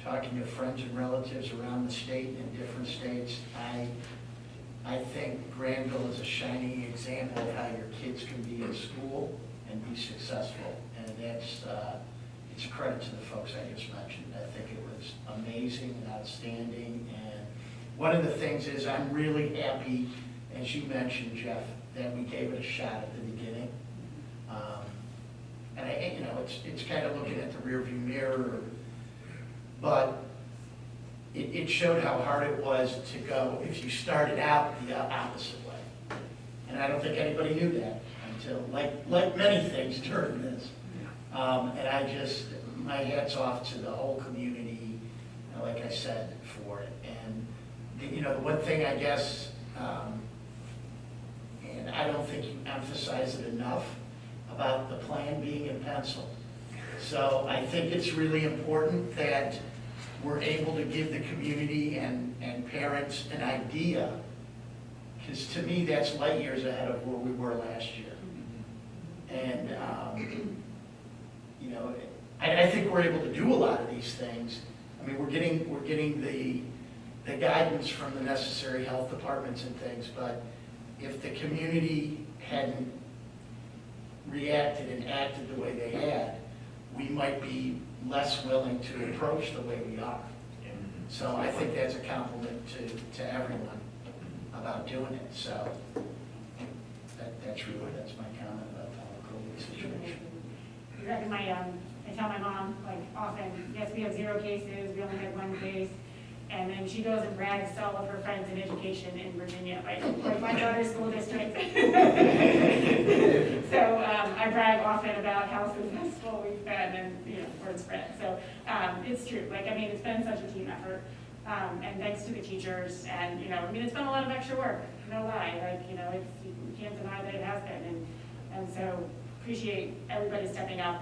[SPEAKER 15] Talking to friends and relatives around the state and different states, I think Granville is a shining example of how your kids can be in school and be successful. And that's, it's a credit to the folks I just mentioned. I think it was amazing and outstanding. And one of the things is I'm really happy, as you mentioned, Jeff, that we gave it a shot at the beginning. And you know, it's kind of looking at the rearview mirror, but it showed how hard it was to go if you started out the opposite way. And I don't think anybody knew that until, like many things during this. And I just, my hat's off to the whole community, like I said, for it. And, you know, the one thing I guess, and I don't think you emphasize it enough, about the plan being in pencil. So I think it's really important that we're able to give the community and parents an idea, because to me, that's light years ahead of where we were last year. And, you know, I think we're able to do a lot of these things. I mean, we're getting the guidance from the necessary health departments and things, but if the community hadn't reacted and acted the way they had, we might be less willing to approach the way we are. So I think that's a compliment to everyone about doing it. So that's my comment about the COVID situation.
[SPEAKER 4] I tell my mom, like, often, yes, we have 0 cases, we only had 1 case, and then she goes and brags to all of her friends in education in Virginia, like my daughter's school district. So I brag often about how successful we've been, and, you know, word spread. So it's true. Like, I mean, it's been such a team effort, and thanks to the teachers, and, you know, I mean, it's been a lot of extra work, no lie. Like, you know, you can't deny that it has been, and so appreciate everybody stepping up.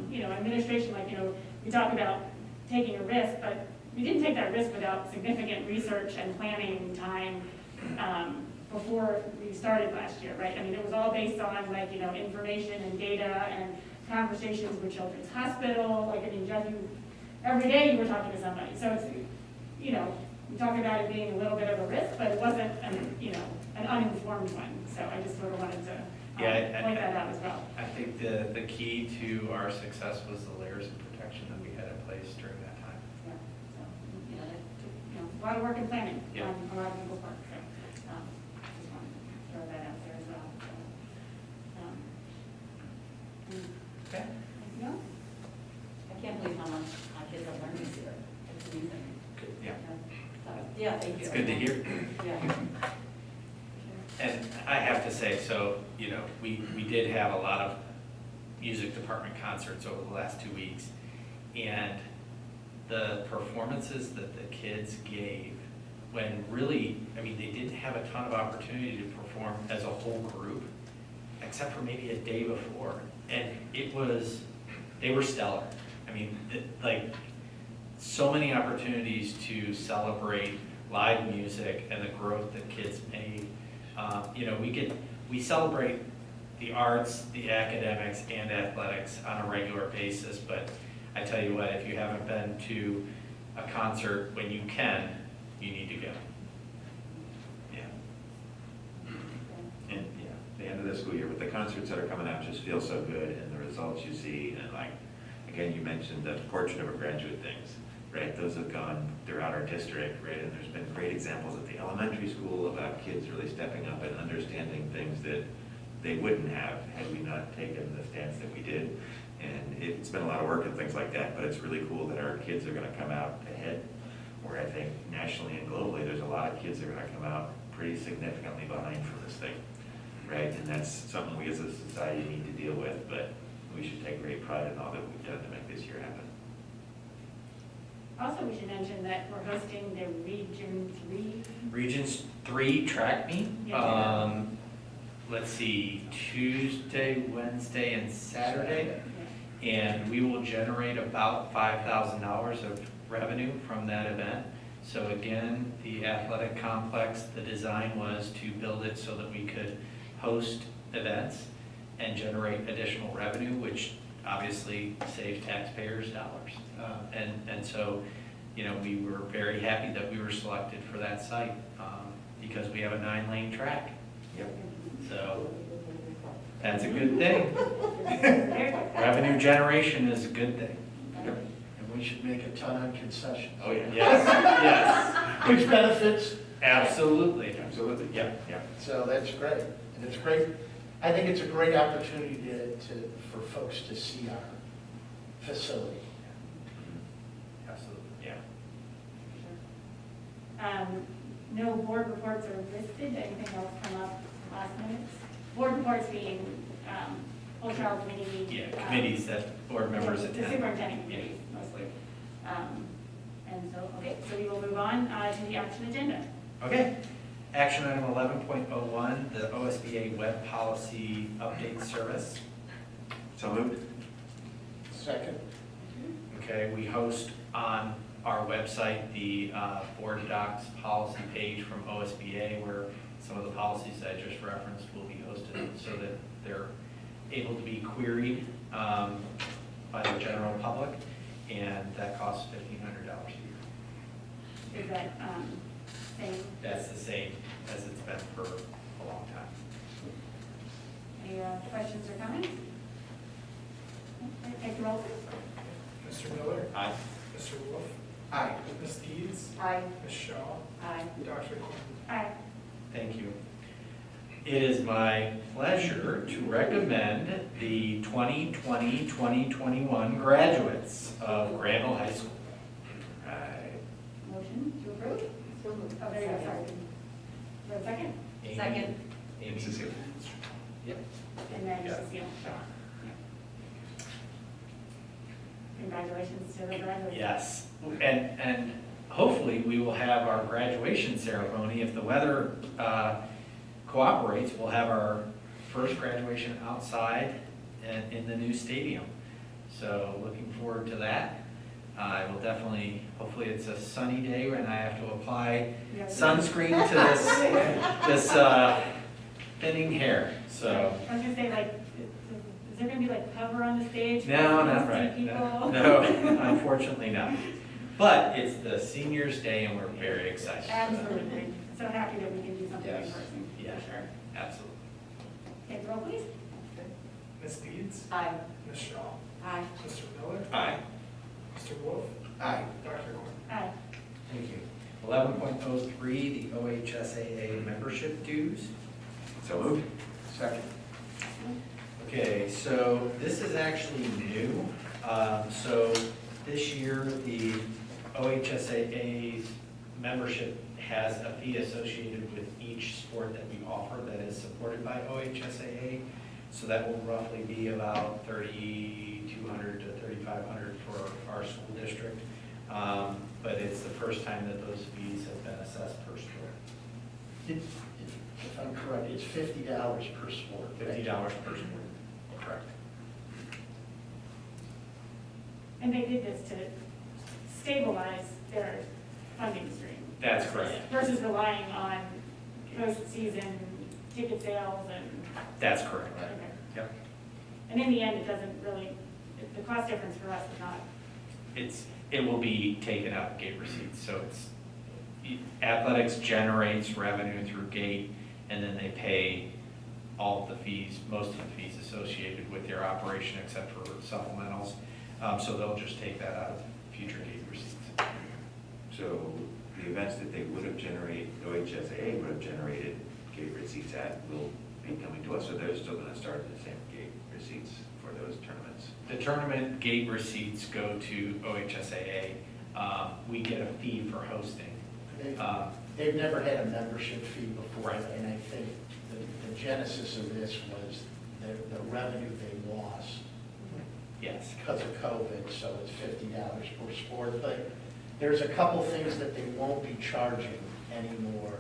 [SPEAKER 4] You know, administration, like, you know, we talk about taking a risk, but we didn't take that risk without significant research and planning time before we started last year, right? I mean, it was all based on, like, you know, information and data and conversations with Children's Hospital. Like, I mean, Jeff, every day you were talking to somebody. So it's, you know, we talk about it being a little bit of a risk, but it wasn't, you know, an uninformed one. So I just sort of wanted to point that out as well.
[SPEAKER 2] I think the key to our success was the layers of protection that we had in place during that time.
[SPEAKER 4] Yeah. So, you know, that took, you know, a lot of work and planning on a lot of people's part. So just wanted to throw that out there as well. So,
[SPEAKER 2] Okay.
[SPEAKER 4] anything else?
[SPEAKER 13] I can't believe how much my kids have learned this year. It's amazing.
[SPEAKER 2] Good. Yeah.
[SPEAKER 13] Yeah, thank you.
[SPEAKER 2] It's good to hear.
[SPEAKER 13] Yeah.
[SPEAKER 2] And I have to say, so, you know, we did have a lot of music department concerts over the last 2 weeks. And the performances that the kids gave, when really, I mean, they didn't have a ton of opportunity to perform as a whole group, except for maybe a day before. And they were stellar. I mean, like, so many opportunities to celebrate live music and the growth that kids made. You know, we celebrate the arts, the academics, and athletics on a regular basis, but I tell you what, if you haven't been to a concert when you can, you need to go.
[SPEAKER 12] Yeah. And, yeah, the end of the school year with the concerts that are coming out just feel so good, and the results you see, and like, again, you mentioned the portrait of a graduate things, right? Those have gone throughout our district, right? And there's been great examples at the elementary school about kids really stepping up and understanding things that they wouldn't have had we not taken the stance that we did. And it's been a lot of work and things like that, but it's really cool that our kids are going to come out ahead, where I think nationally and globally, there's a lot of kids that are going to come out pretty significantly behind for this thing, right? And that's something we as a society need to deal with, but we should take great pride in all that we've done to make this year happen.
[SPEAKER 4] Also, we should mention that we're hosting the
[SPEAKER 2] Regions 3 track meet.
[SPEAKER 4] Yeah.
[SPEAKER 2] Let's see, Tuesday, Wednesday, and Saturday. And we will generate about $5,000 of revenue from that event. So again, the athletic complex, the design was to build it so that we could host events and generate additional revenue, which obviously saves taxpayers dollars. And so, you know, we were very happy that we were selected for that site because we have a 9-lane track.
[SPEAKER 12] Yep.
[SPEAKER 2] So that's a good thing. Revenue generation is a good thing.
[SPEAKER 15] And we should make a ton on concessions.
[SPEAKER 12] Oh, yeah.
[SPEAKER 2] Yes, yes.
[SPEAKER 15] Which benefits.
[SPEAKER 2] Absolutely.
[SPEAKER 12] Absolutely.
[SPEAKER 2] Yeah, yeah.
[SPEAKER 15] So that's great. And it's great. I think it's a great opportunity for folks to see our facility.
[SPEAKER 2] Absolutely, yeah.
[SPEAKER 4] No board reports are listed. Anything else come up last minute? Board reports being full trial committee.
[SPEAKER 2] Yeah, committees that board members
[SPEAKER 4] The
[SPEAKER 2] attend.
[SPEAKER 4] superintendent committees mostly. And so, okay, so we will move on to the action agenda.
[SPEAKER 2] Okay. Action item 11.01, the OSBA web policy update service.
[SPEAKER 12] So moved.
[SPEAKER 15] Second.
[SPEAKER 2] Okay, we host on our website the board docs policy page from OSBA where some of the policies I just referenced will be hosted so that they're able to be queried by the general public, and that costs $1,500 a year.
[SPEAKER 4] Is that same?
[SPEAKER 2] That's the same as it's been for a long time.
[SPEAKER 4] Any questions or comments? Okay, take the roll, please.
[SPEAKER 1] Mr. Miller?
[SPEAKER 2] Aye.
[SPEAKER 1] Mr. Wolf?
[SPEAKER 15] Aye.
[SPEAKER 1] Ms. Deeds?
[SPEAKER 3] Aye.
[SPEAKER 1] Ms. Shaw?
[SPEAKER 3] Aye.
[SPEAKER 1] Dr. Quinn?
[SPEAKER 4] Aye.
[SPEAKER 2] Thank you. It is my pleasure to recommend the 2020-2021 graduates of Granville High School.
[SPEAKER 4] Motion to approve? Oh, there you go, sorry. For a second?
[SPEAKER 2] Amy-
[SPEAKER 13] Second.
[SPEAKER 2] Amy Cecile. Yep.
[SPEAKER 4] And then
[SPEAKER 2] Yeah.
[SPEAKER 4] Cecile. Congratulations to the graduates.
[SPEAKER 2] Yes, and hopefully we will have our graduation ceremony. If the weather cooperates, we'll have our first graduation outside and in the new stadium. So looking forward to that. I will definitely, hopefully it's a sunny day and I have to apply sunscreen to this thinning hair, so.
[SPEAKER 4] I was gonna say, like, is there gonna be like cover on the stage?
[SPEAKER 2] No, not
[SPEAKER 4] See
[SPEAKER 2] right.
[SPEAKER 4] people?
[SPEAKER 2] No, unfortunately not. But it's the seniors' day and we're very excited.
[SPEAKER 4] Absolutely. So happy that we can do something in
[SPEAKER 2] Yes.
[SPEAKER 4] person,
[SPEAKER 2] Yeah.
[SPEAKER 4] for sure.
[SPEAKER 2] Absolutely.
[SPEAKER 4] Take the roll, please.
[SPEAKER 1] Ms. Deeds?
[SPEAKER 3] Aye.
[SPEAKER 1] Ms. Shaw?
[SPEAKER 13] Aye.
[SPEAKER 1] Mr. Miller?
[SPEAKER 2] Aye.
[SPEAKER 1] Mr. Wolf?
[SPEAKER 15] Aye.
[SPEAKER 1] Dr. Quinn?
[SPEAKER 4] Aye.
[SPEAKER 2] Thank you. 11.03, the OHSAA membership dues.
[SPEAKER 12] So moved.
[SPEAKER 15] Second.
[SPEAKER 2] Okay, so this is actually new. So this year, the OHSAA's membership has a fee associated with each sport that we offer that is supported by OHSAA. So that will roughly be about $3,200 to $3,500 for our school district. But it's the first time that those fees have been assessed per sport.
[SPEAKER 15] If I'm correct, it's $50 per sport.
[SPEAKER 2] $50 per sport, correct.
[SPEAKER 4] And they did this to stabilize their funding stream.
[SPEAKER 2] That's correct.
[SPEAKER 4] Versus relying on post-season ticket sales and.
[SPEAKER 2] That's correct.
[SPEAKER 4] Okay.
[SPEAKER 2] Yep.
[SPEAKER 4] And in the end, it doesn't really, the cost difference for us is not.
[SPEAKER 2] It will be taken out of gate receipts, so athletics generates revenue through gate, and then they pay all of the fees, most of the fees associated with their operation except for supplementals. So they'll just take that out of future gate receipts.
[SPEAKER 12] So the events that they would have generated, OHSAA would have generated gate receipts at will be coming to us, so they're still gonna start the same gate receipts for those tournaments.
[SPEAKER 2] The tournament gate receipts go to OHSAA. We get a fee for hosting.
[SPEAKER 15] They've never had a membership fee before,
[SPEAKER 2] Right.
[SPEAKER 15] and I think the genesis of this was the revenue they lost
[SPEAKER 2] Yes.
[SPEAKER 15] because of COVID, so it's $50 per sport. But there's a couple things that they won't be charging anymore.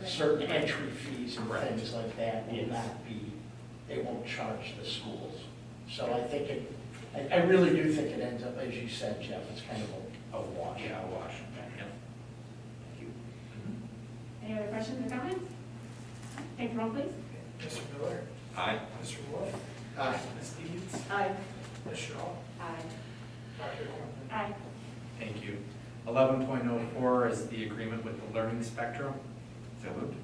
[SPEAKER 15] Certain entry fees and
[SPEAKER 2] Correct.
[SPEAKER 15] things like that will
[SPEAKER 2] Yes.
[SPEAKER 15] not be, they won't charge the schools. So I think I really do think it ends up, as you said, Jeff, it's kind of a wash.
[SPEAKER 2] Yeah, a wash. Yep.
[SPEAKER 4] Any other questions or comments? Take the roll, please.
[SPEAKER 1] Mr. Miller?
[SPEAKER 12] Aye.
[SPEAKER 1] Mr. Wolf?
[SPEAKER 15] Aye.
[SPEAKER 1] Ms. Deeds?
[SPEAKER 3] Aye.
[SPEAKER 1] Ms. Shaw?
[SPEAKER 13] Aye.
[SPEAKER 1] Dr. Quinn?
[SPEAKER 4] Aye.
[SPEAKER 2] Thank you. 11.04 is the agreement with the Learning Spectrum.
[SPEAKER 12] So moved.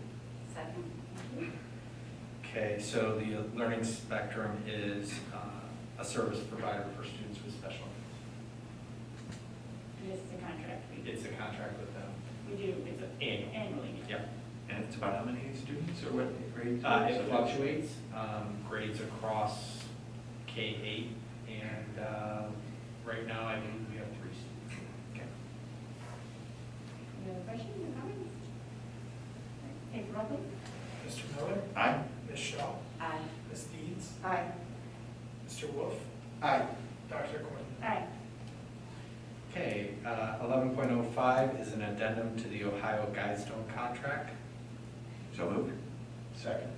[SPEAKER 13] Second.
[SPEAKER 2] Okay, so the Learning Spectrum is a service provider for students with special
[SPEAKER 4] And this is a contract.
[SPEAKER 2] needs. It's a contract with them.
[SPEAKER 4] We do, it's annually.
[SPEAKER 2] Yep.
[SPEAKER 12] And it's about how many students or what grades?
[SPEAKER 2] It fluctuates, grades across K-8, and right now I believe we have 3 students.
[SPEAKER 12] Okay.
[SPEAKER 4] Any other questions or comments? Take the roll, please.
[SPEAKER 1] Mr. Miller?
[SPEAKER 12] Aye.
[SPEAKER 1] Ms. Shaw?
[SPEAKER 13] Aye.
[SPEAKER 1] Ms. Deeds?
[SPEAKER 3] Aye.
[SPEAKER 1] Mr. Wolf?
[SPEAKER 15] Aye.
[SPEAKER 1] Dr. Quinn?
[SPEAKER 4] Aye.
[SPEAKER 2] Okay, 11.05 is an addendum to the Ohio Guidestone contract.
[SPEAKER 12] So moved.
[SPEAKER 15] Second.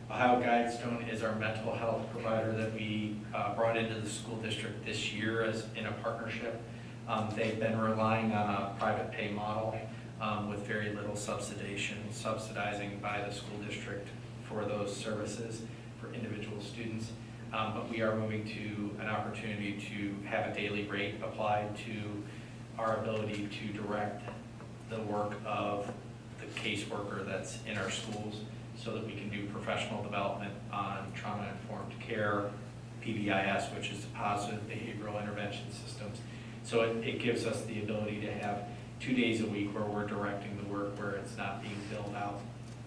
[SPEAKER 2] Ohio Guidestone is our mental health provider that we brought into the school district this year as in a partnership. They've been relying on a private pay model with very little subsidizing by the school district for those services for individual students. But we are moving to an opportunity to have a daily rate applied to our ability to direct the work of the caseworker that's in our schools so that we can do professional development on trauma-informed care, PBIS, which is the Positive Behavioral Intervention Systems. So it gives us the ability to have 2 days a week where we're directing the work where it's not being billed out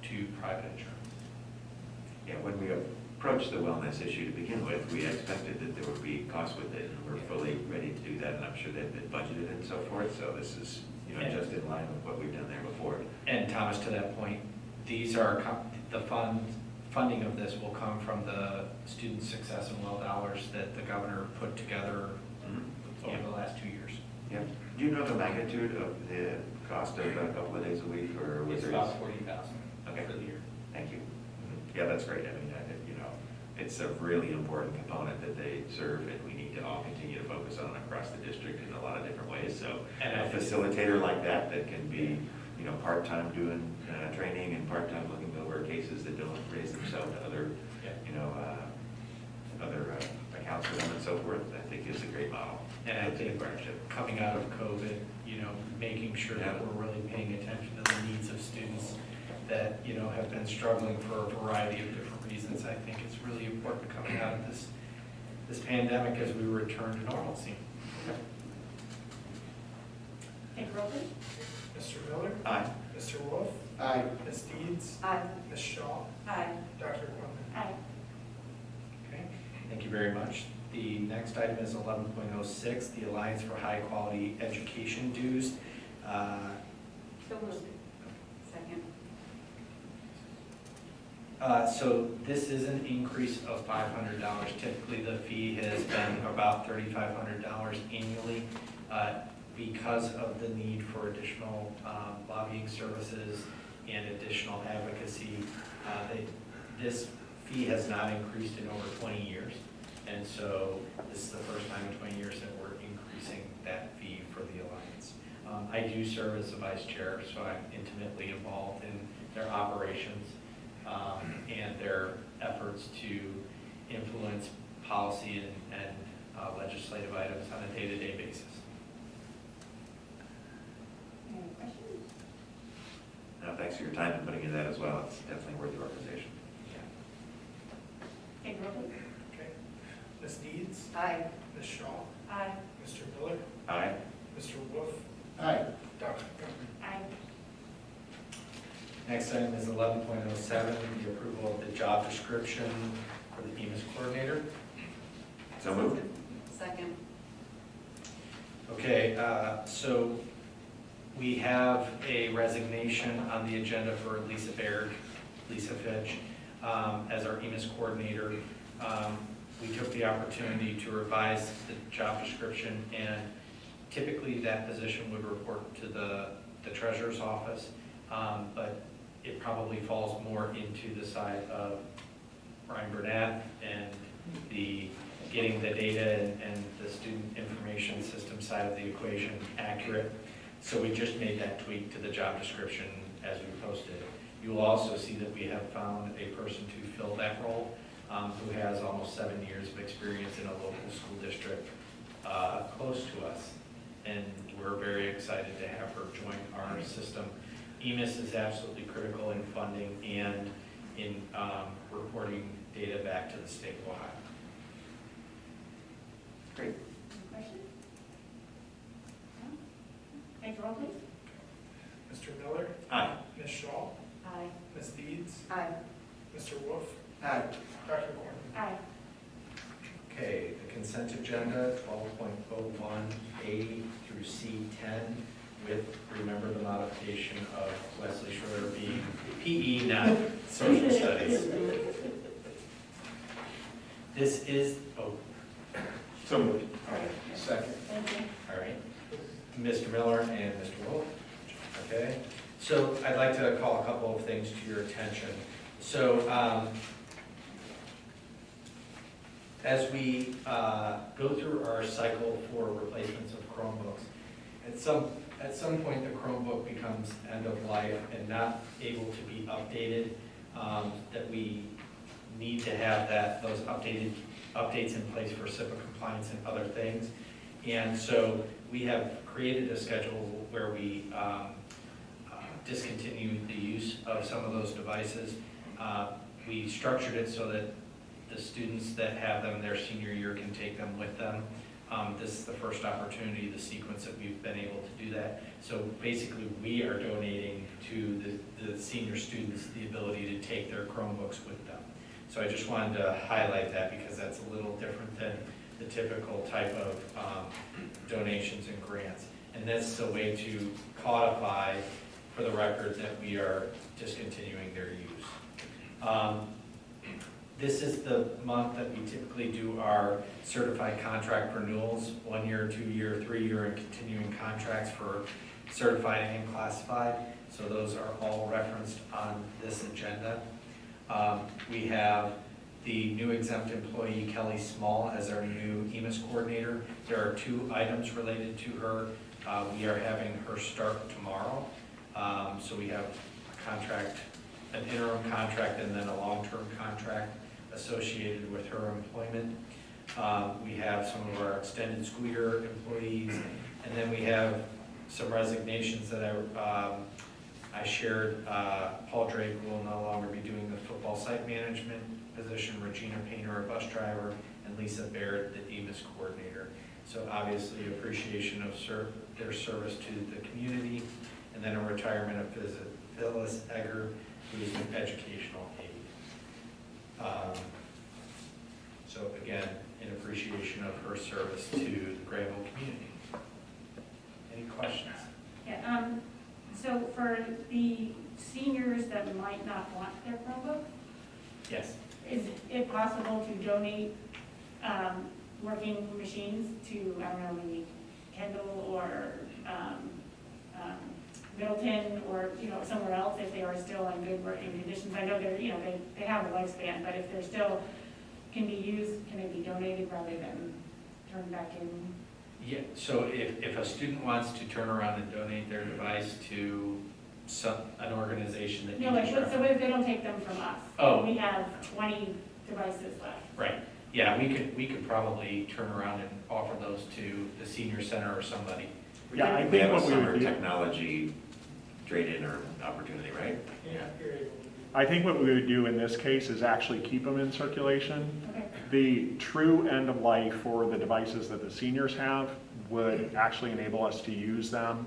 [SPEAKER 2] to private insurance.
[SPEAKER 12] Yeah, when we approached the wellness issue to begin with, we expected that there would be costs with it, and we're fully ready to do that, and I'm sure they've been budgeted and so forth, so this is, just in line with what we've done there before.
[SPEAKER 2] And Thomas, to that point, these are, the funding of this will come from the Student Success and Well dollars that the governor put together over the last 2 years.
[SPEAKER 12] Yeah. Do you know the magnitude of the cost of a couple of days a week, or was
[SPEAKER 2] It's
[SPEAKER 12] there?
[SPEAKER 2] about $40,000
[SPEAKER 12] Okay.
[SPEAKER 2] for the year.
[SPEAKER 12] Thank you. Yeah, that's great. I mean, it's a really important component that they serve, and we need to all continue to focus on across the district in a lot of different ways. So
[SPEAKER 2] And I
[SPEAKER 12] a
[SPEAKER 2] think-
[SPEAKER 12] facilitator like that can be, part-time doing training and part-time looking over cases that don't raise themselves to other, other accounts for them and so forth, I think is a great model.
[SPEAKER 2] And I think coming out of COVID, making sure that we're really paying attention to the needs of students that, have been struggling for a variety of different reasons. I think it's really important coming out of this pandemic as we return to normalcy.
[SPEAKER 4] Take the roll, please.
[SPEAKER 1] Mr. Miller?
[SPEAKER 12] Aye.
[SPEAKER 1] Mr. Wolf?
[SPEAKER 15] Aye.
[SPEAKER 1] Ms. Deeds?
[SPEAKER 3] Aye.
[SPEAKER 1] Ms. Shaw?
[SPEAKER 13] Aye.
[SPEAKER 1] Dr. Quinn?
[SPEAKER 4] Aye.
[SPEAKER 2] Okay, thank you very much. The next item is 11.06, the Alliance for High Quality Education dues.
[SPEAKER 13] So moved. Second.
[SPEAKER 2] So this is an increase of $500. Typically, the fee has been about $3,500 annually. Because of the need for additional lobbying services and additional advocacy, this fee has not increased in over 20 years. And so this is the first time in 20 years that we're increasing that fee for the Alliance. I do serve as the vice chair, so I'm intimately involved in their operations and their efforts to influence policy and legislative items on a day-to-day basis.
[SPEAKER 4] Any questions?
[SPEAKER 12] No, thanks for your time and putting in that as well. It's definitely worth the organization.
[SPEAKER 4] Take roll, please.
[SPEAKER 1] Okay. Ms. Deeds?
[SPEAKER 3] Aye.
[SPEAKER 1] Ms. Shaw?
[SPEAKER 4] Aye.
[SPEAKER 1] Mr. Miller?
[SPEAKER 12] Aye.
[SPEAKER 1] Mr. Wolf?
[SPEAKER 15] Aye.
[SPEAKER 1] Dr. Montgomery?
[SPEAKER 4] Aye.
[SPEAKER 2] Next item is 11.07, the approval of the job description for the EMIS coordinator.
[SPEAKER 12] So moved.
[SPEAKER 13] Second.
[SPEAKER 2] Okay, so we have a resignation on the agenda for Lisa Fitch, as our EMIS coordinator. We took the opportunity to revise the job description, and typically that position would report to the treasurer's office, but it probably falls more into the side of Brian Burnett and the getting the data and the student information system side of the equation accurate. So we just made that tweak to the job description as we posted it. You will also see that we have found a person to fill that role who has almost 7 years of experience in a local school district close to us. And we're very excited to have her join our system. EMIS is absolutely critical in funding and in reporting data back to the state of Ohio.
[SPEAKER 12] Great.
[SPEAKER 4] Any questions? No? Take roll, please.
[SPEAKER 1] Mr. Miller?
[SPEAKER 12] Aye.
[SPEAKER 1] Ms. Shaw?
[SPEAKER 13] Aye.
[SPEAKER 1] Ms. Deeds?
[SPEAKER 3] Aye.
[SPEAKER 1] Mr. Wolf?
[SPEAKER 15] Aye.
[SPEAKER 1] Dr. Corn?
[SPEAKER 4] Aye.
[SPEAKER 2] Okay, the consent agenda, 12.01A through C10, with, remember, the modification of Wesley Schroeder being PE, not social studies. This is,
[SPEAKER 10] So moved.
[SPEAKER 2] all right,
[SPEAKER 10] Second.
[SPEAKER 4] Thank you.
[SPEAKER 2] all right. Mr. Miller and Mr. Wolf, okay? So I'd like to call a couple of things to your attention. So as we go through our cycle for replacements of Chromebooks, at some point the Chromebook becomes end of life and not able to be updated, that we need to have those updates in place for SIPA compliance and other things. And so we have created a schedule where we discontinue the use of some of those devices. We structured it so that the students that have them their senior year can take them with them. This is the first opportunity, the sequence that we've been able to do that. So basically, we are donating to the senior students the ability to take their Chromebooks with them. So I just wanted to highlight that because that's a little different than the typical type of donations and grants. And that's a way to codify for the record that we are discontinuing their use. This is the month that we typically do our certified contract renewals, 1 year, 2 year, 3 year, and continuing contracts for certified and classified. So those are all referenced on this agenda. We have the new exempt employee, Kelly Small, as our new EMIS coordinator. There are 2 items related to her. We are having her start tomorrow. So we have a contract, an interim contract, and then a long-term contract associated with her employment. We have some of our extended school year employees, and then we have some resignations that I shared. Paul Drake will no longer be doing the football site management position, Regina Painter, a bus driver, and Lisa Baird, the EMIS coordinator. So obviously appreciation of their service to the community, and then a retirement of Phyllis Egger, who is an educational aide. So again, in appreciation of her service to the Granville community. Any questions?
[SPEAKER 4] Yeah, so for the seniors that might not want their Chromebook,
[SPEAKER 2] Yes.
[SPEAKER 4] Is it possible to donate working machines to, I don't know, maybe Kendall or Middleton or, somewhere else if they are still in good working conditions? I know they're, they have a lifespan, but if they're still, can be used, can they be donated rather than turned back in?
[SPEAKER 2] Yeah, so if a student wants to turn around and donate their device to an organization that you
[SPEAKER 4] No,
[SPEAKER 2] just
[SPEAKER 4] so
[SPEAKER 2] referenced.
[SPEAKER 4] what if they don't take them from us?
[SPEAKER 2] Oh.
[SPEAKER 4] We have 20 devices left.
[SPEAKER 2] Right, yeah, we could probably turn around and offer those to the senior center or somebody.
[SPEAKER 10] Yeah, I
[SPEAKER 12] We
[SPEAKER 10] think
[SPEAKER 12] have a
[SPEAKER 10] what we would
[SPEAKER 12] summer
[SPEAKER 10] do,
[SPEAKER 12] technology trade-in or opportunity, right?
[SPEAKER 1] Yeah, you're able to.
[SPEAKER 10] I think what we would do in this case is actually keep them in circulation.
[SPEAKER 4] Okay.
[SPEAKER 10] The true end of life for the devices that the seniors have would actually enable us to use them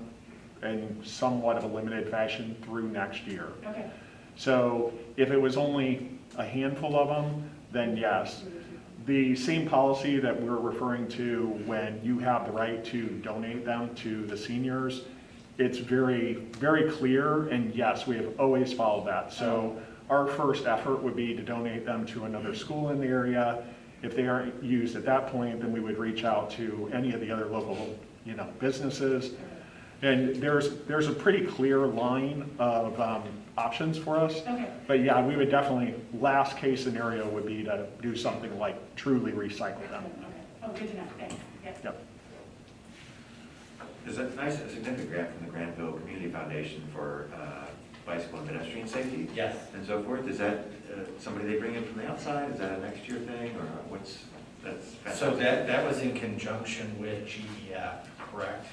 [SPEAKER 10] in somewhat of a limited fashion through next year.
[SPEAKER 4] Okay.
[SPEAKER 10] So if it was only a handful of them, then yes. The same policy that we're referring to when you have the right to donate them to the seniors, it's very, very clear, and yes, we have always followed that. So our first effort would be to donate them to another school in the area. If they aren't used at that point, then we would reach out to any of the other local, businesses. And there's a pretty clear line of options for us.
[SPEAKER 4] Okay.
[SPEAKER 10] But yeah, we would definitely, last case scenario would be to do something like truly recycle them.
[SPEAKER 4] Okay. Oh, good to know, thanks. Yeah.
[SPEAKER 10] Yep.
[SPEAKER 12] There's a nice significant grant from the Granville Community Foundation for bicycle and pedestrian safety
[SPEAKER 2] Yes.
[SPEAKER 12] and so forth. Is that somebody they bring in from the outside? Is that a next year thing, or that's fantastic?
[SPEAKER 2] So that was in conjunction with GEF, correct?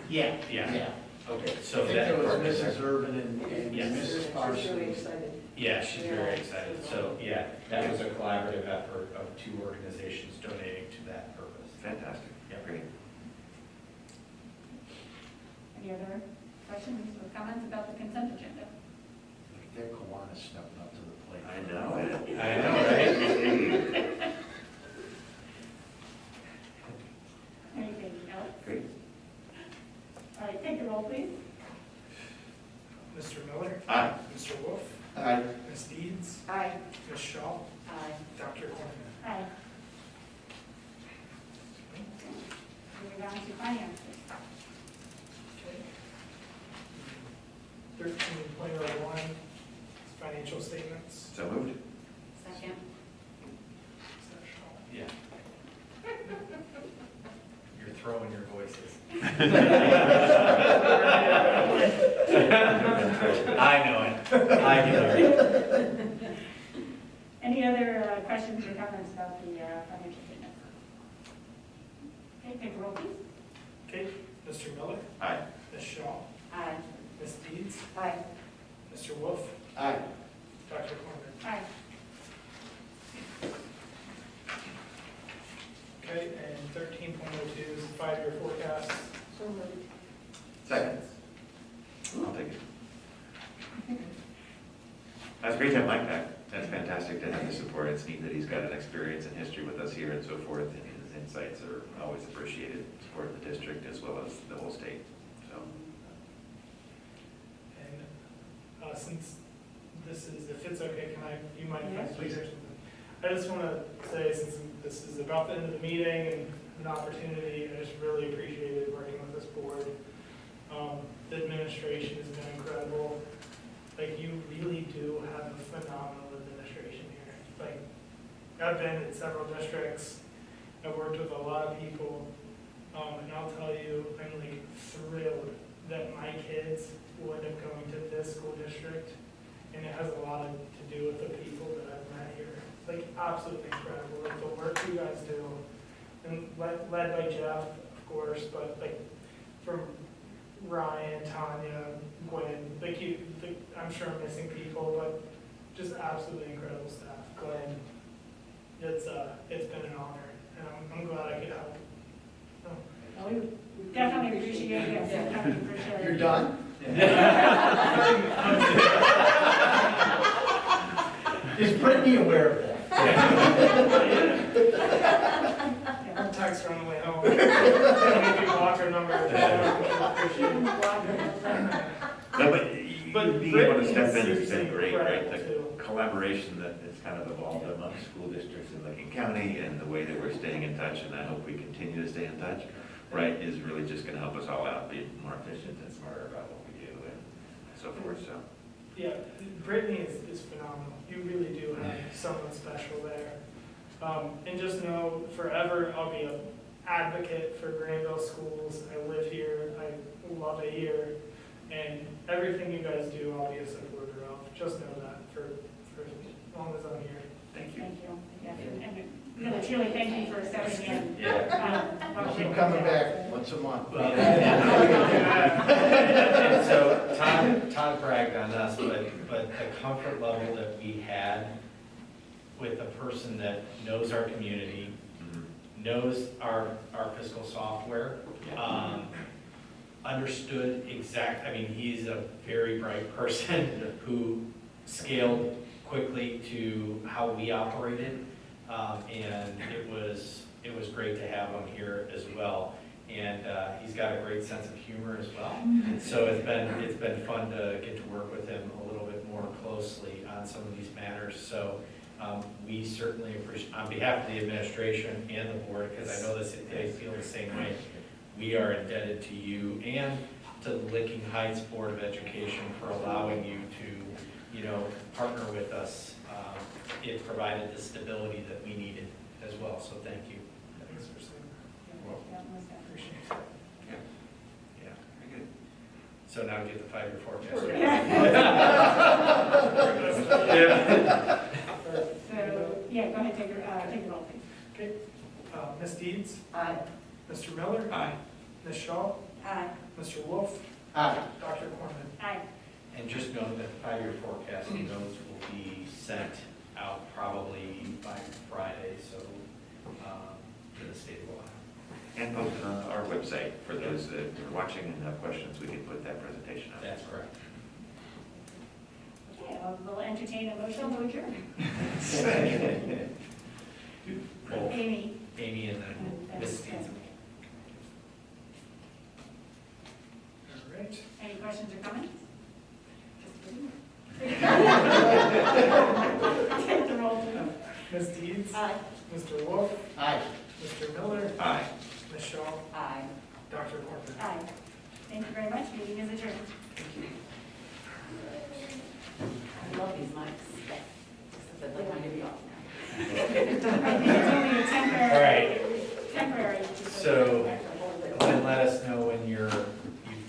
[SPEAKER 15] Yeah.
[SPEAKER 2] Yeah. Okay,
[SPEAKER 15] I
[SPEAKER 2] so
[SPEAKER 15] think
[SPEAKER 2] that.
[SPEAKER 15] there was Mrs. Urban and
[SPEAKER 2] Yes.
[SPEAKER 15] Mrs.
[SPEAKER 14] She's really
[SPEAKER 15] Parsons.
[SPEAKER 14] excited.
[SPEAKER 2] Yeah, she's very excited. So, yeah, that was a collaborative effort of two organizations donating to that purpose.
[SPEAKER 12] Fantastic.
[SPEAKER 2] Yeah.
[SPEAKER 12] Great.
[SPEAKER 4] Any other questions or comments about the consent agenda?
[SPEAKER 15] Look at that Kiwanis stepping up to the plate.
[SPEAKER 12] I know.
[SPEAKER 2] I know, right?
[SPEAKER 4] Anything else?
[SPEAKER 12] Great.
[SPEAKER 4] All right, take the roll, please.
[SPEAKER 1] Mr. Miller?
[SPEAKER 12] Aye.
[SPEAKER 1] Mr. Wolf?
[SPEAKER 15] Aye.
[SPEAKER 1] Ms. Deeds?
[SPEAKER 3] Aye.
[SPEAKER 1] Ms. Shaw?
[SPEAKER 3] Aye.
[SPEAKER 1] Dr. Corman?
[SPEAKER 4] Aye. Moving on to finance.
[SPEAKER 1] 13.01, financial statements.
[SPEAKER 12] So moved.
[SPEAKER 13] Second.
[SPEAKER 2] Yeah. You're throwing your voices. I know it. I can hear it.
[SPEAKER 4] Any other questions or comments about the financial statements? Okay, take the roll, please.
[SPEAKER 1] Okay, Mr. Miller?
[SPEAKER 12] Aye.
[SPEAKER 1] Ms. Shaw?
[SPEAKER 3] Aye.
[SPEAKER 1] Ms. Deeds?
[SPEAKER 3] Aye.
[SPEAKER 1] Mr. Wolf?
[SPEAKER 15] Aye.
[SPEAKER 1] Dr. Corman?
[SPEAKER 4] Aye.
[SPEAKER 1] Okay, and 13.02 is the 5-year forecast.
[SPEAKER 3] So moved.
[SPEAKER 12] Second. I'll take it. That's great to have Mike back. That's fantastic to have his support. It's neat that he's got an experience and history with us here and so forth, and his insights are always appreciated, support of the district as well as the whole state, so.
[SPEAKER 1] And since this is, if it's okay, you mind if I
[SPEAKER 4] Yes.
[SPEAKER 1] speak or something? I just want to say, since this is about the end of the meeting and an opportunity, I just really appreciated working with this board. The administration has been incredible. Like, you really do have a phenomenal administration here. Like, I've been in several districts, I've worked with a lot of people, and I'll tell you, I'm like thrilled that my kids will end up going to this school district, and it has a lot to do with the people that I've met here. Like, absolutely incredible, like the work you guys do, and led by Jeff, of course, but like from Ryan, Tanya, Gwen, I'm sure I'm missing people, but just absolutely incredible staff. Glenn, it's been an honor, and I'm glad I could help.
[SPEAKER 4] Oh, we definitely appreciate it, yes, definitely for sure.
[SPEAKER 15] You're done? Is Brittany aware of that?
[SPEAKER 1] I'll text her on the way home. Maybe block her number.
[SPEAKER 12] No,
[SPEAKER 1] But
[SPEAKER 12] being able to
[SPEAKER 1] Brittany
[SPEAKER 12] step
[SPEAKER 1] is
[SPEAKER 12] in has been great, right?
[SPEAKER 1] incredible,
[SPEAKER 12] The
[SPEAKER 1] too.
[SPEAKER 12] collaboration that has kind of evolved among school districts in Licking County and the way that we're staying in touch, and I hope we continue to stay in touch, right, is really just gonna help us all out, be more efficient and smarter about what we do and so forth, so.
[SPEAKER 1] Yeah, Brittany is phenomenal. You really do have someone special there. And just know, forever, I'll be an advocate for Granville schools. I live here, I love it here, and everything you guys do, I'll be a supporter of. Just know that for as long as I'm here.
[SPEAKER 12] Thank you.
[SPEAKER 4] Thank you. Yeah, and really, truly thank you for stepping in.
[SPEAKER 15] Keep coming back once a month.
[SPEAKER 2] And so Todd bragged on us, but the comfort level that we had with a person that knows our community, knows our fiscal software, understood I mean, he's a very bright person who scaled quickly to how we operated, and it was great to have him here as well. And he's got a great sense of humor as well. So it's been fun to get to work with him a little bit more closely on some of these matters. So we certainly appreciate, on behalf of the administration and the board, because I know they feel the same way, we are indebted to you and to the Licking Heights Board of Education for allowing you to, partner with us. It provided the stability that we needed as well, so thank you.
[SPEAKER 1] Thanks for saying
[SPEAKER 4] Yeah, most
[SPEAKER 1] that.
[SPEAKER 4] definitely.
[SPEAKER 1] Appreciate it.
[SPEAKER 12] Yeah, very good.
[SPEAKER 2] So now we get the 5-year forecast.
[SPEAKER 4] So, yeah, go ahead, take the roll, please.
[SPEAKER 1] Okay, Ms. Deeds?
[SPEAKER 14] Aye.
[SPEAKER 1] Mr. Miller?
[SPEAKER 12] Aye.
[SPEAKER 1] Ms. Shaw?
[SPEAKER 13] Aye.
[SPEAKER 1] Mr. Wolf?
[SPEAKER 15] Aye.
[SPEAKER 1] Dr. Corman?
[SPEAKER 4] Aye.
[SPEAKER 2] And just know that the 5-year forecast notes will be sent out probably by Friday, so to the state of Ohio.
[SPEAKER 12] And posted on our website for those that are watching and have questions, we can put that presentation up.
[SPEAKER 2] That's correct.
[SPEAKER 4] Okay, we'll entertain a motion to adjourn.
[SPEAKER 2] Both
[SPEAKER 4] Amy.
[SPEAKER 2] and then Ms. Stevenson.
[SPEAKER 1] All right.
[SPEAKER 4] Any questions or comments? Just kidding. Take the roll, please.
[SPEAKER 1] Ms. Deeds?
[SPEAKER 14] Aye.
[SPEAKER 1] Mr. Wolf?
[SPEAKER 15] Aye.
[SPEAKER 1] Mr. Miller?
[SPEAKER 12] Aye.
[SPEAKER 1] Ms. Shaw?
[SPEAKER 13] Aye.
[SPEAKER 1] Dr. Corman?
[SPEAKER 4] Aye. Thank you very much. Meeting is adjourned.
[SPEAKER 13] I love these mics. Just as I'd like mine to be off now.